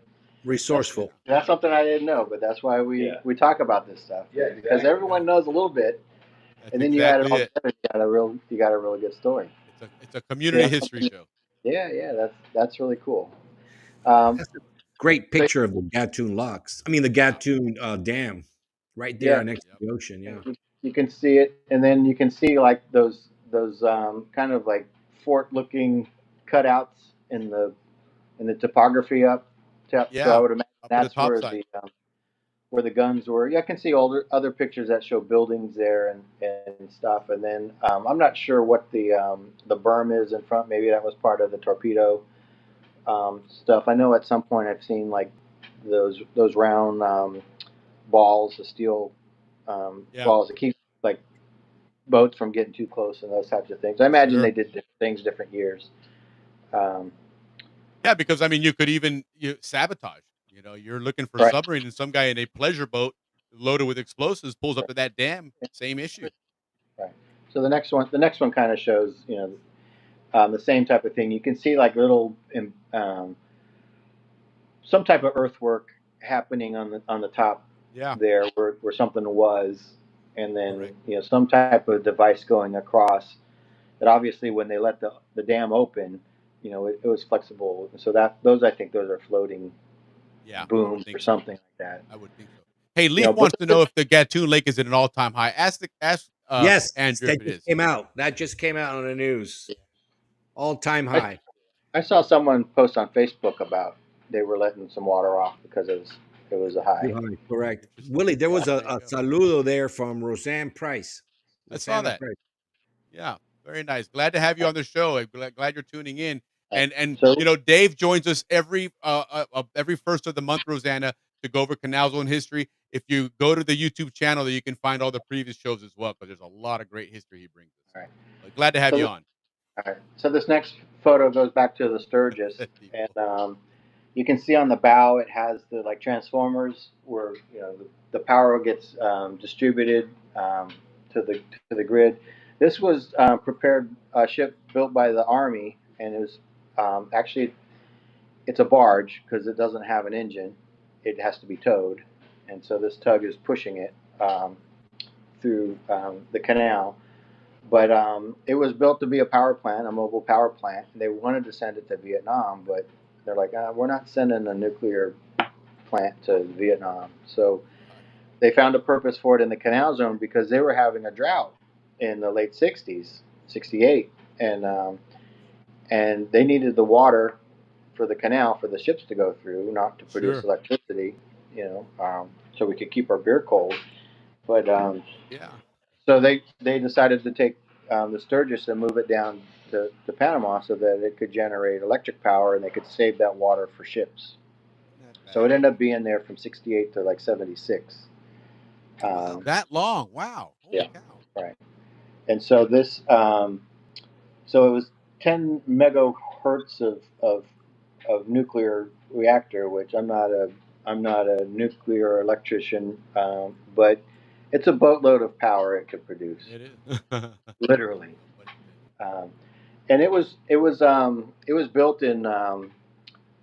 Resourceful.
That's something I didn't know, but that's why we talk about this stuff.
Yeah,
because
exactly.
everyone knows a little bit,
That's
and then you add it
exactly
all
it.
together. You got a really good story.
It's a community
that's
history
something-
show.
Yeah, that's really cool.
That's a great picture of the Gatun locks. I mean, the Gatun Dam, right there
Yeah,
next to the ocean. Yeah.
you can see it, and then you can see like those kind of like fort-looking cutouts in the topography up. So I
Yeah,
would imagine
up at the
that's
top side.
where the guns were. Yeah, I can see other pictures that show buildings there and stuff. And then I'm not sure what the berm is in front. Maybe that was part of the torpedo stuff. I know at some point I've seen like those round balls, the steel
Yeah,
balls that keep like boats from getting too close and those types of things. I imagine
sure.
they did different things different years. Um,
Yeah, because I mean, you could even sabotage. You know, you're looking for
right,
submarine, and some guy in a pleasure boat loaded with explosives pulls up
right,
to that dam. Same issue.
right. So the next one kind of shows the same type of thing. You can see like little some type of earthwork happening on the top
Yeah,
there where something was, and then
correct.
some type of device going across. That obviously when they let the dam open, it was flexible. So those I think those are floating
Yeah, I would
booms or
think so.
something like that.
I would think so. Hey, Leaf
But
wants to know if the Gatun Lake is at an all-time high. Ask
Yes,
Andrew if
that
it
just
is.
came out. That just came out on the news. All time
I,
high.
I saw someone post on Facebook about they were letting some water off because it was a
Too
high.
high. Correct.
Interesting.
Willie, there was
Well, there you
a
go.
saludo there from Roseanne Price.
I saw
Rosanna
that.
Price.
Yeah, very nice. Glad to have you on the show. I'm glad you're tuning in. And
So
Dave joins us every first of the month, Rosanna, to go over Canal Zone history. If you go to the YouTube channel, you can find all the previous shows as well, because there's a lot of great history he brings us.
all right.
But glad to have
So
you
this,
on.
all right. So this next photo goes back to the Sturgis, and you can see on the bow it has the like transformers where the power gets distributed to the grid. This was prepared a ship built by the Army, and it was actually it's a barge because it doesn't have an engine. It has to be towed, and so this tug is pushing it through the canal. But it was built to be a power plant, a mobile power plant. They wanted to send it to Vietnam, but they're like, we're not sending a nuclear plant to Vietnam. So they found a purpose for it in the Canal Zone because they were having a drought in the late '60s, '68, and they needed the water for the canal for the ships to go through, not to produce
Sure.
electricity, so we could keep our beer cold. But
Yeah.
so they decided to take the Sturgis and move it down to Panama so that it could generate electric power and they could save that water for ships.
Not
So it
bad.
ended up being there from '68 to like '76.
Wow, that long. Wow.
Yeah,
Holy cow.
right. And so so it was 10 megahertz of nuclear reactor, which I'm not a nuclear electrician, but it's a boatload of power it could produce,
It is.
literally.
But it did.
And it was built in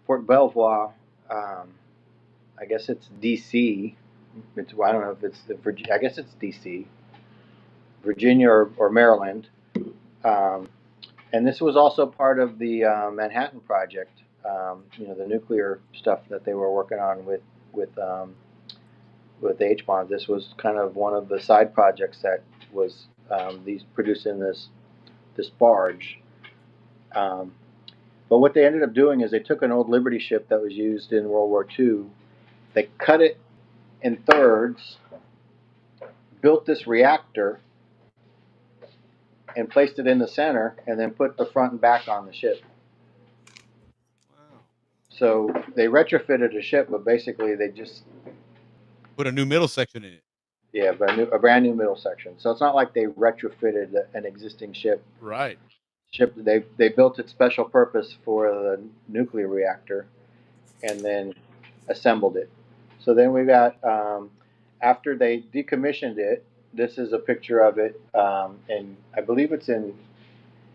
Fort Belvoir. I guess it's D.C. I don't know if it's the Virginia. I guess it's D.C., Virginia or Maryland. Um, and this was also part of the Manhattan Project. The nuclear stuff that they were working on with with the H bomb. This was kind of one of the side projects that was these producing this barge. Um, but what they ended up doing is they took an old Liberty ship that was used in World War II. They cut it in thirds, built this reactor, and placed it in the center, and then put the front and back on the ship.
Wow.
So they retrofitted a ship, but basically they just
Put a new middle section in it.
a brand new middle section. So it's not like they retrofitted an existing ship.
Right.
They built it special purpose for the nuclear reactor, and then assembled it. So then we got after they decommissioned it. This is a picture of it, and I believe it's in.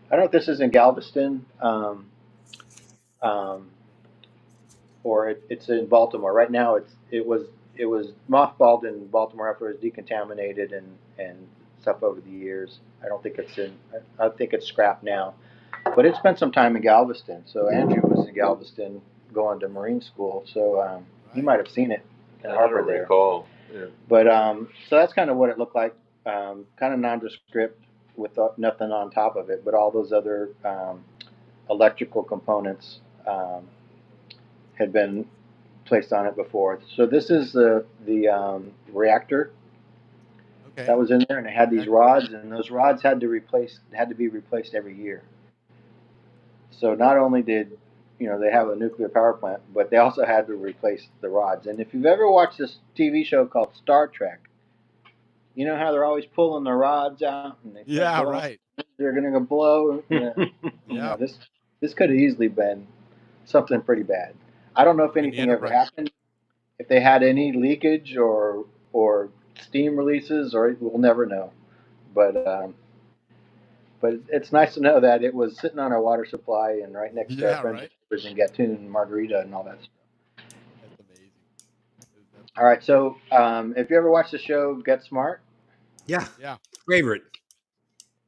I don't know if this is in Galveston. Um, or it's in Baltimore. Right now, it was mothballed in Baltimore after it was decontaminated and stuff over the years. I don't think it's in. I think it's scrapped now, but it spent some time in Galveston. So Andrew was in Galveston going to Marine school, so he might have seen it in
I
harbor
don't
there.
recall. Yeah.
But so that's kind of what it looked like, kind of nondescript with nothing on top of it, but all those other electrical components had been placed on it before. So this is the reactor
Okay.
that was in there, and it had these rods, and those rods had to be replaced every year. So not only did they have a nuclear power plant, but they also had to replace the rods. And if you've ever watched this TV show called Star Trek, you know how they're always pulling the rods out, and
Yeah, right.
they're going to blow.
Yeah.
This could have easily been something pretty bad. I don't know if
In the
anything ever
Enterprise.
happened, if they had any leakage or steam releases, or we'll never know. But it's nice to know that it was sitting on our water supply and right next to our
Yeah,
friends
right.
and neighbors in Gatun, Margarita, and all that stuff.
That's amazing.
All right, so if you ever watched the show Get Smart,
Yeah.
Yeah.
Favorite.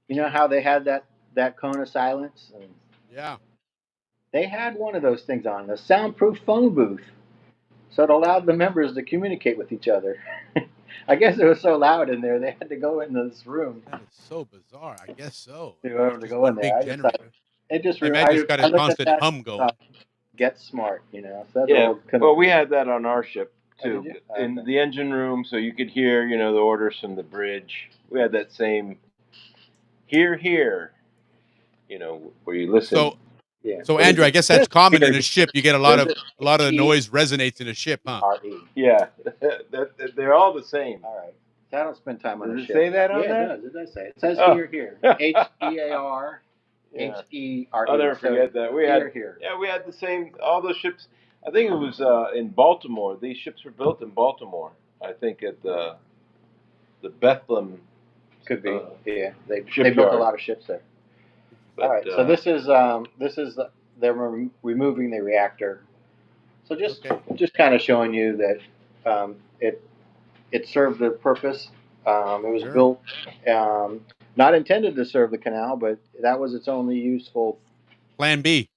you know how they had that cone of silence, and
Yeah.
they had one of those things on, the soundproof phone booth, so it allowed the members to communicate with each other. I guess it was so loud in there, they had to go into this room
That is so bizarre. I guess so.
to
I
be
mean,
able
it's
to
just
go in
one
there.
big
I just thought
generator.
it just.
I imagine it's got a
I looked at
constant
that
hum
and
going.
thought, Get Smart, So that's
Yeah.
old kind
Well,
of-
we had that on our ship
Oh,
too,
did you?
in
Okay.
the engine room, so you could hear, the orders from the bridge. We had that same here, where you listen.
So,
Yeah.
so
What is
Andrew, I
it?
guess that's common in
Here,
a ship. You get a lot of the noise resonates in a ship, huh?
R-E.
Yeah, they're all the same.
All right. So I don't spend time on
Does
the
it
ship.
say that on
yeah,
there?
it does say it. It says
Oh.
here. H-E-A-R.
Yeah.
H-E-R-E.
I'll never forget that. We had
here.
Yeah, we had the same. All those ships. I think it was in Baltimore. These ships were built in Baltimore. I think at the Bethlehem.
Could be. Yeah. They built
Shipyard.
a lot of ships there.
But,
All right. So this is they're removing the reactor. So just kind of showing you that it served a purpose. It was
Sure.
built not intended to serve the canal, but that was its only useful
Plan B.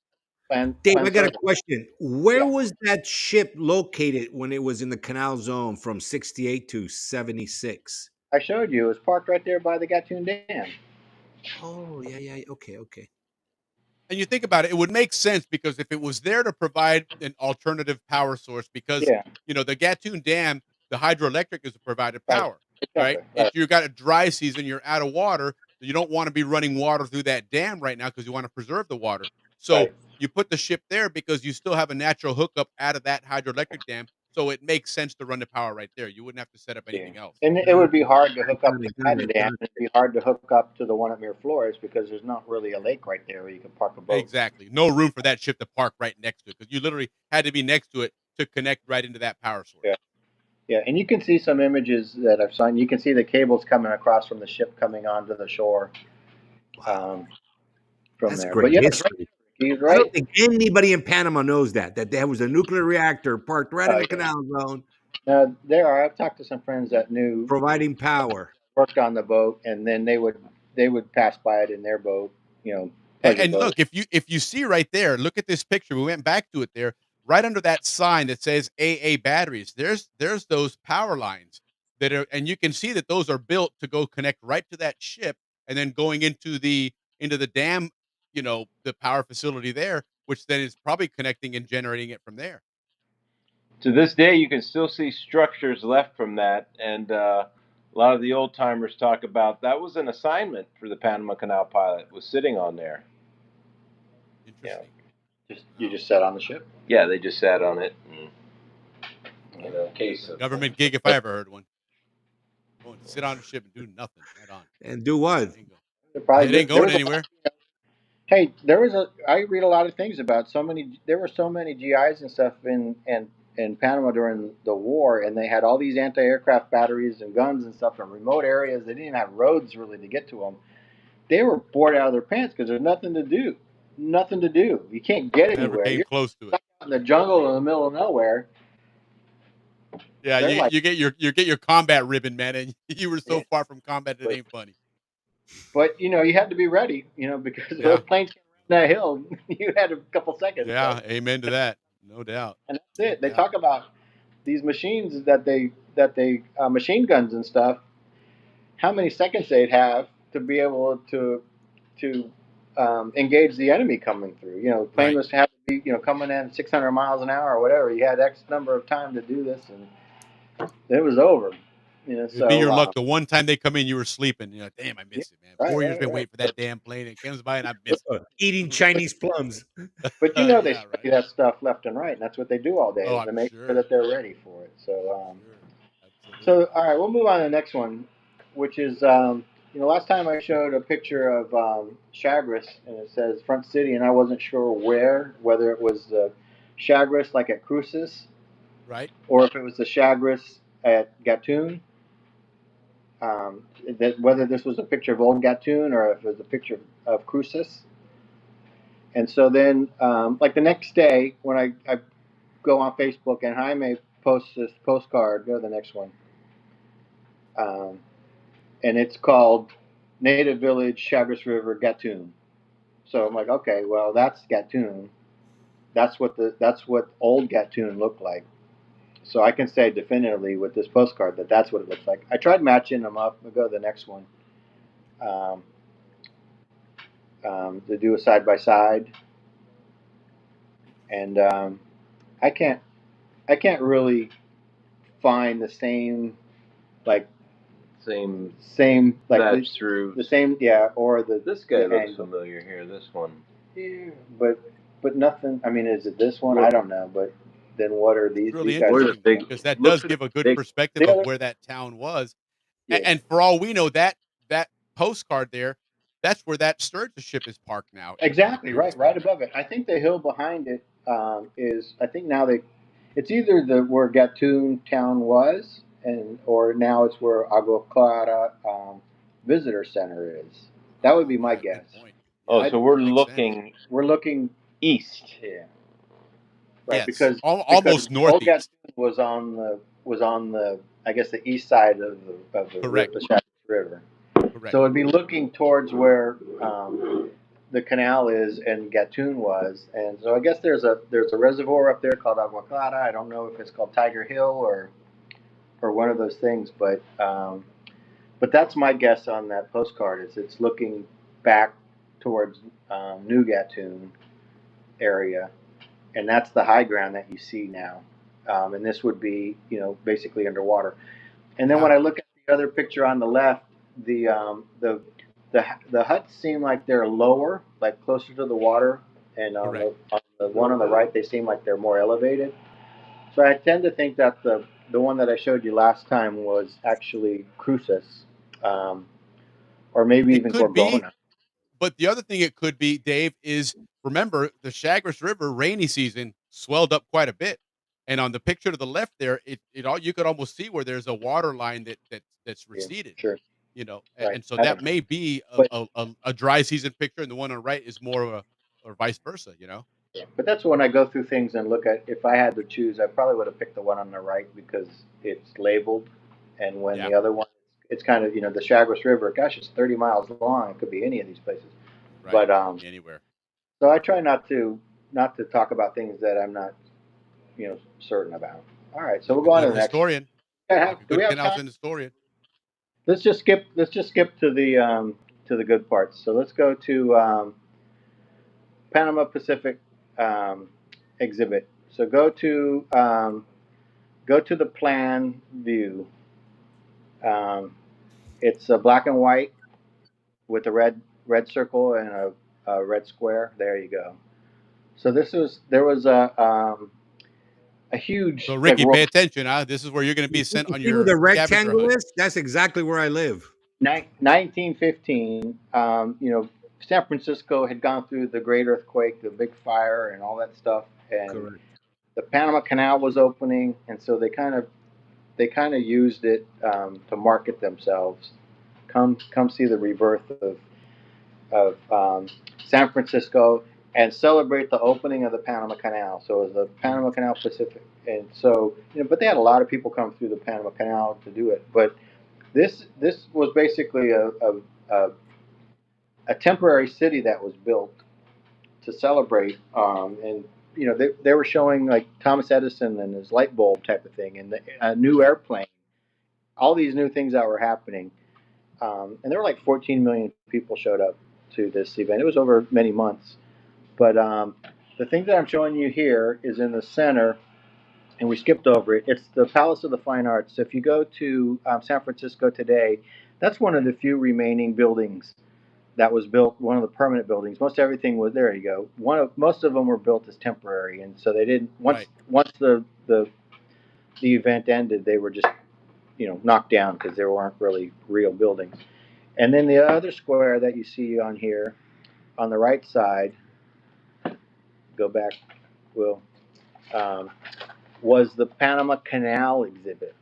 plan.
Dave,
plan
I got a
service.
question. Where
Yeah.
was that ship located when it was in the canal zone from 68 to 76?
I showed you. It was parked right there by the Gatun Dam.
Oh, yeah. Okay.
And you think about it, it would make sense because if it was there to provide an alternative power source, because
Yeah.
the Gatun Dam, the hydroelectric is provided
Right.
power,
Exactly.
right? If you got a dry season, you're out of water, you don't want to be running water through that dam right now because you want to preserve the water. So
Right.
you put the ship there because you still have a natural hookup out of that hydroelectric dam. So it makes sense to run the power right there. You wouldn't have to set up anything else.
And it would be hard to hook up to
Got
that
it.
dam. It'd be hard to hook up to the one at Miraflores because there's not really a lake right there where you can park a boat.
Exactly. No room for that ship to park right next to it because you literally had to be next to it to connect right into that power source.
Yeah. Yeah, and you can see some images that I've signed. You can see the cables coming across from the ship coming onto the shore from
That's
there.
great
But yeah,
history.
he's
I
right.
don't think anybody in Panama knows that there was a nuclear reactor parked right in the
yeah.
canal zone
There are. I've talked to some friends that knew
providing power.
worked on the boat, and then they would pass by it in their boat. Pleasure
And
boat.
look, if you see right there, look at this picture. We went back to it there, right under that sign that says AA batteries. There's those power lines that are, and you can see that those are built to go connect right to that ship, and then going into the dam, the power facility there, which then is probably connecting and generating it from there.
To this day, you can still see structures left from that, and a lot of the old timers talk about that was an assignment for the Panama Canal pilot, was sitting on there.
Interesting.
You just sat on the ship.
Yeah, they just sat on it. In case of
Government gig if I ever heard one. Going to sit on the ship and do nothing. Right on.
And do what?
It ain't
It
ain't going anywhere.
Hey, I read a lot of things about there were so many GIs and stuff in Panama during the war, and they had all these anti-aircraft batteries and guns and stuff in remote areas. They didn't even have roads really to get to them. They were bored out of their pants because there's nothing to do. You can't get
Never
anywhere.
came
You're
close to it.
stuck in the jungle in the middle of nowhere.
Yeah,
They're like,
you get your combat ribbon, man, and you were so far from combat it ain't funny.
but you had to be ready, because
Yeah.
those planes came around that hill. You had a couple seconds.
Yeah,
So.
amen to that. No doubt.
And that's it.
No
They
doubt.
talk about these machines that they machine guns and stuff. How many seconds they'd have to be able to engage the enemy coming through. The plane
Right.
was have to be coming in 600 miles an hour or whatever. You had X number of time to do this, and it was over.
It'd be your luck. The one time they come in, you were sleeping. You're like, damn, I missed it, man.
right,
4 years
right,
been
right.
waiting for that damn plane. It comes by and I missed it.
Eating Chinese plums.
But they
Yeah,
study
right.
that stuff left and right, and that's what they do all day
Oh,
is to
I'm
make
sure.
sure that they're ready for it. So,
Absolutely.
so all right, we'll move on to the next one, which is last time I showed a picture of Chagres, and it says Front City, and I wasn't sure whether it was the Chagres like at Cruces,
Right.
or if it was the Chagres at Gatun. Whether this was a picture of old Gatun or if it was a picture of Cruces. And so then, like the next day, when I go on Facebook and Jaime posts this postcard, go to the next one. And it's called Native Village, Chagres River, Gatun. So I'm like, okay, well, that's Gatun. That's what old Gatun looked like. So I can say definitively with this postcard that that's what it looks like. I tried matching them up. We'll go to the next one. To do a side by side, and I can't really find the same like
Same
like
match through.
the same or the
This guy
the
looks
angle.
familiar here. This one.
Yeah, but nothing. I mean, is it this one? I don't know. But then what are these?
Really
These guys
interesting
big-
because that
look
does
for
give
the
a good
big-
perspective of where that town was.
Yeah.
And for all we know, that postcard there, that's where that Sturgis ship is parked now.
Exactly right above it. I think the hill behind it is. I think now it's either where Gatun town was, or now it's where Agua Clara visitor center is. That would be my guess.
Good point.
Oh, so we're
makes
looking
We're looking
east.
Yeah. Right,
Yes,
because
almost
Old
northeast.
Gatun was on the I guess the east side of the
Correct.
the Chagres River.
Correct.
So it'd be looking towards where the canal is and Gatun was, and so I guess there's a reservoir up there called Agua Clara. I don't know if it's called Tiger Hill or one of those things, but that's my guess on that postcard. Is it's looking back towards New Gatun area, and that's the high ground that you see now. And this would be basically underwater. And then when I look at the other picture on the left, the huts seem like they're lower, like closer to the water, and on the one on the right, they seem like they're more elevated. So I tend to think that the one that I showed you last time was actually Cruces, or maybe even Gorgona.
But the other thing it could be, Dave, is remember the Chagres River rainy season swelled up quite a bit. And on the picture to the left there, you could almost see where there's a water line that's receded.
Sure. Right.
And so
I
that
don't know.
may be a dry season picture, and the one on the right is more of or vice versa.
But that's when I go through things and look at. If I had to choose, I probably would have picked the one on the right because it's labeled, and when the other one, it's kind of the Chagres River. Gosh, it's 30 miles long. It could be any of these places.
Right.
But
anywhere.
So I try not to talk about things that I'm not certain about. All right, so we'll go on to the next.
Historian.
Do we have time?
Historian.
Let's just skip to the good parts. So let's go to Panama Pacific exhibit. So go to the plan view. It's a black and white with a red circle and a red square. There you go. So there was a huge.
So Ricky, pay attention, huh? This is where you're going to be sent on your
the
scavenger
rectangle
hunt.
is. That's exactly where I live.
1915. San Francisco had gone through the great earthquake, the big fire, and all that stuff, and
Correct.
the Panama Canal was opening, and so they kind of used it to market themselves. Come see the rebirth of San Francisco. and celebrate the opening of the Panama Canal. So it was the Panama Canal Pacific, and so but they had a lot of people come through the Panama Canal to do it. But this was basically a temporary city that was built to celebrate, and they were showing like Thomas Edison and his light bulb type of thing, and a new
Right.
airplane, all these new things that were happening, and there were like 14 million people showed up to this event. It was over many months, but the thing that I'm showing you here is in the center, and we skipped over it. It's the Palace of the Fine Arts. So if you go to San Francisco today, that's one of the few remaining buildings that was built, one of the permanent buildings. Most everything was, there you go. Most of them were built as temporary, and so they didn't, once
Right.
once the event ended, they were just knocked down because there weren't really real buildings. And then the other square that you see on here, on the right side, go back, Will, um, was the Panama Canal exhibit.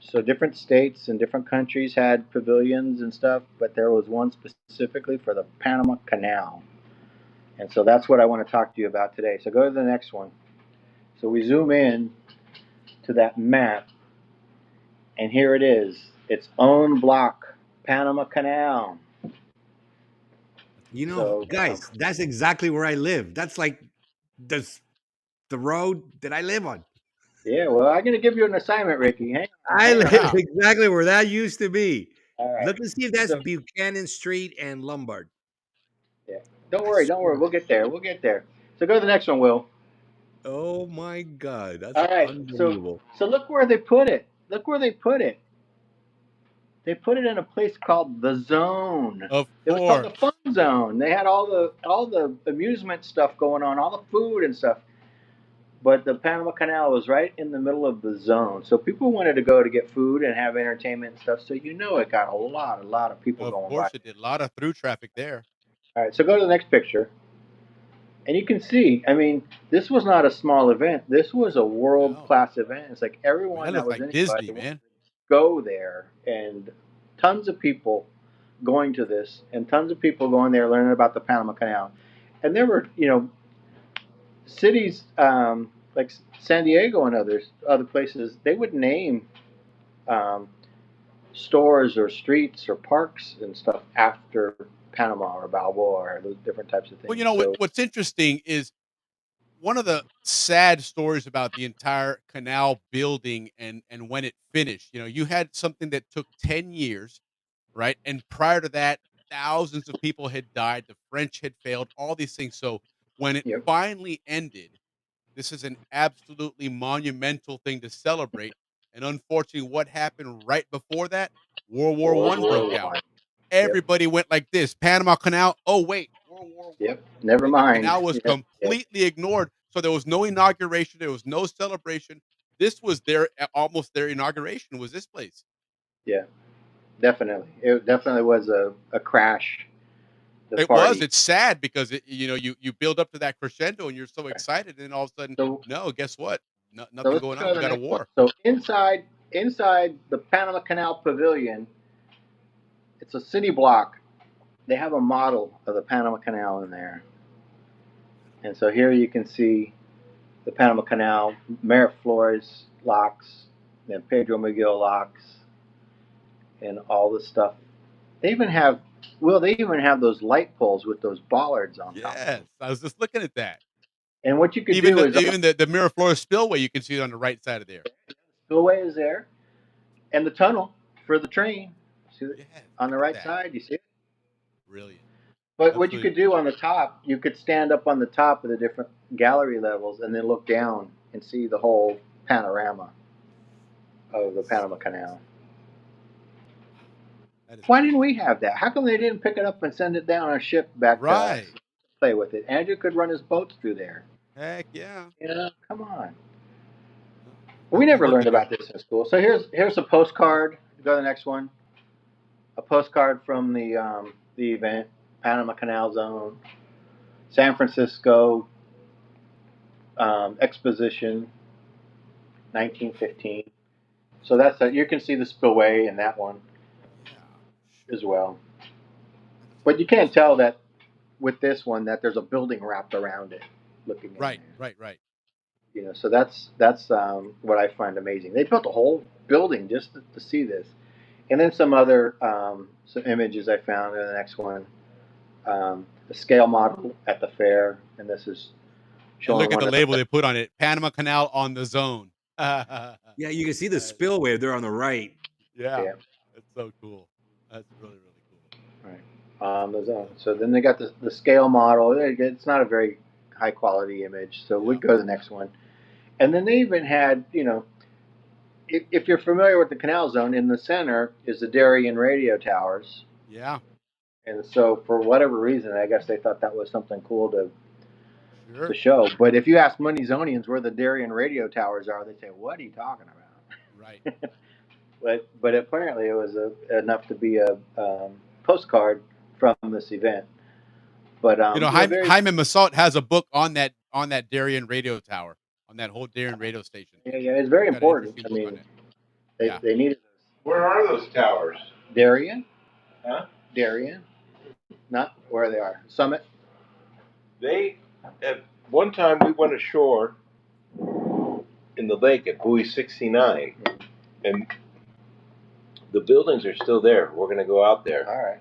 So different states and different countries had pavilions and stuff, but there was one specifically for the Panama Canal. And so that's what I want to talk to you about today. So go to the next one. So we zoom in to that map, and here it is. Its own block, Panama Canal. So
Guys, that's exactly where I live. That's like the the road that I live on.
yeah, well, I'm going to give you an assignment, Ricky.
I
Hang
live
around.
exactly where that used to be.
All right.
Look and see if that's
So
Buchanan Street and Lombard.
yeah, don't
I
worry, don't worry.
swear.
We'll get there. We'll get there. So go to the next one, Will.
Oh my God, that's
All right.
unbelievable.
So look where they put it. Look where they put it. They put it in a place called the Zone.
Of
It was called the
course.
Fun Zone. They had all the amusement stuff going on, all the food and stuff. But the Panama Canal was right in the middle of the zone, so people wanted to go to get food and have entertainment and stuff. So it got a lot of people
Of
going by.
course it did. A lot of through traffic there.
All right, so go to the next picture, and you can see. I mean, this was not a small event. This was a world
No.
class event. It's like
I mean,
everyone
that
that
looks
was
like
anybody
Disney,
wanted
man.
to go there, and tons of people going to this, and tons of people going there learning about the Panama Canal. And there were, cities like San Diego and other places. They would name um, stores or streets or parks and stuff after Panama or Balboa or those different types of
Well,
things. So
what's interesting is one of the sad stories about the entire canal building and when it finished. You had something that took 10 years, right? And prior to that, thousands of people had died. The French had failed, all these things. So when it
yep,
finally ended, this is an absolutely monumental thing to celebrate. And unfortunately, what happened right before that? World War
World
One broke
War
out.
One. Yep,
Everybody went like this. Panama Canal. Oh wait, World War One.
yep. Never
And the
mind.
canal was
Yep, yep,
completely ignored. So there was no inauguration. There was no celebration. This was almost their inauguration. Was this place?
yeah. Definitely, it definitely was a crash. The
It was.
party.
It's sad because you build up to that crescendo and you're so excited, and then all of a sudden,
So
no. Guess what? No,
so
nothing
let's
going
go
on.
to
We
the
got a
next one.
war.
So inside the Panama Canal Pavilion, it's a city block. They have a model of the Panama Canal in there. And so here you can see the Panama Canal, Merritt Flores locks, then Pedro Miguel locks, and all the stuff. They even have, they even have those light poles with those bollards on top of
Yes,
them.
I was just looking at that.
And what you could
Even
do
the
is,
even the Miraflores spillway, you can see it on the right side of there.
spillway is there, and the tunnel for the train. See it
Yes,
on the
look at
right
that.
side? You see it?
Brilliant.
But what you
Absolutely
could do
brilliant.
on the top, you could stand up on the top of the different gallery levels and then look down and see the whole panorama of the Panama Canal.
That is
Why didn't
amazing.
we have that? How come they didn't pick it up and send it down on a ship back to us
Right.
to play with it? Andrew could run his boats through there.
Heck yeah.
Come on.
No,
We
definitely
never
look
learned
at
about this in school. So here's a postcard. Go to the next one. A postcard from the event, Panama Canal Zone, San Francisco Exposition, 1915. So you can see the spillway in that one
Yeah,
as
sure.
well.
That is
But you can't tell
awesome.
that with this one that there's a building wrapped around it, looking in
Right,
there.
right.
You know, so that's what I find amazing. They built a whole building just to see this, and then some other some images I found in the next one. The scale model at the fair, and this is
And
showing
look at
one
the
of
label they put on it: Panama Canal on the zone.
Yeah, you can see the spillway there on the right.
Yeah,
Yeah.
it's so cool. That's really cool.
Right. The zone. So then they got the scale model. It's not a very high quality image, so we go to the next one. And then they even had, you know, if you're familiar with the Canal Zone, in the center is the Darien radio towers.
Yeah.
And so for whatever reason, I guess they thought that was something cool to
Sure.
show. But if you ask many Zonians where the Darien radio towers are, they say, "What are you talking about?"
Right.
but apparently it was enough to be a postcard from this event. But
You know, Jaime Massot has a book on that Darien radio tower, on that whole Darien radio station.
Yeah, it's very
Got an
important.
interesting
I
book
mean,
on it.
they needed
Where are those towers?
Darien.
Huh?
Darien, not where they are. Summit.
They at one time we went ashore in the lake at Buoy 69, and the buildings are still there. We're going to go out there.
All right.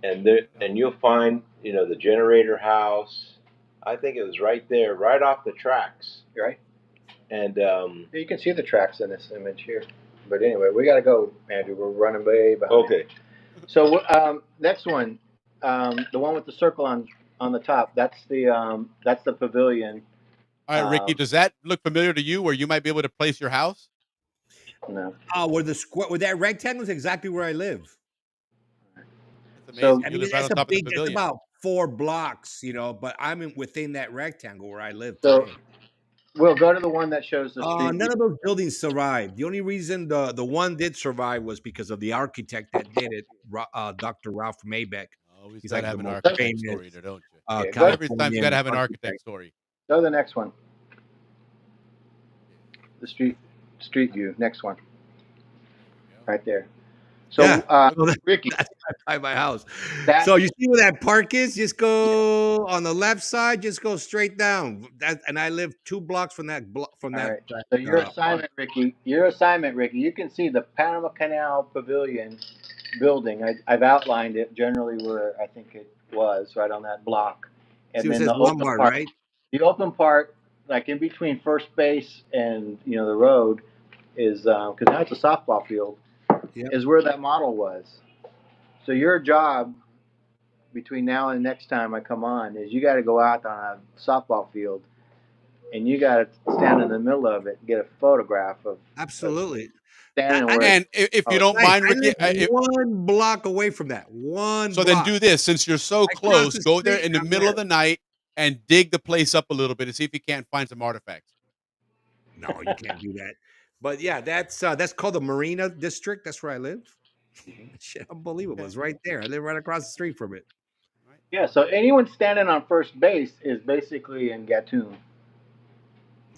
And you'll find, you know, the generator house. I think it was right there, right off the tracks.
Right.
And
you can see the tracks in this image here. But anyway, we got to go, Andrew. We're running way behind.
Okay.
So next one, the one with the circle on the top. That's the pavilion.
All right, Ricky, does that look familiar to you, where you might be able to place your house?
No.
Oh, where that rectangle is exactly where I live.
That's
So
amazing.
I
You
mean,
live right
that's
on top of the
that's
pavilion.
about 4 blocks, you know, but I'm within that rectangle where I live
So
today.
we'll go to the one that shows the street.
None of those buildings survived. The only reason the one did survive was because of the architect that did it, Dr. Ralph Maybeck.
Always
He's
got to
like
have
the
an
most
architect
famous
story, there, don't you?
Yeah,
Every time you
Californian
got to have an architect
architect.
story.
Go to the next one. The street view. Next one. Right there. So
Yeah.
Ricky,
That's by my house.
That-
So you see where that park is? Just go on the left side. Just go straight down. And I live 2 blocks from that. From
all
that.
right. So your assignment, Ricky. You can see the Panama Canal Pavilion building. I've outlined it generally where I think it was, right on that block. And
See what
then
says
the open
Lombard,
part,
right?
the open part, like in between first base and the road, is because now it's a softball field.
Yep.
Is where that model was. So your job between now and next time I come on is you got to go out on a softball field and you got to stand in the middle of it and get a photograph of
Absolutely.
standing where.
And if you don't mind, Ricky,
I live 1 block away from that.
so then do this. Since you're so
cross
close,
the
go there
street
in the
and I'm
middle of
there.
the night and dig the place up a little bit and see if you can't find some artifacts.
No, you can't do that. But yeah, that's called the Marina District. That's where I live. Shit, unbelievable. It's right there. I live right across the street from it.
Yeah, so anyone standing on first base is basically in Gatun.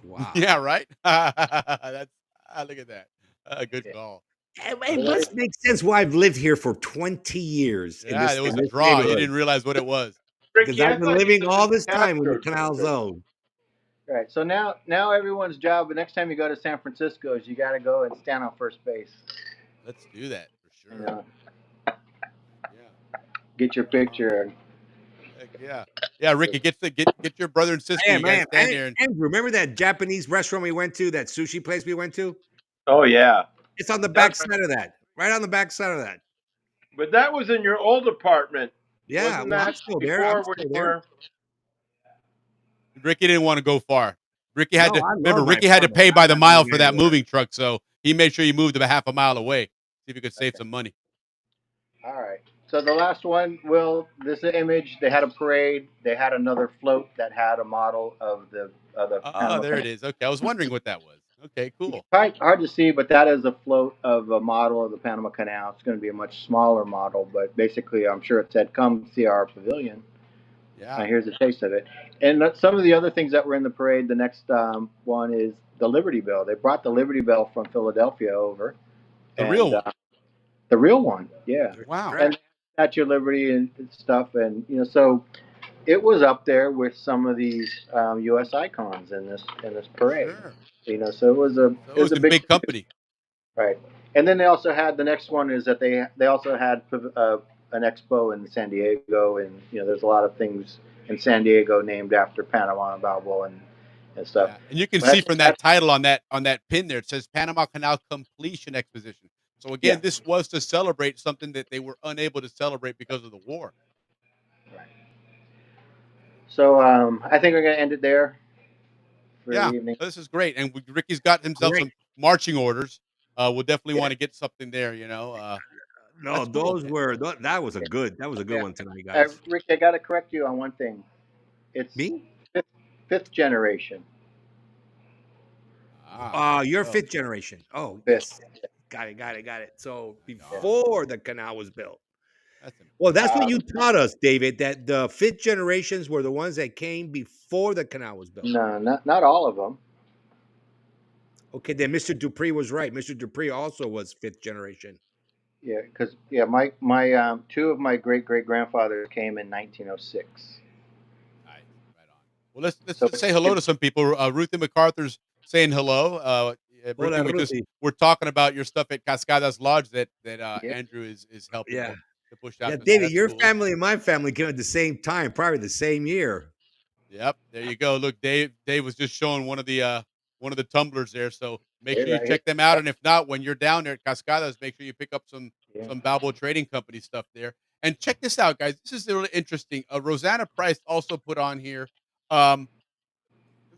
Wow.
Yeah, right. That's look at that. Good call.
It must make sense why I've lived here for 20 years.
Yeah, it was
in
a
this
draw. You
neighborhood.
didn't realize what it was.
Because I've been living all this time in the Canal Zone.
Right. So now everyone's job, the next time you go to San Francisco, is you got to go and stand on first base.
Let's do that for sure.
Yeah. Get your picture.
Heck yeah. Ricky, get your brother and sister.
Hey,
You guys
man,
stand there and
Andrew, remember that Japanese restaurant we went to, that sushi place we went to?
Oh yeah.
It's on the back side of that. Right on the back side of that.
But that was in your old apartment.
Yeah,
Wasn't
well, I'm
that
still there. I'm
before
still
we
there.
were?
Ricky didn't want to go far. Ricky had
No,
to
I love
remember.
my
Ricky had to
apartment.
pay by
I'm
the
not
mile
moving
for that
anywhere.
moving truck, so he made sure he moved about half a mile away. See if he could save some money.
All right. So the last one, Will, this image, they had a parade. They had another float that had a model of the
Oh, there it is. Okay, I was wondering what that was. Okay, cool.
Hard to see, but that is a float of a model of the Panama Canal. It's going to be a much smaller model, but basically, I'm sure it said, "Come see our pavilion."
Yeah.
Here's a taste of it. And some of the other things that were in the parade. The next one is the Liberty Bell. They brought the Liberty Bell from Philadelphia over.
The real one.
The real one, yeah.
Wow.
And Statue of Liberty and stuff, and so it was up there with some of these U.S. icons in this parade.
Sure.
You know, so
So it was
a
in
big
big company.
right. And then they also had the next one is that they also had an expo in San Diego, and you know, there's a lot of things in San Diego named after Panama and Balboa and stuff.
Yeah, and you can see
But
from that title on that pin there, it says Panama Canal Completion Exposition. So
yeah,
again, this was to celebrate something that they were unable to celebrate because of the war.
right. So I think we're gonna end it there for the
Yeah,
evening.
this is great, and Ricky's got himself
Great.
some marching orders. We'll definitely
Yeah.
want to get something there.
No,
That's cool.
that was a
Yeah.
good
Yeah.
one tonight, guys.
Rick, I got to correct you on one thing. It's
Me?
fifth, fifth generation.
There you
You're
go.
fifth generation. Oh,
Fifth.
yes. Got it. So
Yeah,
before the canal was built.
that's
Well, that's what
Uh,
you taught us, David, that the fifth generations were the ones that came before the canal was built.
no, not all of them.
Okay, then Mr. Dupree was right. Mr. Dupree also was fifth generation.
Yeah, because my two of my great grandfathers came in 1906.
nice. Right on. Well, let's
So
just say hello to some people. Ruthie MacArthur's saying hello. Ruthie,
Hola, Ruthie.
we're talking about your stuff at Cascadas Lodge that
yeah,
Andrew is helping
Yeah.
to push
Yeah,
out. So
David,
that's
your
cool.
family and my family came at the same time, probably the same year.
Yep, there you go. Look, Dave was just showing one of the tumblers there. So make sure you
right here.
check them out. And if not, when you're down there at Cascadas, make sure you pick up
Yeah.
some Balboa Trading Company stuff there. And check this out, guys. This is really interesting. Rosanna Price also put on here. Let's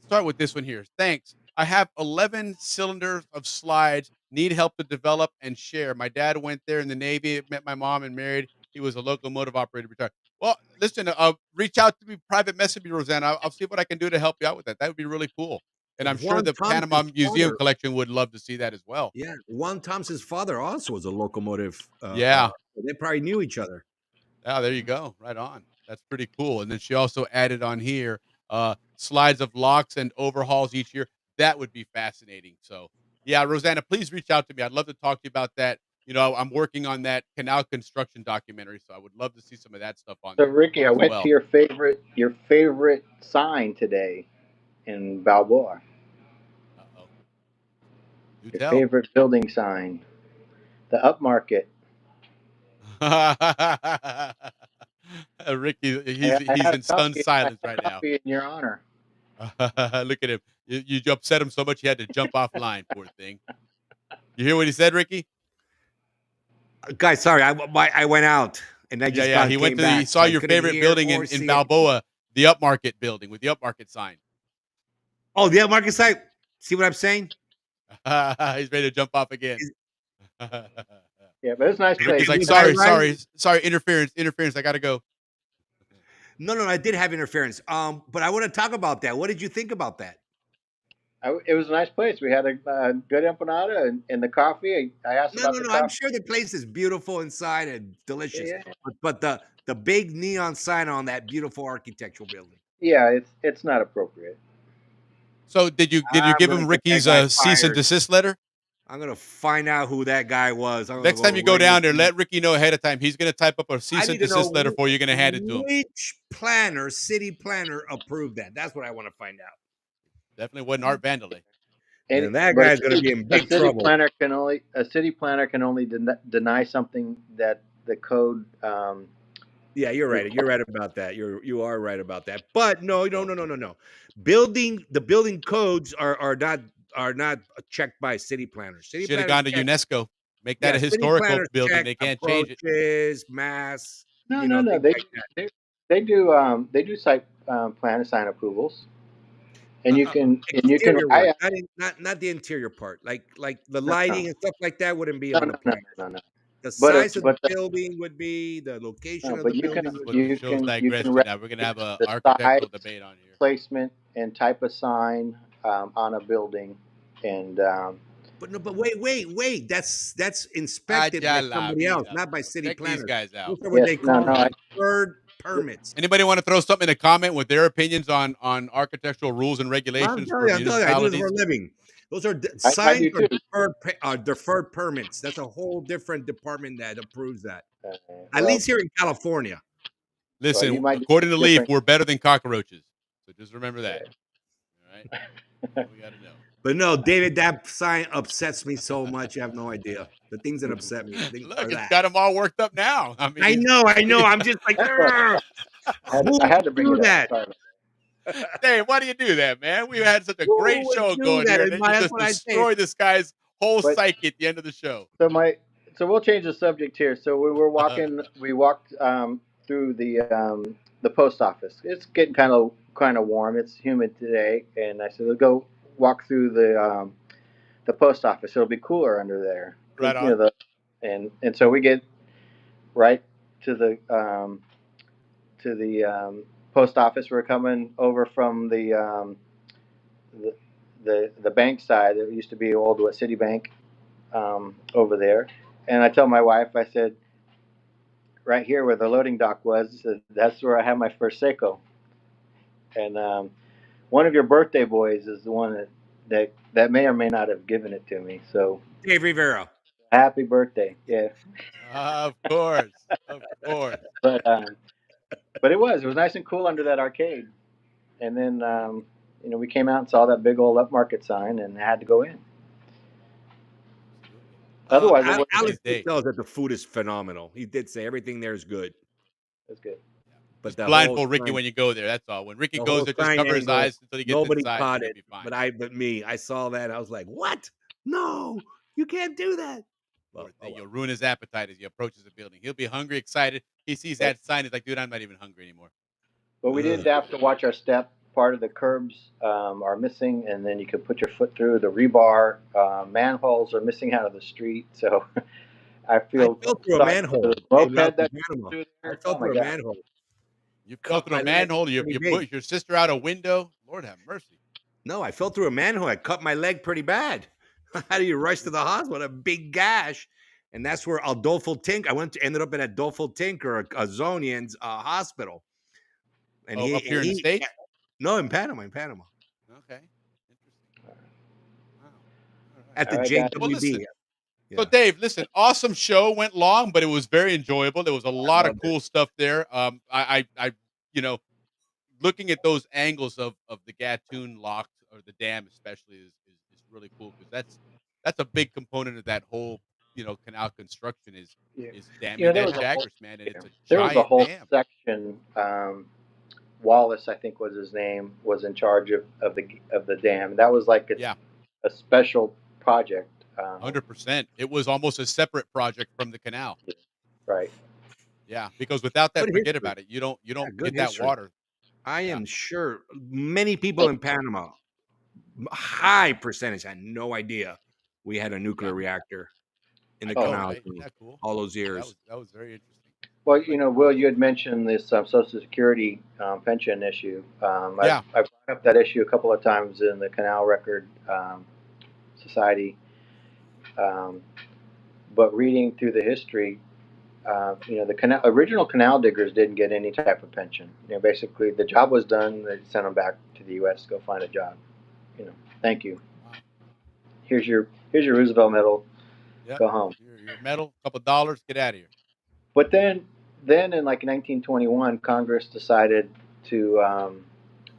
start with this one here. Thanks. I have 11 cylinders of slides. Need help to develop and share. My dad went there in the Navy, met my mom and married. He was a locomotive operator, retired. Well, listen, reach out to me, private message me, Rosanna. I'll see what I can do to help you out with that. That would be really cool. And I'm sure
Juan
the Panama
Thompson's
Museum
father,
collection would love to see that as well.
yeah, Juan Thompson's father also was a locomotive.
Yeah.
They probably knew each other.
Yeah, there you go. Right on. That's pretty cool. And then she also added on here slides of locks and overhauls each year. That would be fascinating. So, yeah, Rosanna, please reach out to me. I'd love to talk to you about that. You know, I'm working on that canal construction documentary, so I would love to see some of that stuff on
So
there
Ricky, I
as
went to
well.
your favorite sign today in Balboa.
Uh-oh. Do
Your
tell.
favorite building sign, the upmarket.
Ricky,
I
he's
had
in
a
stunned
coffee. I
silence
had
right
a
now.
coffee in your honor.
Look at him. You upset him so much he had to jump offline, poor thing. You hear what he said, Ricky?
Guys, sorry, I went out and I just
Yeah.
got
He went
came
to he
back,
saw
so I
your
couldn't
favorite
hear
building
or
in
see anything.
Balboa, the upmarket building with the upmarket sign.
Oh, the market site. See what I'm saying?
He's ready to jump off again.
Yeah, but it's a nice place.
Ricky's like,
Was I
sorry, interference. I gotta go.
No, I did have interference. But I want to talk about that. What did you think about that?
It was a nice place. We had a good empanada and the coffee. I asked
No,
about the
I'm
coffee.
sure the place is beautiful inside and delicious.
Yeah,
But the big neon sign on that beautiful architectural building.
yeah, it's not appropriate.
So did you
I'm
give
gonna
him
get that
Ricky's
guy
cease and
fired.
desist letter?
I'm gonna find out who that guy was. I'm gonna
Next time
go
you go
ring
down
his
there, let Ricky know ahead of time. He's gonna type up a
I
cease and
need to know
desist letter for you. You're gonna hand it to him.
which city planner approved that. That's what I want to find out.
Definitely wasn't Art Vandelay.
And that
But
guy's gonna be in big trouble.
a city planner can only deny something that the code.
Yeah, you're right. You're right about that. You are right about that. But no. The building codes are not checked by city planners. City
Should have gone
planners
to
check.
UNESCO. Make that
Yeah,
a
city
historical
planners
building.
check
They can't change it.
approaches, mass,
No,
things
They
like that.
they do site plan sign approvals, and you can.
Exterior work, not the interior part. Like the
No,
lighting and stuff like that wouldn't be
no,
on
no,
the
no,
plan.
no, no.
The
But
size of the
but the,
building would be, the location
no,
of
but
the building would
Look,
be.
the show's
you can
digressed now. We're gonna have a
the size,
architectural debate on here.
placement, and type of sign on a building, and
But no, but wait. That's inspected by somebody else, not by city
Check these
planners.
guys out.
Those are what
yes,
they
no,
call deferred permits.
Anybody want to throw something in a comment with their opinions on architectural rules and regulations for
I'm telling you, I do this for
municipalities?
a living. Those are
I
signs
do
are
too.
deferred permits. That's a whole different department that approves that. At
Well,
least here in California.
Listen,
you might
according to Leaf,
different-
we're better than cockroaches. So just remember that. All right. That's all we got to know.
But no, David, that sign upsets me so much. You have no idea. The things that upset me. Things
Look,
are
it's
that.
got them all worked up now. I mean,
I know. I'm just like,
I
who
had to bring
would
it
do
up.
that?
Sorry.
Dave, why do you do that, man? We had such a
Who
great
would
show
do
going
that?
here,
And
and then you
that's
just
what I say.
destroy this guy's whole
But-
psyche at the end of the show.
So we'll change the subject here. So we were walking. We walked through the post office. It's getting kind of warm. It's humid today, and I said, "Let's go walk through the post office. It'll be cooler under there."
Right on.
You know, and so we get right to the post office. We're coming over from the bank side. It used to be old Citibank over there. And I tell my wife, I said, right here where the loading dock was, that's where I had my first Seiko. And one of your birthday boys is the one that may or may not have given it to me. So
Dave Rivera.
happy birthday, yeah.
Of course, of course.
But it was nice and cool under that arcade. And then we came out and saw that big old upmarket sign and had to go in. Otherwise, it was
Alex tells that the food is phenomenal. He did say everything there is good.
That's good.
But
Just
the
blindfold
whole
Ricky
sign-
when you go there. That's all. When Ricky
the
goes
whole
there, just
sign
cover his
angle,
eyes until he gets
nobody
inside.
caught
And he'll
it,
be fine.
but me, I saw that. I was like, "What? No, you can't do that." Well,
You'll ruin his appetite as he approaches the building. He'll be hungry, excited. He sees that sign. He's like, dude, I'm not even hungry anymore.
But we did have to watch our step. Part of the curbs are missing, and then you could put your foot through the rebar. Manholes are missing out of the street, so I feel
I fell through a
sorry
manhole.
for the
in
moped that
Panama.
through
I
there.
fell
Oh my
through a
God.
manhole.
You fell through a manhole. You put your sister out a window. Lord have mercy.
No, I fell through a manhole. I cut my leg pretty bad. How do you rush to the hospital? A big gash. And that's where Adolfo Tink. Ended up at Adolfo Tinker, a Zonians hospital. And
up here in the States?
No, in Panama.
Okay. Interesting. Wow.
At the
All right, guys.
JWB.
Well, listen.
Yeah.
So, Dave, listen, awesome show. Went long, but it was very enjoyable. There was a lot of cool stuff there. I looking at those angles of the Gatun lock or the dam especially is really cool because that's a big component of that whole canal construction is damming
there
that
was a whole-
Jaggers, man, and it's a
There was a
giant
whole
dam.
section. Wallace, I think was his name, was in charge of the dam. That was like a special project.
100%. It was almost a separate project from the canal.
Right.
Yeah, because without that,
Good
forget
history.
about it. You don't
good
get that
history.
water.
I am sure many people in Panama, high percentage, had no idea we had a nuclear reactor in the canal.
Right? Isn't that cool?
All those years.
That was very interesting.
Well, Will, you had mentioned this Social Security pension issue. I brought up that issue a couple of times in the Canal Record Society. But reading through the history, the original canal diggers didn't get any type of pension. Basically, the job was done. They sent them back to the U.S. to go find a job. Thank you. Here's your Roosevelt medal.
Yep.
Go home.
Your medal, couple dollars, get out of here.
But then in like 1921, Congress decided to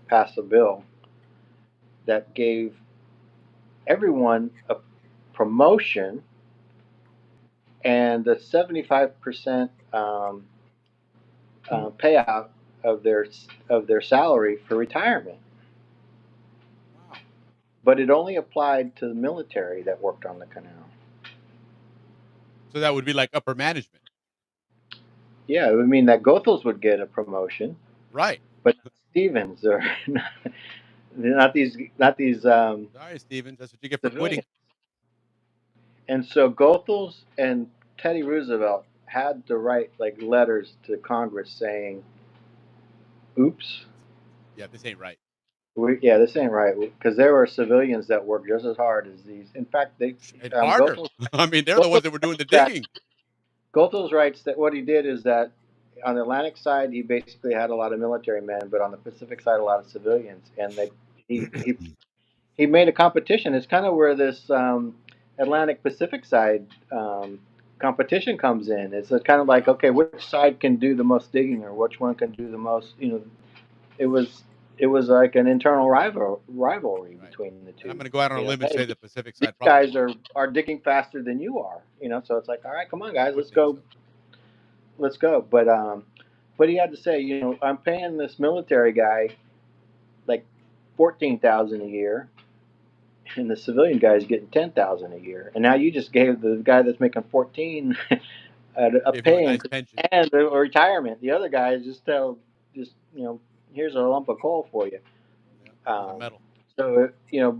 pass a bill that gave everyone a promotion and a 75% payout of their salary for retirement.
Wow.
But it only applied to the military that worked on the canal.
So that would be like upper management.
Yeah, I mean that Goethals would get a promotion,
right?
But Stevens or not these.
Sorry, Stevens, that's what you get for quitting.
And so Goethals and Teddy Roosevelt had to write like letters to Congress saying, "Oops,
yeah, this ain't right."
This ain't right, because there were civilians that worked just as hard as these. In fact, they
harder. I mean, they're the ones that were doing the digging.
Goethals writes that what he did is that on the Atlantic side, he basically had a lot of military men, but on the Pacific side, a lot of civilians. And he made a competition. It's kind of where this Atlantic Pacific side competition comes in. It's kind of like, okay, which side can do the most digging, or which one can do the most. It was it was like an internal rivalry
Right.
between the
And I'm
two.
going to go out on a limb and
Hey,
say the Pacific
these
side probably
guys
won.
are digging faster than you are. So it's like, all right, come on, guys,
I would
let's
think
go,
so.
let's go. But he had to say, I'm paying this military guy like 14,000 a year, and the civilian guy's getting 10,000 a year, and now you just gave the guy that's making 14 a
Gave him a
pay
nice
increase
pension.
and a retirement. The other guy is just here's a lump of coal for you.
Yeah, here's a medal.
So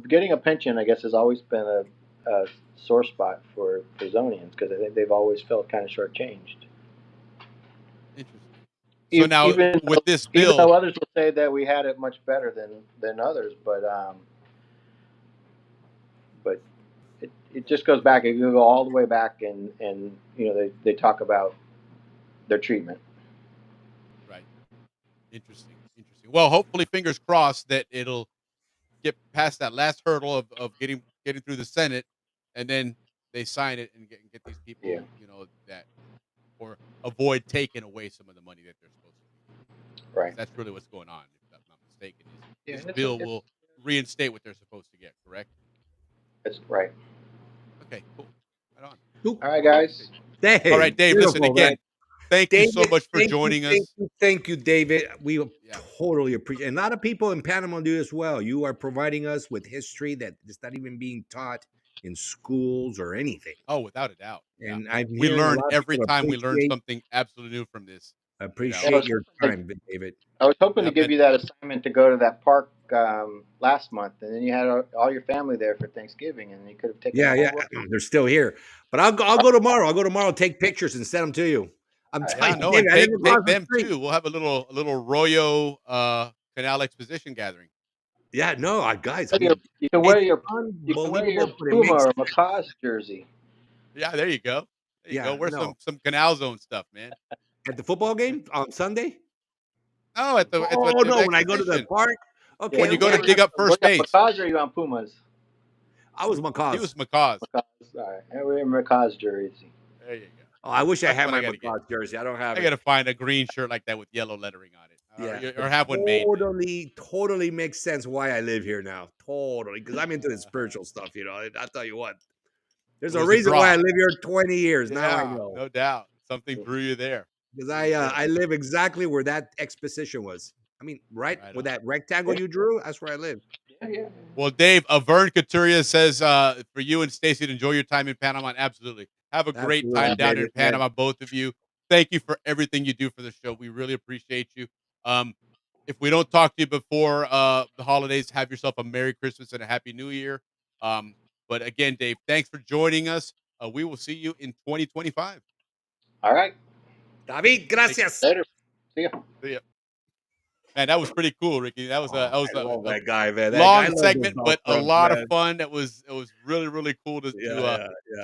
getting a pension, I guess, has always been a sore spot for Zonians, because I think they've always felt kind of shortchanged.
Interesting. So now
Even
with this
even
bill,
though others will say that we had it much better than others, but it just goes back. It can go all the way back, and they talk about their treatment.
right? Interesting. Well, hopefully, fingers crossed that it'll get past that last hurdle of getting through the Senate, and then they sign it and get these
Yeah.
people, that or avoid taking away some of the money that they're supposed to be.
Right.
That's really what's going on, if I'm not mistaken.
Yeah,
This bill will reinstate what they're supposed to get, correct?
That's right.
Okay, cool. Right on.
Cool.
All right, guys.
Hey,
All right, Dave. Listen
beautiful, man.
again. Thank you so
David,
much for joining us.
Thank you, David. We
Yeah.
totally appreciate. And a lot of people in Panama do as well. You are providing us with history that is not even being taught in schools or anything.
Oh, without a doubt. Yeah.
And I'm
We
hearing a
learn
lot of
every
people
time we learn
appreciate
something absolutely new from this.
appreciate your time, David.
I was hoping to
Yep,
give
and-
you that assignment to go to that park last month, and then you had all your family there for Thanksgiving, and you could have taken.
Yeah, they're still here. But I'll go tomorrow. I'll go tomorrow, take pictures, and send them to you. I'm
Yeah,
telling you,
no,
David,
and
I live
take
across the
them
street.
too. We'll have a little Royo Canal Exposition gathering.
Yeah, no, guys.
You can wear your
unbelievable, but it
Puma
makes
or Macaws jersey.
Yeah, there you go. There you go. Wear
no.
some Canal Zone stuff, man.
At the football game on Sunday?
Oh, at the
no, when I go to the park. Okay,
when you go to dig up first base.
Macaws, or are you on Pumas?
I was Macaws.
He was Macaws.
All right, I wear Macaws jersey.
There you go.
Oh, I wish I had my
gotta
Macaws jersey. I don't have
I
it.
got to find a green shirt like that with yellow lettering on it.
Yeah,
Or have one made.
Totally makes sense why I live here now. Totally, because I'm into the spiritual stuff. I'll tell you what. There's a reason why I live here 20 years. Now I know.
No doubt. Something drew you there.
Because I live exactly where that exposition was. I mean, right with that rectangle you drew, that's where I live.
Yeah.
Well, Dave, Vern Couturier says for you and Stacy to enjoy your time in Panama. Absolutely. Have a great time down in Panama, both of you. Thank you for everything you do for the show. We really appreciate you. If we don't talk to you before the holidays, have yourself a Merry Christmas and a Happy New Year. But again, Dave, thanks for joining us. We will see you in 2025.
All right.
David, gracias.
Later. See ya.
See ya. Man, that was pretty cool, Ricky. That was
I love that guy, man. That
long
guy loves
segment,
those
but a
golf
lot
clubs,
of fun. It was really cool to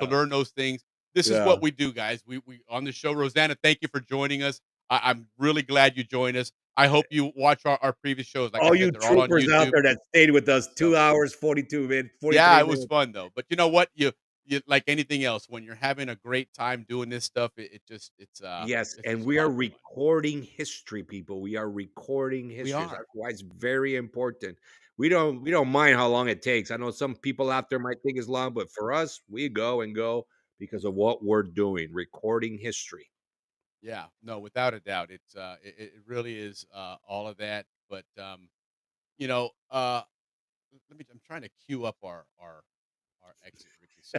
learn those things. This is
Yeah.
what we do, guys. We on the show. Rosanna, thank you for joining us. I'm really glad you joined us. I hope you watch our previous shows. Like
all
I said,
you
they're all on
troopers out
YouTube.
there that stayed with us 2 hours, 42 minutes, 43
Yeah, it
minutes.
was fun though. But you know what? You like anything else, when you're having a great time doing this stuff, it's
Yes,
it's
and
just
we are
fun.
recording history, people. We are recording history.
are.
That's why it's very important. We don't mind how long it takes. I know some people out there might think it's long, but for us, we go and go because of what we're doing, recording history.
Yeah, no, without a doubt. It really is all of that. But I'm trying to queue up our exit, Ricky. So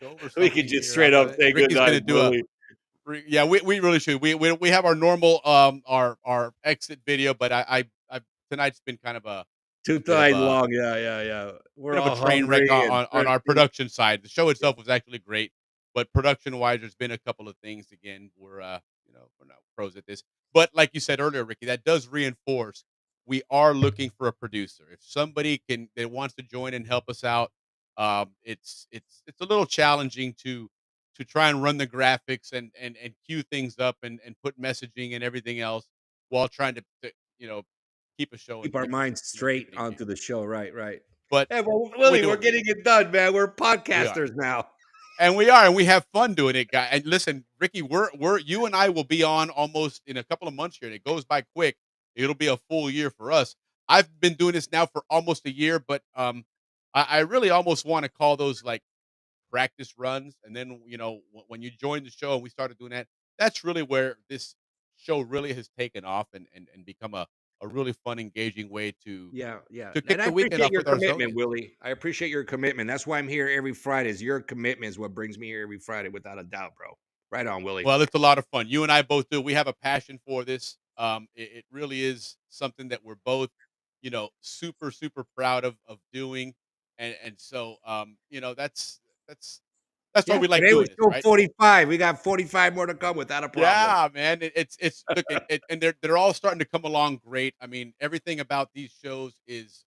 go over
We could
something
just
here.
straight up say
Ricky's
goodnight,
gonna do
Willie.
yeah, we really should. We have our normal our exit video, but I tonight's been kind of a
Too
bit of
tight
a
long. Yeah. We're
bit of
all
a train wreck
hungry and
on our
thirsty.
production side. The show itself was actually great, but production wise, there's been a couple of things. Again, we're not pros at this, but like you said earlier, Ricky, that does reinforce we are looking for a producer. If somebody that wants to join and help us out, it's a little challenging to try and run the graphics and cue things up and put messaging and everything else while trying to keep a show and
Keep our minds straight
keep it
onto the show. Right.
But
Hey, well,
we
Willie,
do
we're
what we do.
getting it done, man. We're podcasters now.
And we are, and we have fun doing it, guy. And listen, Ricky, we're you and I will be on almost in a couple of months here, and it goes by quick. It'll be a full year for us. I've been doing this now for almost a year, but I really almost want to call those like practice runs. And then when you join the show and we started doing that, that's really where this show really has taken off and become a really fun, engaging way to
Yeah, yeah.
kick
And I
the weekend
appreciate
off
your
with our
commitment,
Zonians.
Willie. I appreciate your commitment. That's why I'm here every Friday. Is your commitment is what brings me here every Friday, without a doubt, bro. Right on, Willie.
Well, it's a lot of fun. You and I both do. We have a passion for this. It really is something that we're both, super, super proud of doing. And so, that's why
Yeah,
we like
today was
doing this,
show
right?
45. We got 45 more to come without a problem.
Yeah, man. It's look, and they're all starting to come along great. I mean, everything about these shows is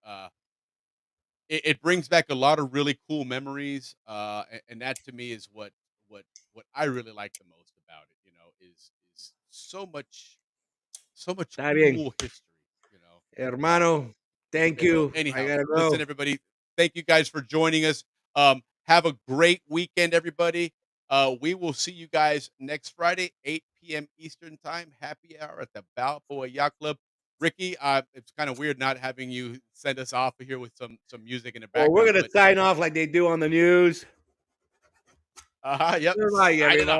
it brings back a lot of really cool memories. And that to me is what what I really like the most about it. Is so much
Está bien.
cool history. Um,
Hermano, thank
so
you. I
anyhow,
gotta
listen,
go.
everybody, thank you guys for joining us. Have a great weekend, everybody. We will see you guys next Friday, 8 p.m. Eastern time, happy hour at the Balboa Yacht Club. Ricky, it's kind of weird not having you send us off here with some music in the
Well, we're
background,
gonna
but
sign off like they do on the news.
yep,
Good night,
signing
everybody.
off.